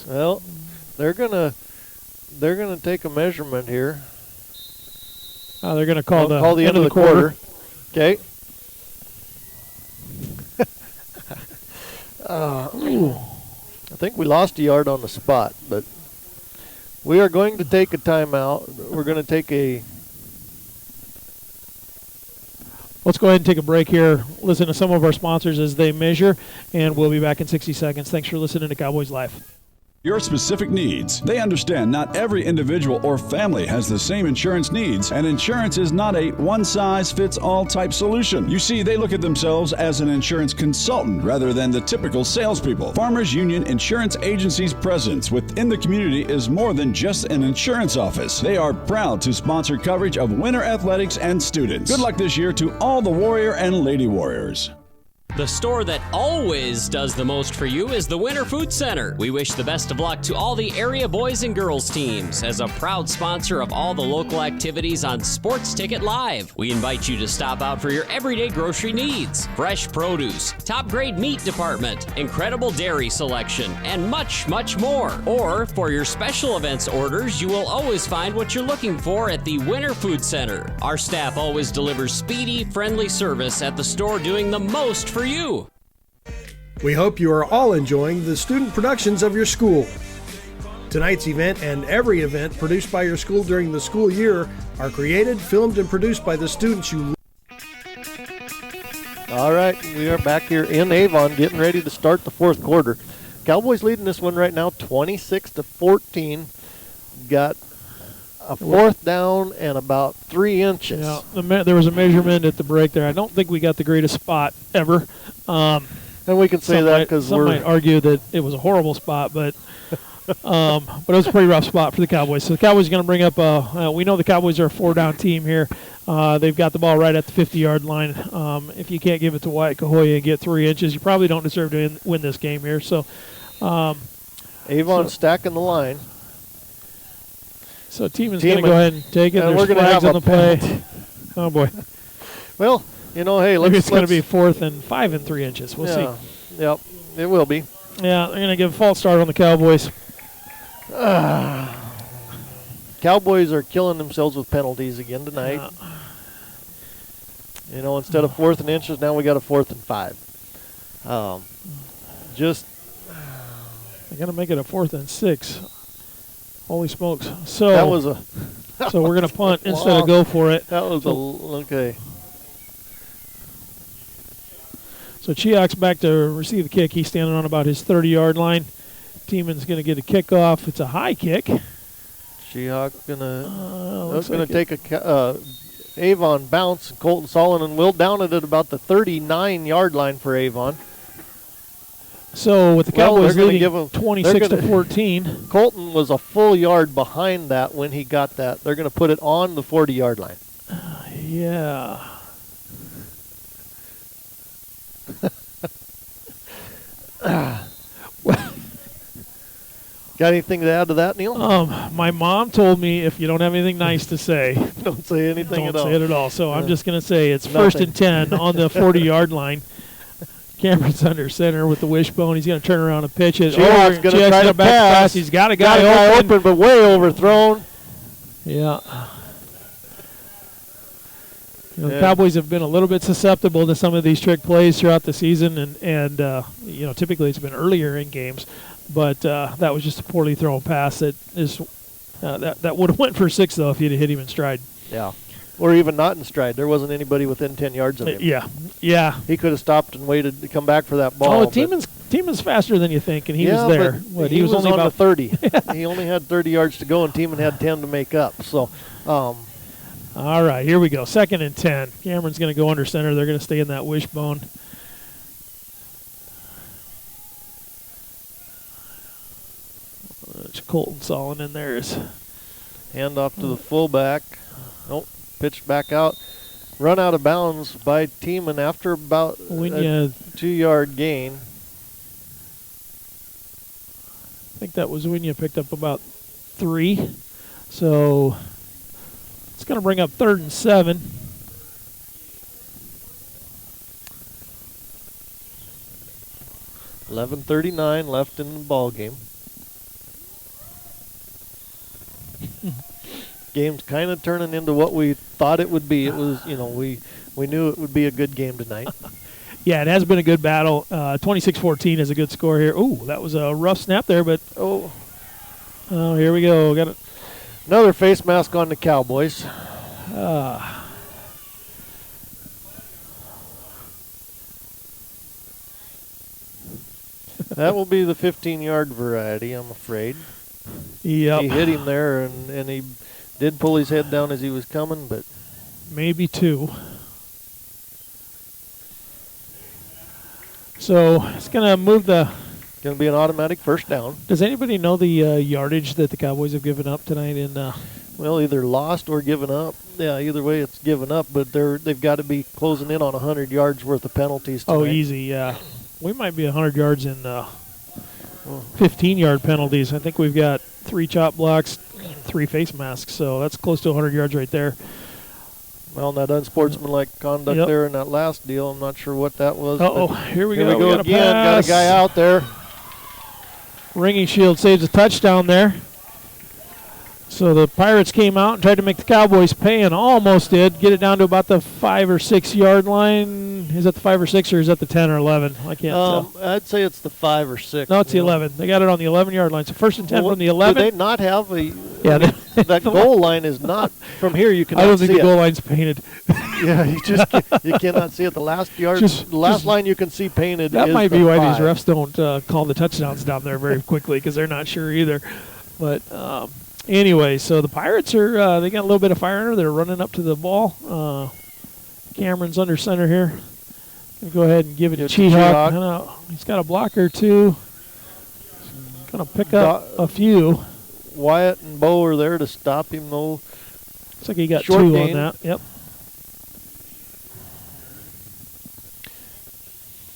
Well, they're gonna take a measurement here. They're going to call the end of the quarter. Okay. I think we lost a yard on the spot, but we are going to take a timeout. We're going to take a. Let's go ahead and take a break here. Listen to some of our sponsors as they measure, and we'll be back in 60 seconds. Thanks for listening to Cowboys Live. Your specific needs. They understand not every individual or family has the same insurance needs, and insurance is not a one-size-fits-all type solution. You see, they look at themselves as an insurance consultant rather than the typical salespeople. Farmers Union Insurance Agency's presence within the community is more than just an insurance office. They are proud to sponsor coverage of winter athletics and students. Good luck this year to all the Warrior and Lady Warriors. The store that always does the most for you is the Winter Food Center. We wish the best of luck to all the area boys and girls teams. As a proud sponsor of all the local activities on Sports Ticket Live, we invite you to stop out for your everyday grocery needs. Fresh produce, top grade meat department, incredible dairy selection, and much, much more. Or for your special events orders, you will always find what you're looking for at the Winter Food Center. Our staff always delivers speedy, friendly service at the store, doing the most for you. We hope you are all enjoying the student productions of your school. Tonight's event and every event produced by your school during the school year are created, filmed, and produced by the students you love. All right, we are back here in Avon getting ready to start the fourth quarter. Cowboys leading this one right now 26-14. Got a fourth down and about 3 inches. Yeah, there was a measurement at the break there. I don't think we got the greatest spot ever. And we can say that because some might argue that it was a horrible spot, but it was a pretty rough spot for the Cowboys. So the Cowboys are going to bring up we know the Cowboys are a 4-down team here. They've got the ball right at the 50-yard line. If you can't give it to Wyatt Cahoya and get 3 inches, you probably don't deserve to win this game here. So Avon stacking the line. So Tieman's going to go ahead and take it. And There's we're going to have on a the play. Oh, boy. Well, hey, maybe it's going to be 4th and 5 and 3 inches. We'll see. Yep, it will be. Yeah, they're going to give a false start on the Cowboys. Cowboys are killing themselves with penalties again tonight. Yeah. Instead of 4th and inches, now we got a 4th and 5. They're going to make it a 4th and 6. Holy smokes! So that was so we're going to punt instead of go for it. That was okay. So Chiak's back to receive the kick. He's standing on about his 30-yard line. Tieman's going to get a kickoff. It's a high kick. Chiak's going to take a Avon bounce. Colton Solomon will down it at about the 39-yard line for Avon. So with the Cowboys they're leading 26-14. Colton was a full yard behind that when he got that. They're going to put it on the 40-yard line. Yeah. Got anything to add to that, Neil? My mom told me if you don't have anything nice to say, don't say anything at all. Don't say it at all. So I'm just going to say it's Nothing. 1st and 10 on the 40-yard line. Cameron's under center with the wishbone. He's going to turn around and pitch it. Chiak's going to try to pass. He's got a guy open, but way overthrown. Yeah. The Cowboys have been a little bit susceptible to some of these trick plays throughout the season, and typically it's been earlier in games, but that was just a poorly thrown pass that would have went for 6 though if you'd have hit him in stride. Yeah. Or even not in stride. There wasn't anybody within 10 yards of him. Yeah. He could have stopped and waited to come back for that ball. Oh, Tieman's faster than you think, and he was there. He was only about 30. He only had 30 yards to go, and Tieman had 10 to make up. So, all right, here we go. 2nd and 10. Cameron's going to go under center. They're going to stay in that wishbone. Colton Solon in there is. Hand off to the fullback. Nope. Pitched back out. Run out of bounds by Tieman after about a 2-yard gain. I think that was when you picked up about 3. So it's going to bring up 3rd and 7. $11:39 left in the ball game. Game's kind of turning into what we thought it would be. It was, we knew it would be a good game tonight. Yeah, it has been a good battle. 26-14 is a good score here. Ooh, that was a rough snap there, but here we go. Got it. Another face mask on the Cowboys. That will be the 15-yard variety, I'm afraid. Yep. He hit him there, and he did pull his head down as he was coming, but maybe 2. So it's going to move the. Going to be an automatic first down. Does anybody know the yardage that the Cowboys have given up tonight in well, either lost or given up. Yeah, either way it's given up, but they've got to be closing in on 100 yards worth of penalties tonight. Oh, easy, yeah. We might be 100 yards in 15-yard penalties. I think we've got 3 chop blocks, 3 face masks, so that's close to 100 yards right there. Well, that unsportsmanlike conduct there in that last deal, I'm not sure what that was. Uh-oh, here we go. We got again. Got a guy out there. Ringing Shield saves a touchdown there. So the Pirates came out and tried to make the Cowboys pay and almost did. Get it down to about the 5 or 6 yard line. Is that the 5 or 6 or is that the 10 or 11? I can't tell. I'd say it's the 5 or 6. No, it's the 11. They got it on the 11-yard line. So 1st and 10 from the 11. Do they not have a... Yeah, that goal line is not... From here, you cannot see it. I don't think the goal line's painted. Yeah, you cannot see it. The last line you can see painted that is might the be why 5. these refs don't call the touchdowns down there very quickly because they're not sure either. But... anyway, so the Pirates are, they got a little bit of fire in her. They're running up to the ball. Cameron's under center here. Gonna go ahead and give it to Cheehawk. He's got a blocker, too. Gonna pick up a few. Wyatt and Bo are there to stop him, though. Looks like he got Short 2 gain. on that. Yep.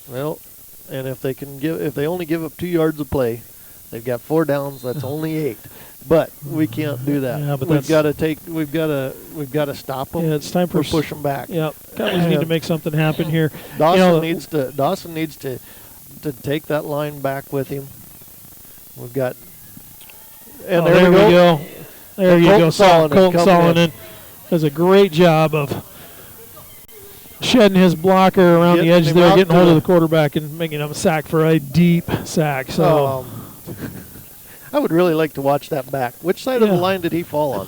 Well, and if they only give up 2 yards of play, they've got 4 downs. That's only 8. But we can't do that. Yeah, but we've got to stop them. Yeah, it's time for push them back. Yep. Cowboys need to make something happen here. Dawson needs to take that line back with him. We've got. And there we go. There you go. Colt Solonen does a great job of shedding his blocker around the edge there, getting hold of the quarterback and making him a sack for a deep sack. So. I would really like to watch that back. Which side of the line did he fall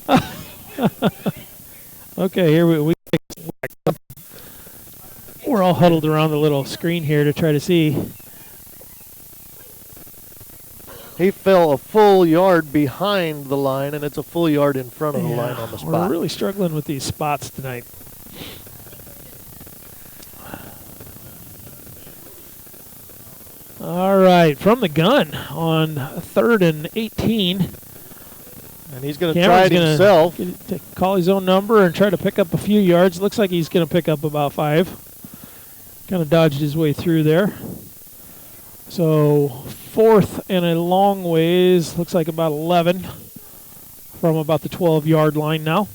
on? Okay, here we're all huddled around the little screen here to try to see. He fell a full yard behind the line, and it's a full yard in front of the line on the spot. We're really struggling with these spots tonight. All right, from the gun on 3rd and 18. And he's going to try it himself. To call his own number and try to pick up a few yards. Looks like he's going to pick up about 5. Kind of dodged his way through there. So 4th and a long ways. Looks like about 11 from about the 12-yard line now.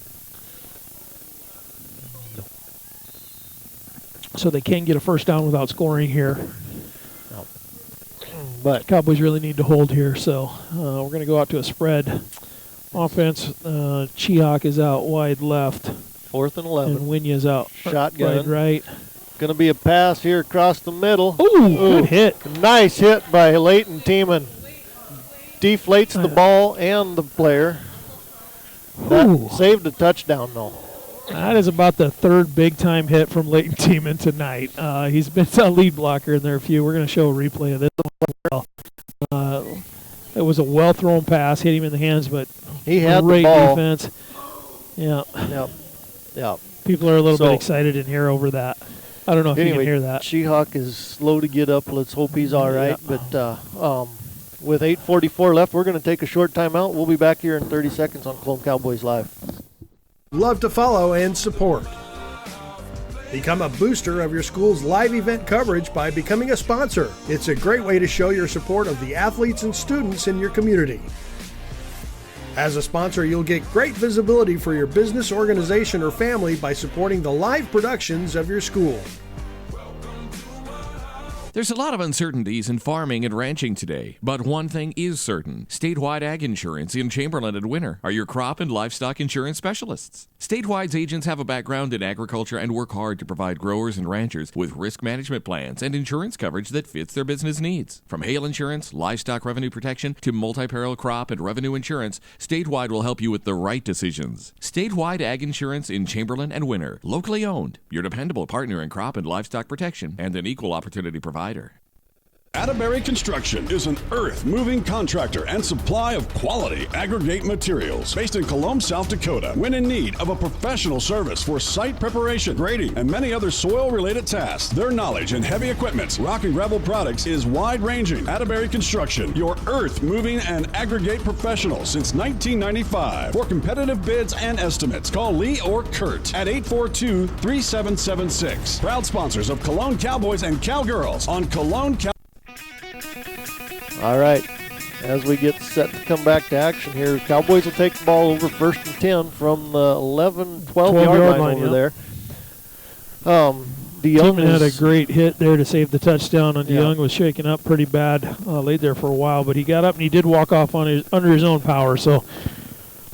So they can get a first down without scoring here. But Cowboys really need to hold here, so we're going to go out to a spread. Offense, Cheehawk is out wide left. 4th and 11. And Winya's out shotgun. Right. Going to be a pass here across the middle. Ooh, good hit. Nice hit by Leighton Tiemann. Deflates the ball and the player. That saved a touchdown, though. That is about the 3rd big-time hit from Leighton Tiemann tonight. He's been a lead blocker in there a few. We're going to show a replay of this. It was a well-thrown pass, hit him in the hands, but he had great the ball. Defense. Yeah. Yep. People are a little bit excited in here over that. I don't know if you can hear that. Cheehawk is slow to get up. Let's hope he's all right. Yeah. But with 8:44 left, we're going to take a short timeout. We'll be back here in 30 seconds on Colome Cowboys Live. Love to follow and support. Become a booster of your school's live event coverage by becoming a sponsor. It's a great way to show your support of the athletes and students in your community. As a sponsor, you'll get great visibility for your business, organization, or family by supporting the live productions of your school. There's a lot of uncertainties in farming and ranching today, but one thing is certain. Statewide Ag Insurance in Chamberlain and Winter are your crop and livestock insurance specialists. Statewide's agents have a background in agriculture and work hard to provide growers and ranchers with risk management plans and insurance coverage that fits their business needs. From hail insurance, livestock revenue protection, to multi-peril crop and revenue insurance, Statewide will help you with the right decisions. Statewide Ag Insurance in Chamberlain and Winter, locally owned, your dependable partner in crop and livestock protection, and an equal opportunity provider. Atterbury Construction is an earth-moving contractor and supply of quality aggregate materials based in Colome, South Dakota. When in need of a professional service for site preparation, grading, and many other soil-related tasks, their knowledge in heavy equipment, rock and gravel products is wide-ranging. Atterbury Construction, your earth-moving and aggregate professional since 1995. For competitive bids and estimates, call Lee or Kurt at 842-3776. Proud sponsors of Colome Cowboys and Cowgirls on Colome Cowboys. All right, as we get set to come back to action here, Cowboys will take the ball over 1st and 10 from the 12-yard line over there. DeYoung had a great hit there to save the touchdown, and DeYoung was shaken up pretty bad, laid there for a while, but he got up and he did walk off on under his own power, so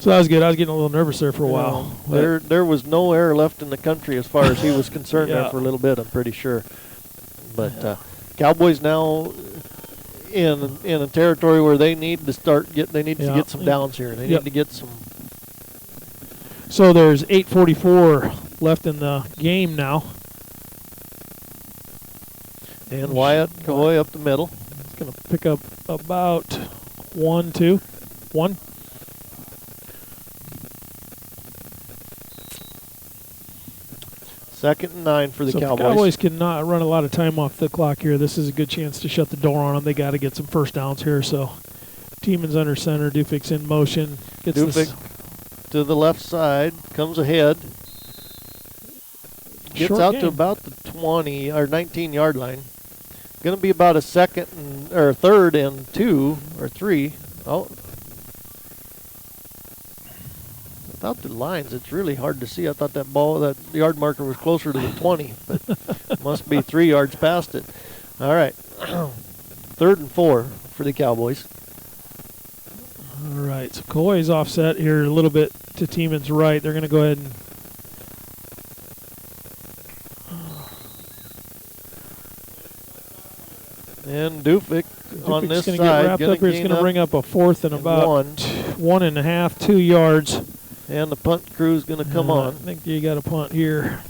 that was good. I was getting a little nervous there for a while. There was no air left in the country as far as he was concerned there for a little bit, I'm pretty sure. But Cowboys now in a territory where they need to get some downs here. They need to get some. So there's 8:44 left in the game now. And Wyatt Coy up the middle. It's going to pick up about 1, 2, 1. Second and 9 for the Cowboys. The Cowboys cannot run a lot of time off the clock here. This is a good chance to shut the door on them. They got to get some first downs here. So Tieman's under center. Dufik's in motion. Dufik to the left side. Comes ahead. Gets Short out game. to about the 20 or 19-yard line. Going to be about a third and 2 or 3. Oh. Without the lines, it's really hard to see. I thought that yard marker was closer to the 20, but it must be 3 yards past it. All right. 3rd and 4 for the Cowboys. All right, so Coy's offset here a little bit to Tieman's right. They're going to go ahead and Dufik on this going side. To get wrapped up here. It's going to bring up a 4th and about 1.5, 2 yards. And the punt crew's going to come on. I think you got a punt here.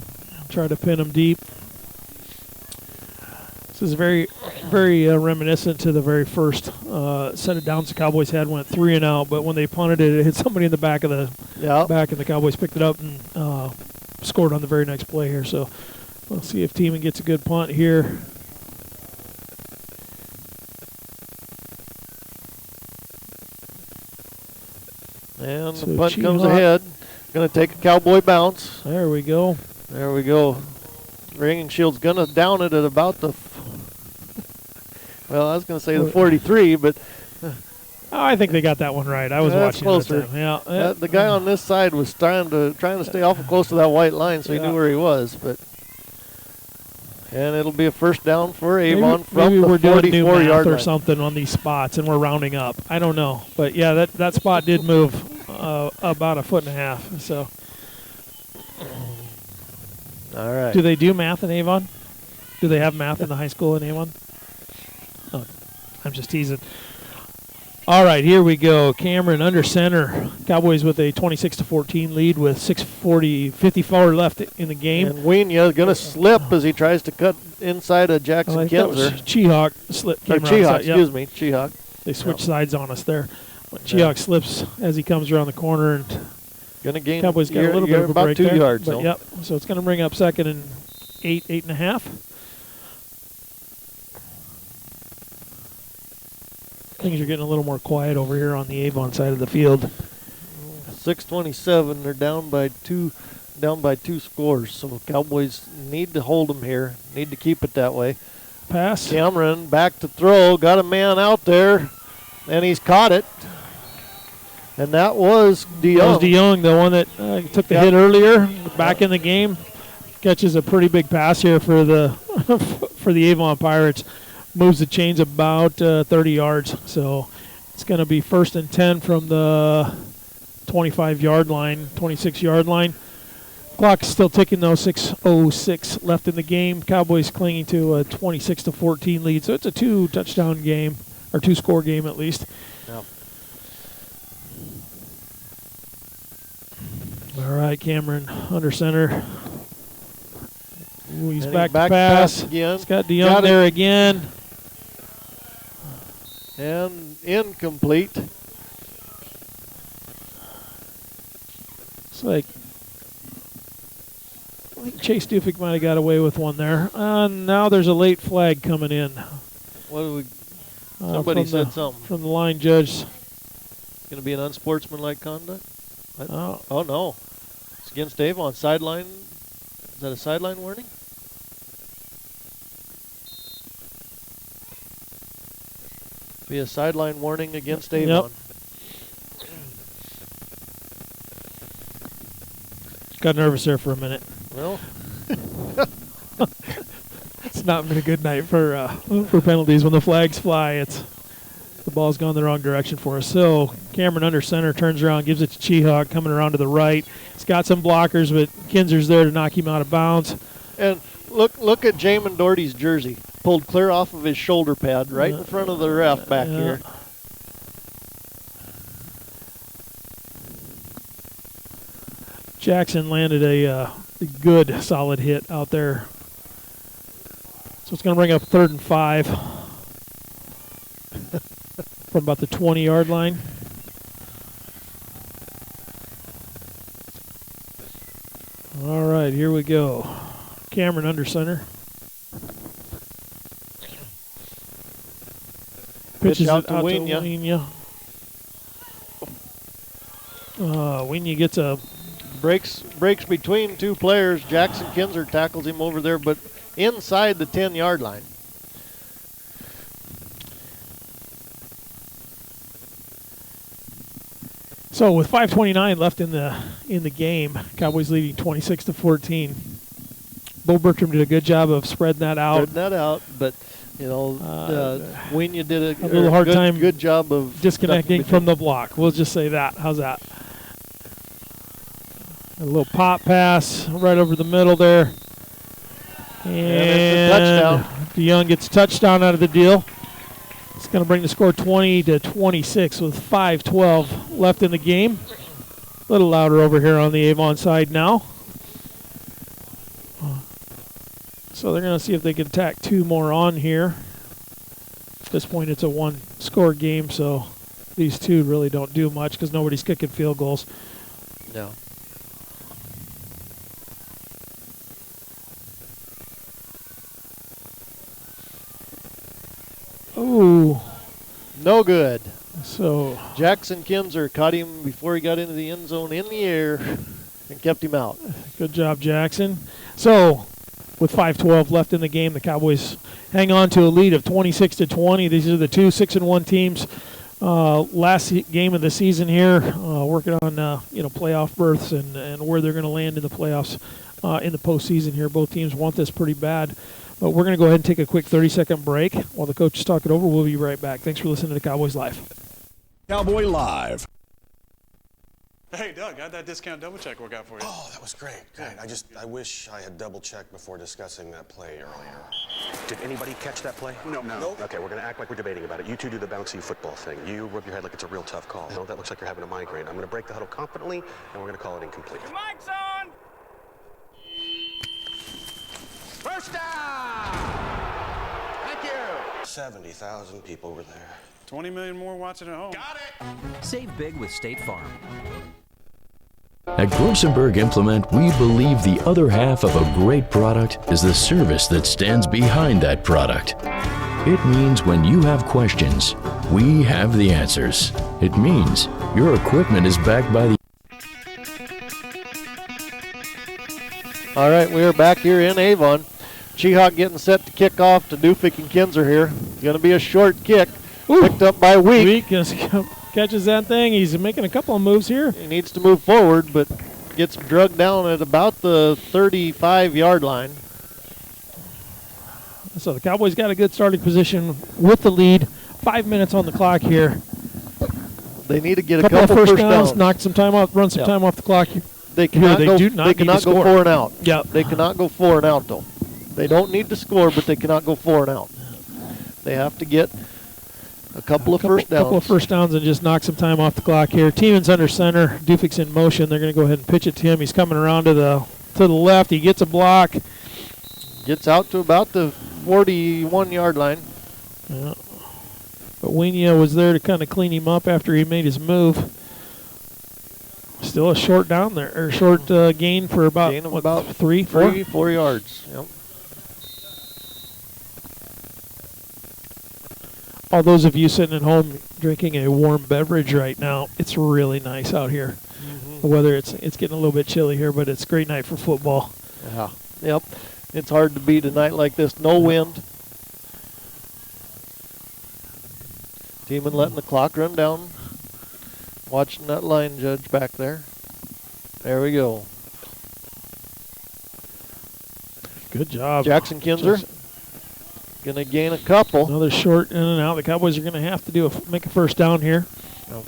Try to pin them deep. This is very, very reminiscent to the very first set of downs the Cowboys had. Went 3 and out, but when they punted it, it hit somebody in the back of the back, and the Cowboys picked it up and scored on the very next play here. So we'll see if Tiemann gets a good punt here. And the punt comes ahead. Going to take a Cowboy bounce. There we go. There we go. Ringing Shield's going to down it at about the, well, I was going to say the 43, but. I think they got that one right. I was watching closer. That time. Yeah. The guy on this side was trying to stay awful close to that white line, so he knew where he was. But and it'll be a first down for Avon from maybe the we're doing new math 44-yard or line. something on these spots, and we're rounding up. I don't know, but yeah, that spot did move about 1.5 feet. So, all right. Do they do math in Avon? Do they have math in the high school in Avon? Oh, I'm just teasing. All right, here we go. Cameron under center. Cowboys with a 26-14 lead with 54 left in the game. And Wienya going to slip as he tries to cut inside of Jackson Kinzer. Chihawk slip. Excuse me, Chihawk. They switch sides on us there. Chihawk slips as he comes around the corner, and gonna gain. Cowboys got a little bit of a about break 2 there. yards. But yep. So it's going to bring up 2nd and 8.5. Things are getting a little more quiet over here on the Avon side of the field. 6:27. They're down by two scores. So Cowboys need to hold them here. Need to keep it that way. Pass. Cameron back to throw. Got a man out there, and he's caught it. And that was DeYoung. That was DeYoung, the one that took the hit earlier. Back in the game, catches a pretty big pass here for the for the Avon Pirates. Moves the chains about 30 yards. So it's going to be 1st and 10 from the 25-yard line, 26-yard line. Clock's still ticking, though. 6:06 left in the game. Cowboys clinging to a 26-14 lead. So it's a 2-touchdown game, or 2-score game at least. Yep. All right, Cameron under center. Ooh, he's And back he's to pass. again. He's got DeYoung there again. And incomplete. It's like I think Chase Dufik might have got away with one there. Now there's a late flag coming in. What do we? Somebody said something from the line judge. Going to be an unsportsmanlike conduct? Oh no, it's against Avon. Sideline. Is that a sideline warning? Be a sideline warning against Avon. Yep. Got nervous there for a minute. Well, it's not been a good night for penalties when the flags fly. The ball's gone the wrong direction for us. So Cameron under center turns around, gives it to Chihawk coming around to the right. He's got some blockers, but Kinzer's there to knock him out of bounds. And look at Jamin Doherty's jersey, pulled clear off of his shoulder pad, right in front of the ref back here. Jackson landed a good, solid hit out there. So it's going to bring up 3rd and 5 from about the 20-yard line. All right, here we go. Cameron under center. Pitches out it to out Wienya. to Wienya. Wienya gets a breaks between two players. Jackson Kinzer tackles him over there, but inside the 10-yard line. So with 5:29 left in the game, Cowboys leading 26-14. Bo Bertram did a good job of spreading that out. But Wienya did a little hard time. Good job of disconnecting from the block. We'll just say that. How's that? A little pop pass right over the middle there. And touchdown. DeYoung gets a touchdown out of the deal. It's going to bring the score 20-26 with 5:12 left in the game. A little louder over here on the Avon side now. So they're going to see if they can tack 2 more on here. At this point, it's a 1-score game, so these 2 really don't do much because nobody's kicking field goals. No. Ooh. No good. So Jackson Kinzer caught him before he got into the end zone in the air and kept him out. Good job, Jackson. So with 5:12 left in the game, the Cowboys hang on to a lead of 26-20. These are the 2 6-1 teams. Last game of the season here, working on playoff berths and where they're going to land in the playoffs in the postseason here. Both teams want this pretty bad. But we're going to go ahead and take a quick 30-second break while the coaches talk it over. We'll be right back. Thanks for listening to Cowboys Live. Cowboy Live. Hey, Doug, how'd that discount double check work out for you? Oh, that was great. I wish I had double checked before discussing that play earlier. Did anybody catch that play? No. Okay, we're going to act like we're debating about it. You 2 do the bouncy football thing. You rub your head like it's a real tough call. No, that looks like you're having a migraine. I'm going to break the huddle confidently, and we're going to call it incomplete. Your mic's on! First down! Thank you! 70,000 people were there. 20 million more watching at home. Got it! Save big with State Farm. At Grossenberg Implement, we believe the other half of a great product is the service that stands behind that product. It means when you have questions, we have the answers. It means your equipment is backed by the... All right, we are back here in Avon. Chihawk getting set to kick off to Dufik and Kinzer here. Going to be a short kick. Picked up by Week. Catches that thing. He's making a couple of moves here. He needs to move forward, but gets drugged down at about the 35-yard line. So the Cowboys got a good starting position with the lead. 5 minutes on the clock here. They need to get a couple of first downs, downs. Knock some time off, run some time off the clock. They cannot go 4 and out. Yeah. They cannot go 4 and out, though. They don't need to score, but they cannot go 4 and out. They have to get a couple of first downs. Couple of first downs and just knock some time off the clock here. Tieman's under center. Dufik's in motion. They're going to go ahead and pitch it to him. He's coming around to the left. He gets a block. Gets out to about the 41-yard line. Yeah. But Wienia was there to kind of clean him up after he made his move. Still a short down there, or short gain for about, Gain of what, about 4 yards. Yep. All those of you sitting at home drinking a warm beverage right now, it's really nice out here. The weather, it's getting a little bit chilly here, but it's a great night for football. Yeah. Yep. It's hard to beat a night like this. No wind. Teaming letting the clock run down. Watching that line judge back there. There we go. Good job. Jackson Kinzer going to gain a couple. Another short in and out. The Cowboys are going to have to make a first down here. Yep.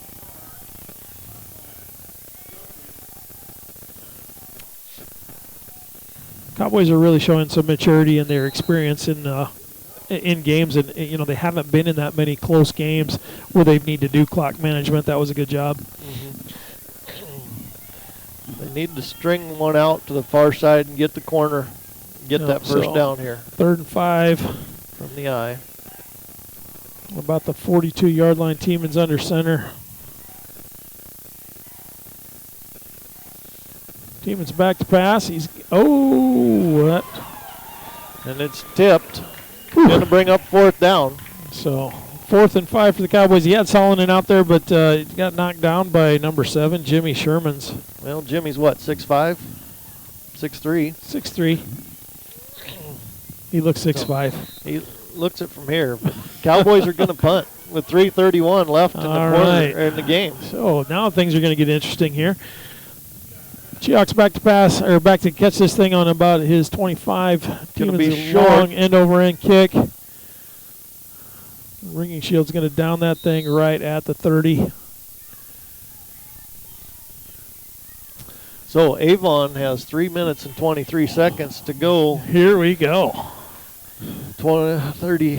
Cowboys are really showing some maturity in their experience in games, and they haven't been in that many close games where they need to do clock management. That was a good job. They need to string one out to the far side and get the corner, get that first down here. 3rd and 5 from the eye. About the 42-yard line. Tieman's under center. Tieman's back to pass. And it's tipped. Going to bring up 4th down. So 4th and 5 for the Cowboys. He had Solonen out there, but he got knocked down by number 7, Jimmy Shermans. Well, Jimmy's what, 6'5"? 6'3"? 6'3". He looks 6'5". He looks it from here. But Cowboys are going to punt with 3:31 left in the quarter in the game. So now things are going to get interesting here. Cheoks back to pass, or back to catch this thing on about his 25. Going to be a short. Long end-over-end kick. Ringing Shield's going to down that thing right at the 30. So Avon has 3 minutes and 23 seconds to go. Here we go. 30.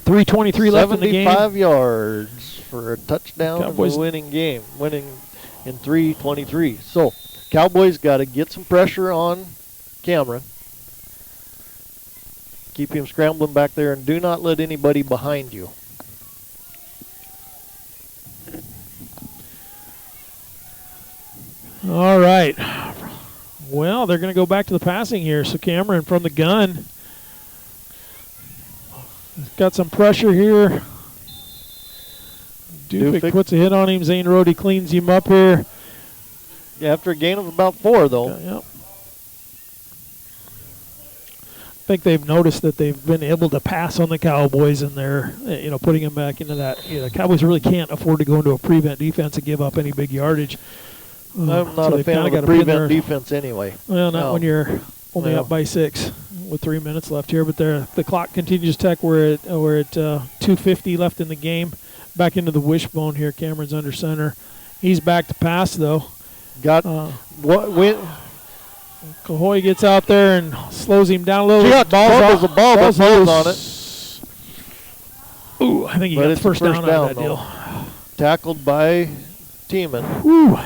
3:23 left in the game. 75 yards for a touchdown Cowboys in the winning game. Winning in 3:23. So Cowboys got to get some pressure on Cameron. Keep him scrambling back there, and do not let anybody behind you. All right. Well, they're going to go back to the passing here. So Cameron from the gun. Got some pressure here. Dufik puts a hit on him. Zane Rhodey cleans him up here. Yeah, after a gain of about 4, though. Yep. I think they've noticed that they've been able to pass on the Cowboys, and they're putting them back into that. Cowboys really can't afford to go into a prevent defense and give up any big yardage. I'm not a fan of a prevent defense anyway. Well, not when you're only up by 6 with 3 minutes left here. But the clock continues to tick. We're at 2:50 left in the game. Back into the wishbone here. Cameron's under center. He's back to pass though. Cahoy gets out there and slows him down a little bit. Ball's on it. Ooh, I think he got the first down out of that deal. Tackled by Tiemann. Ooh.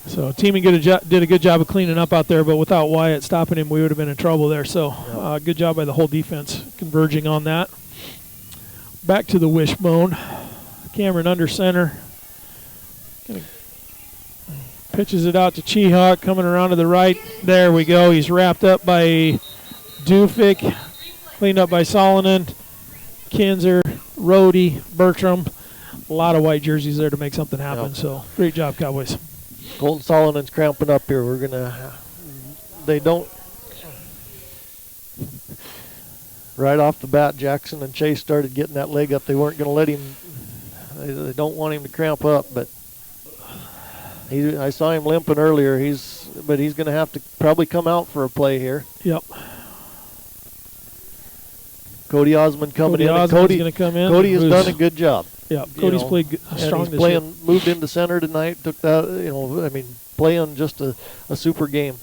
So Tiemann did a good job of cleaning up out there, but without Wyatt stopping him, we would have been in trouble there. So good job by the whole defense converging on that. Back to the wishbone. Cameron under center. Pitches it out to Chihawk, coming around to the right. There we go. He's wrapped up by Dufik, cleaned up by Solonen, Kinzer, Rhodey, Bertram. A lot of white jerseys there to make something happen. So great job, Cowboys. Colton Solonen's cramping up here. Right off the bat, Jackson and Chase started getting that leg up. They weren't going to let him. They don't want him to cramp up, but I saw him limping earlier. But he's going to have to probably come out for a play here. Yep. Cody Osmond coming in. Cody's going to come in. Cody has done a good job. Yeah, Cody's played strong this year. Moved into center tonight. Took that, playing just a super game.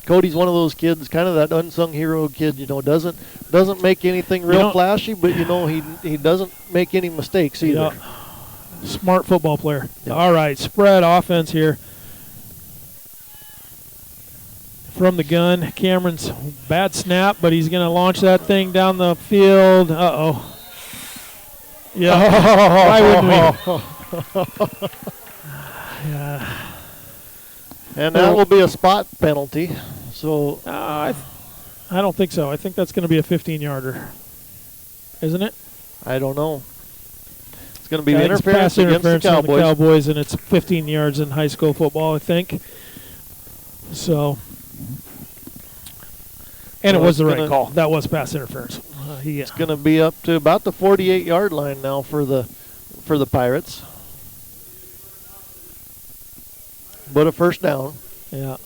Cody's one of those kids, kind of that unsung hero kid. Doesn't make anything real flashy, but he doesn't make any mistakes either. Yeah. Smart football player. Yep. All right, spread offense here. from the gun. Cameron's bad snap, but he's going to launch that thing down the field. Uh-oh. Yeah. Why wouldn't we? Yeah. And that will be a spot penalty. So I don't think so. I think that's going to be a 15-yarder. Isn't it? I don't know. It's going to be It's interference pass against interference the on the Cowboys, and it's 15 yards in high school football, I think. So, and it was the right call. That was pass interference. It's going to be up to about the 48-yard line now for the Pirates. But a first down. Yeah.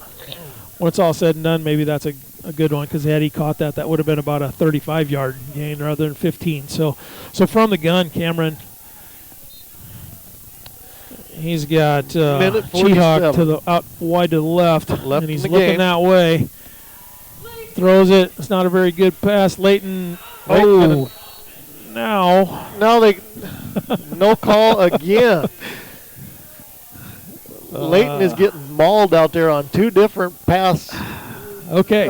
When it's all said and done, maybe that's a good one, because had he caught that, that would have been about a 35-yard gain rather than 15. So from the gun, Cameron, he's got Cheehawk to the out wide to the left and he's looking that way. Throws it. It's not a very good pass. Leighton. Oh, now they no call again. Leighton is getting mauled out there on two different pass. Okay.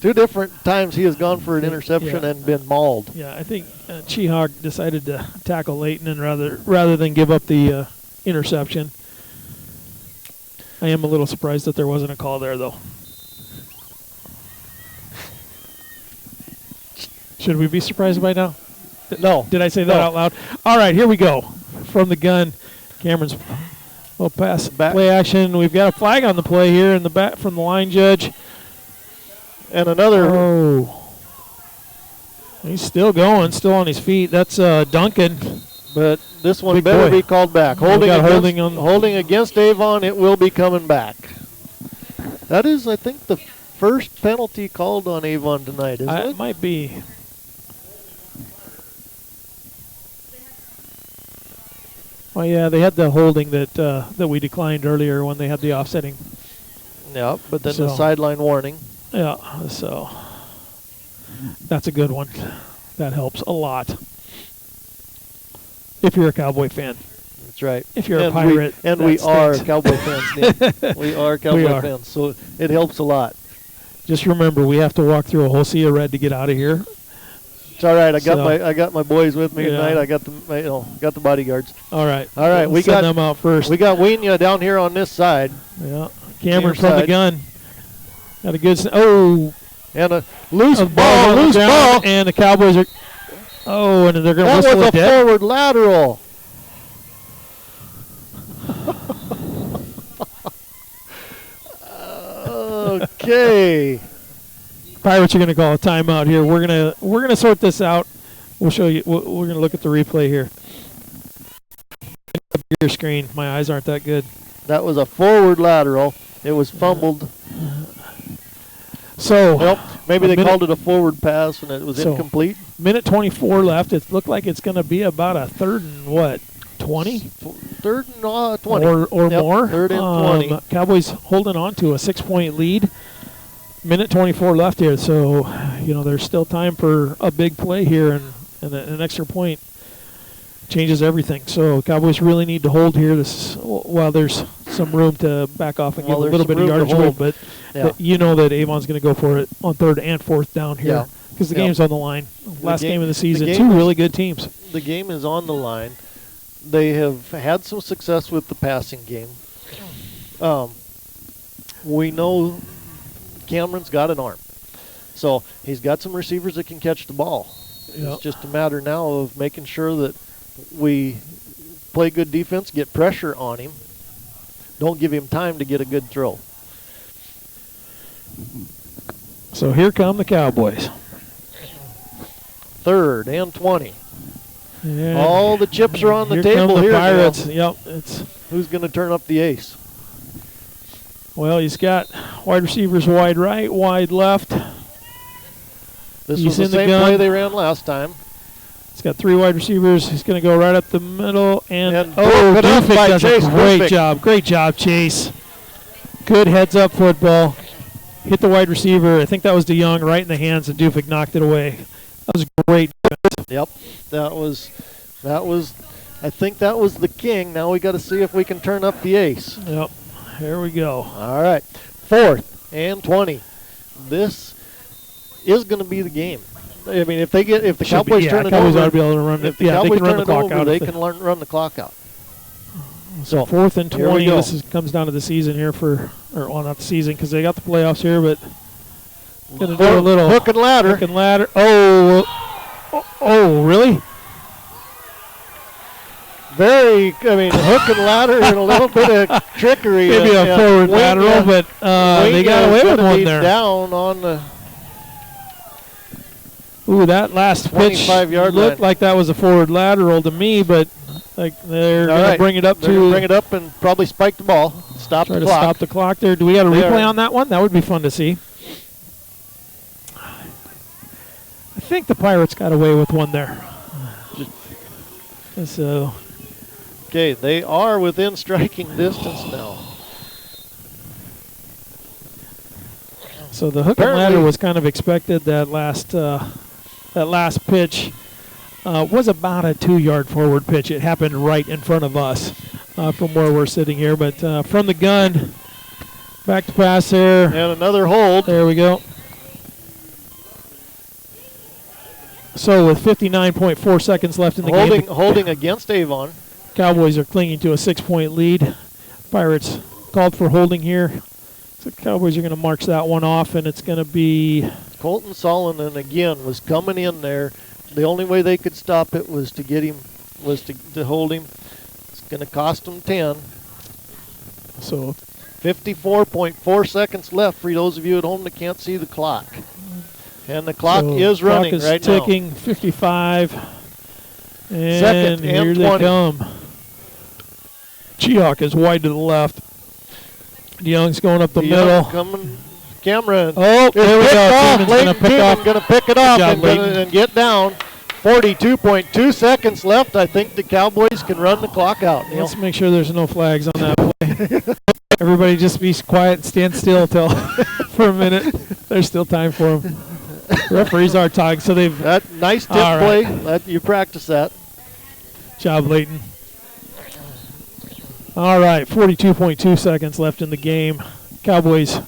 2 different times he has gone for an interception and been mauled. Yeah, I think Cheehawk decided to tackle Leighton and rather than give up the interception. I am a little surprised that there wasn't a call there, though. Should we be surprised by now? No. Did I say that out loud? All right, here we go. From the gun, Cameron's little pass, play action. We've got a flag on the play here in the back from the line judge. And another. Oh. He's still going, still on his feet. That's Duncan. But this one better be called back. Holding against Avon, it will be coming back. That is, I think, the first penalty called on Avon tonight, isn't it? It might be. Well, yeah, they had the holding that we declined earlier when they had the offsetting. Yeah, but then the sideline warning. Yeah, so that's a good one. That helps a lot. If you're a Cowboy fan. That's right. If you're a Pirate. We are Cowboy fans, Nick. We are Cowboy fans, so it helps a lot. Just remember, we have to walk through a whole sea of red to get out of here. It's all right. I got my boys with me tonight. I got the bodyguards. All right. We got them out first. We got Wienia down here on this side. Yeah. Cameron from the gun. Got a good and a loose ball, and the Cowboys are and they're going to whistle it dead. That was a forward lateral. Okay. Pirates are going to call a timeout here. We're gonna sort this out. We'll show you. We're going to look at the replay here. Your screen. My eyes aren't that good. That was a forward lateral. It was fumbled. So maybe they called it a forward pass and it was incomplete. Minute 24 left. It looked like it's going to be about a third and what? 20? Third and 20. Or more. Third and 20. Cowboys holding on to a 6-point lead. Minute 24 left here, so there's still time for a big play here, and an extra point changes everything. So Cowboys really need to hold here. While there's some room to back off and give a little bit of yardage hold, but you know that Avon's going to go for it on 3rd and 4th down here because the game's on the line. Last game of the season, two really good teams. The game is on the line. They have had some success with the passing game. We know Cameron's got an arm. So he's got some receivers that can catch the ball. Yep. It's just a matter now of making sure that we play good defense, get pressure on him. Don't give him time to get a good throw. So here come the Cowboys. 3rd and 20. Yeah. All the chips are on the table come the here. Pirates. Now. Yep. Who's going to turn up the ace? Well, he's got wide receivers wide right, wide left. This was the same play they ran last time. He's got 3 wide receivers. He's going to go right up the middle. And Dufik does a great job. Great job, Chase. Good heads-up football. Hit the wide receiver. I think that was DeYoung right in the hands, and Dufik knocked it away. That was great. Yep. That was. I think that was the king. Now we got to see if we can turn up the ace. Yep. Here we go. All right. 4th and 20. This is going to be the game. I mean, if the Cowboys turn it over, ought to be able to run if it. the Yeah, they Cowboys can run turn the it clock over, out. they can run the clock out. So 4th and here we 20. go. This comes down to the season here not the season because they got the playoffs here, but gonna do a little hook and ladder. Hook and ladder. Oh, really? Hook and ladder and a little bit of trickery. Maybe a forward lateral, but they got away with one there. Down on the. Ooh, that last pitch 25-yard looked line. like that was a forward lateral to me, but they're going to bring it up bring it up and probably spike the ball. Stop the clock. Stop the clock there. Do we got a replay on that one? That would be fun to see. I think the Pirates got away with one there. So. Okay, they are within striking distance now. So the hook and ladder was kind of expected. That last pitch was about a 2-yard forward pitch. It happened right in front of us from where we're sitting here. But from the gun, back to pass there. And another hold. There we go. So with 59.4 seconds left in the game. Holding against Avon. Cowboys are clinging to a 6-point lead. Pirates called for holding here. So the Cowboys are going to march that one off, and it's going to be... Colton Solomon, again, was coming in there. The only way they could stop it was to get him, to hold him. It's going to cost them 10. So 54.4 seconds left for those of you at home that can't see the clock. And the clock is running right now. Clock is ticking, 55. And second here and they 20. come. Chihawk is wide to the left. DeYoung's going up the middle. Coming, Cameron. Oh, there we go. Leighton Keenan going to pick it up and get down. 42.2 seconds left. I think the Cowboys can run the clock out. Let's make sure there's no flags on that play. Everybody just be quiet and stand still till for a minute. There's still time for them. Referees are talking, so they've... That nice tip play. You practice that. Job, Leighton. All right, 42.2 seconds left in the game. Cowboys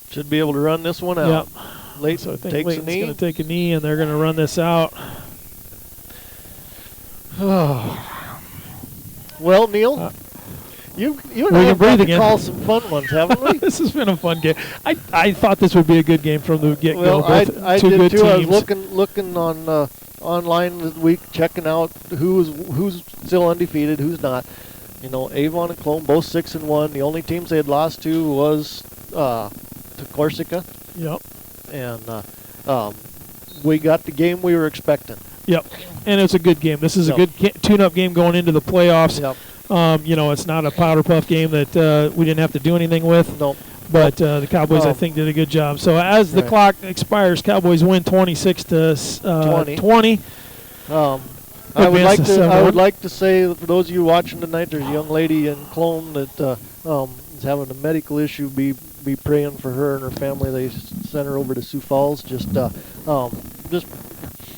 should be able to run this one out. Yep. Leighton so I think takes Leighton's a knee. going to take a knee, and they're going to run this out. Well, Neil, you and I have got to call some fun ones, haven't we? This has been a fun game. I thought this would be a good game from the get-go. Well, I two did good too. teams. I was looking on online this week, checking out who's still undefeated, who's not. You know, Avon and Colome both 6-1. The only teams they had lost to was to Corsica. Yep. And we got the game we were expecting. Yep. And it's a good game. This is a good tune-up game going into the playoffs. Yep. You know, it's not a powder puff game that we didn't have to do anything with. Nope. But the Cowboys, I think, did a good job. So as the clock expires, Cowboys win 26-20. I would like to say, for those of you watching tonight, there's a young lady in Colome that is having a medical issue. Be praying for her and her family. They sent her over to Sioux Falls. Just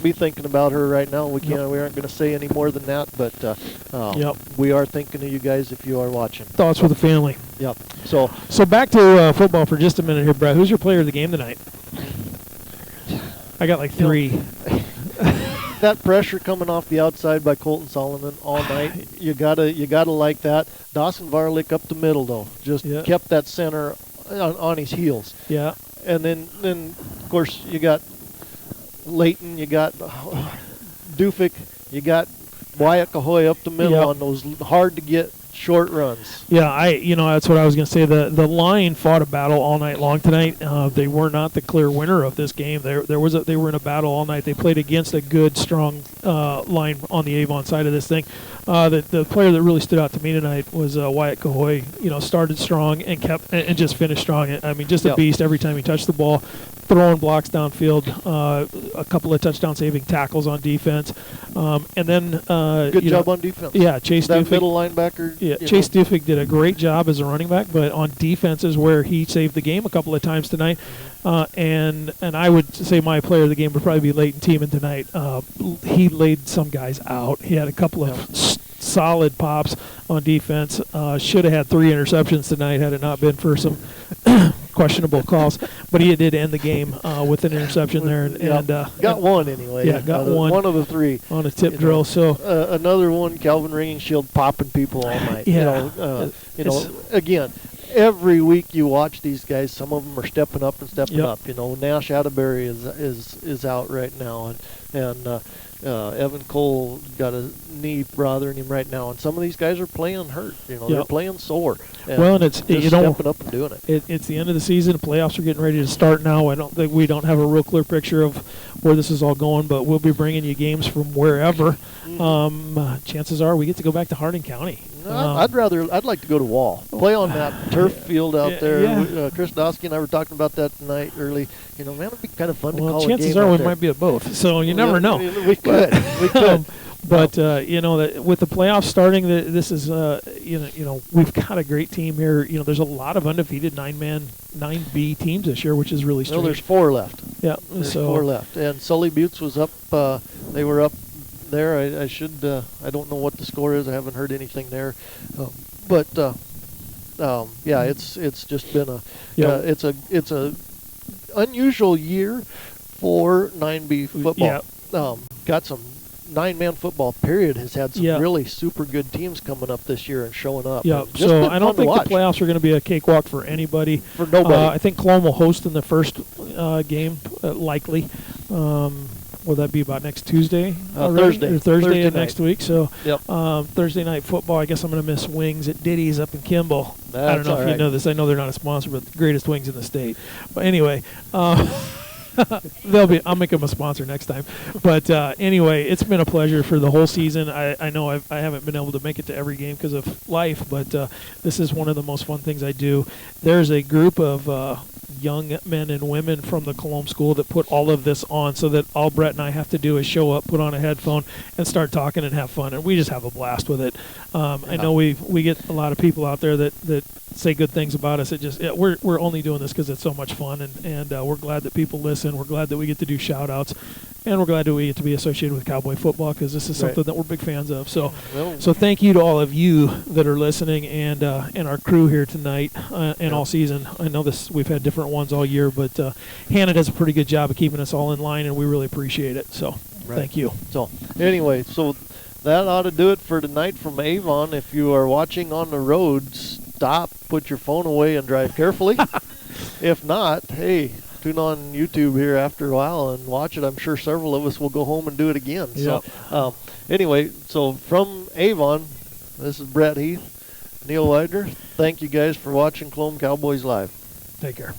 be thinking about her right now. We can't. We aren't going to say any more than that. But we are thinking of you guys if you are watching. Thoughts for the family. Yep. So back to football for just a minute here, Brett. Who's your player of the game tonight? I got like 3. That pressure coming off the outside by Colton Solomon all night, you gotta like that. Dawson Varlick up the middle though, just kept that center on his heels. Yeah. And then of course you got Leighton, you got Dufik, you got Wyatt Cahoy up the middle on those hard to get short runs. Yeah, that's what I was going to say. The line fought a battle all night long tonight. They were not the clear winner of this game. They were in a battle all night. They played against a good, strong line on the Avon side of this thing. The player that really stood out to me tonight was Wyatt Cahoy. Started strong and kept and just finished strong. I mean, just a beast every time he touched the ball. Throwing blocks downfield, a couple of touchdown-saving tackles on defense, and then good job on defense. Yeah, Chase that Dufik, middle linebacker. Yeah, Chase Dufik did a great job as a running back, but on defense is where he saved the game a couple of times tonight. And I would say my player of the game would probably be Leighton Tiemann tonight. He laid some guys out. He had a couple of solid pops on defense. Should have had 3 interceptions tonight had it not been for some questionable calls, but he did end the game with an interception there, and got one anyway. Yeah, got one of the three on a tip drill. So another one, Calvin Ringing Shield popping people all night. Yeah, again. Every week you watch these guys. Some of them are stepping up and stepping up. Nash Atterbury is out right now, and Evan Cole got a knee bothering him right now, and some of these guys are playing hurt. They're playing sore. And it's stepping up and doing it. It's the end of the season. The playoffs are getting ready to start now. I don't think we don't have a real clear picture of where this is all going, but we'll be bringing you games from wherever. Chances are we get to go back to Hardin County. I'd like to go to Wall. Play on that turf field out there. Yeah. Chris Dosky and I were talking about that tonight early. Man, it'd be kind of fun to call a game. Chances are we might be at both, so you never know. We could. We could. But that with the playoffs starting, this is we've got a great team here. There's a lot of undefeated 9B teams this year, which is really strange. There's 4 left. Yeah, there's 4 left, and Sully Buttes was up. They were up there. I don't know what the score is. I haven't heard anything there, but it's just been it's a unusual year for 9B football. Got some 9-man football period has had some really super good teams coming up this year and showing up. Yeah, so I don't think the playoffs are going to be a cakewalk for anybody. For nobody. I think Colome will host in the first game, likely. Will that be about next Tuesday? Thursday of next week. So Thursday night football, I guess I'm going to miss wings at Diddy's up in Kimball. I don't know if you know this. I know they're not a sponsor, but the greatest wings in the state. But anyway, I'll make them a sponsor next time. But anyway, it's been a pleasure for the whole season. I know I haven't been able to make it to every game because of life, but this is one of the most fun things I do. There's a group of young men and women from the Colome School that put all of this on, so that all Brett and I have to do is show up, put on a headphone, and start talking and have fun, and we just have a blast with it. I know we get a lot of people out there that say good things about us. We're only doing this because it's so much fun, and we're glad that people listen. We're glad that we get to do shout outs, and we're glad that we get to be associated with Cowboy football, because this is something that we're big fans of. So thank you to all of you that are listening, and our crew here tonight and all season. I know we've had different ones all year, but Hannah does a pretty good job of keeping us all in line, and we really appreciate it. So thank you. So anyway, that ought to do it for tonight from Avon. If you are watching on the road, stop, put your phone away, and drive carefully. If not, hey, tune on YouTube here after a while and watch it. I'm sure several of us will go home and do it again. Yep. So anyway, from Avon, this is Brett Heath, Neil Widener. Thank you guys for watching Colome Cowboys Live. Take care.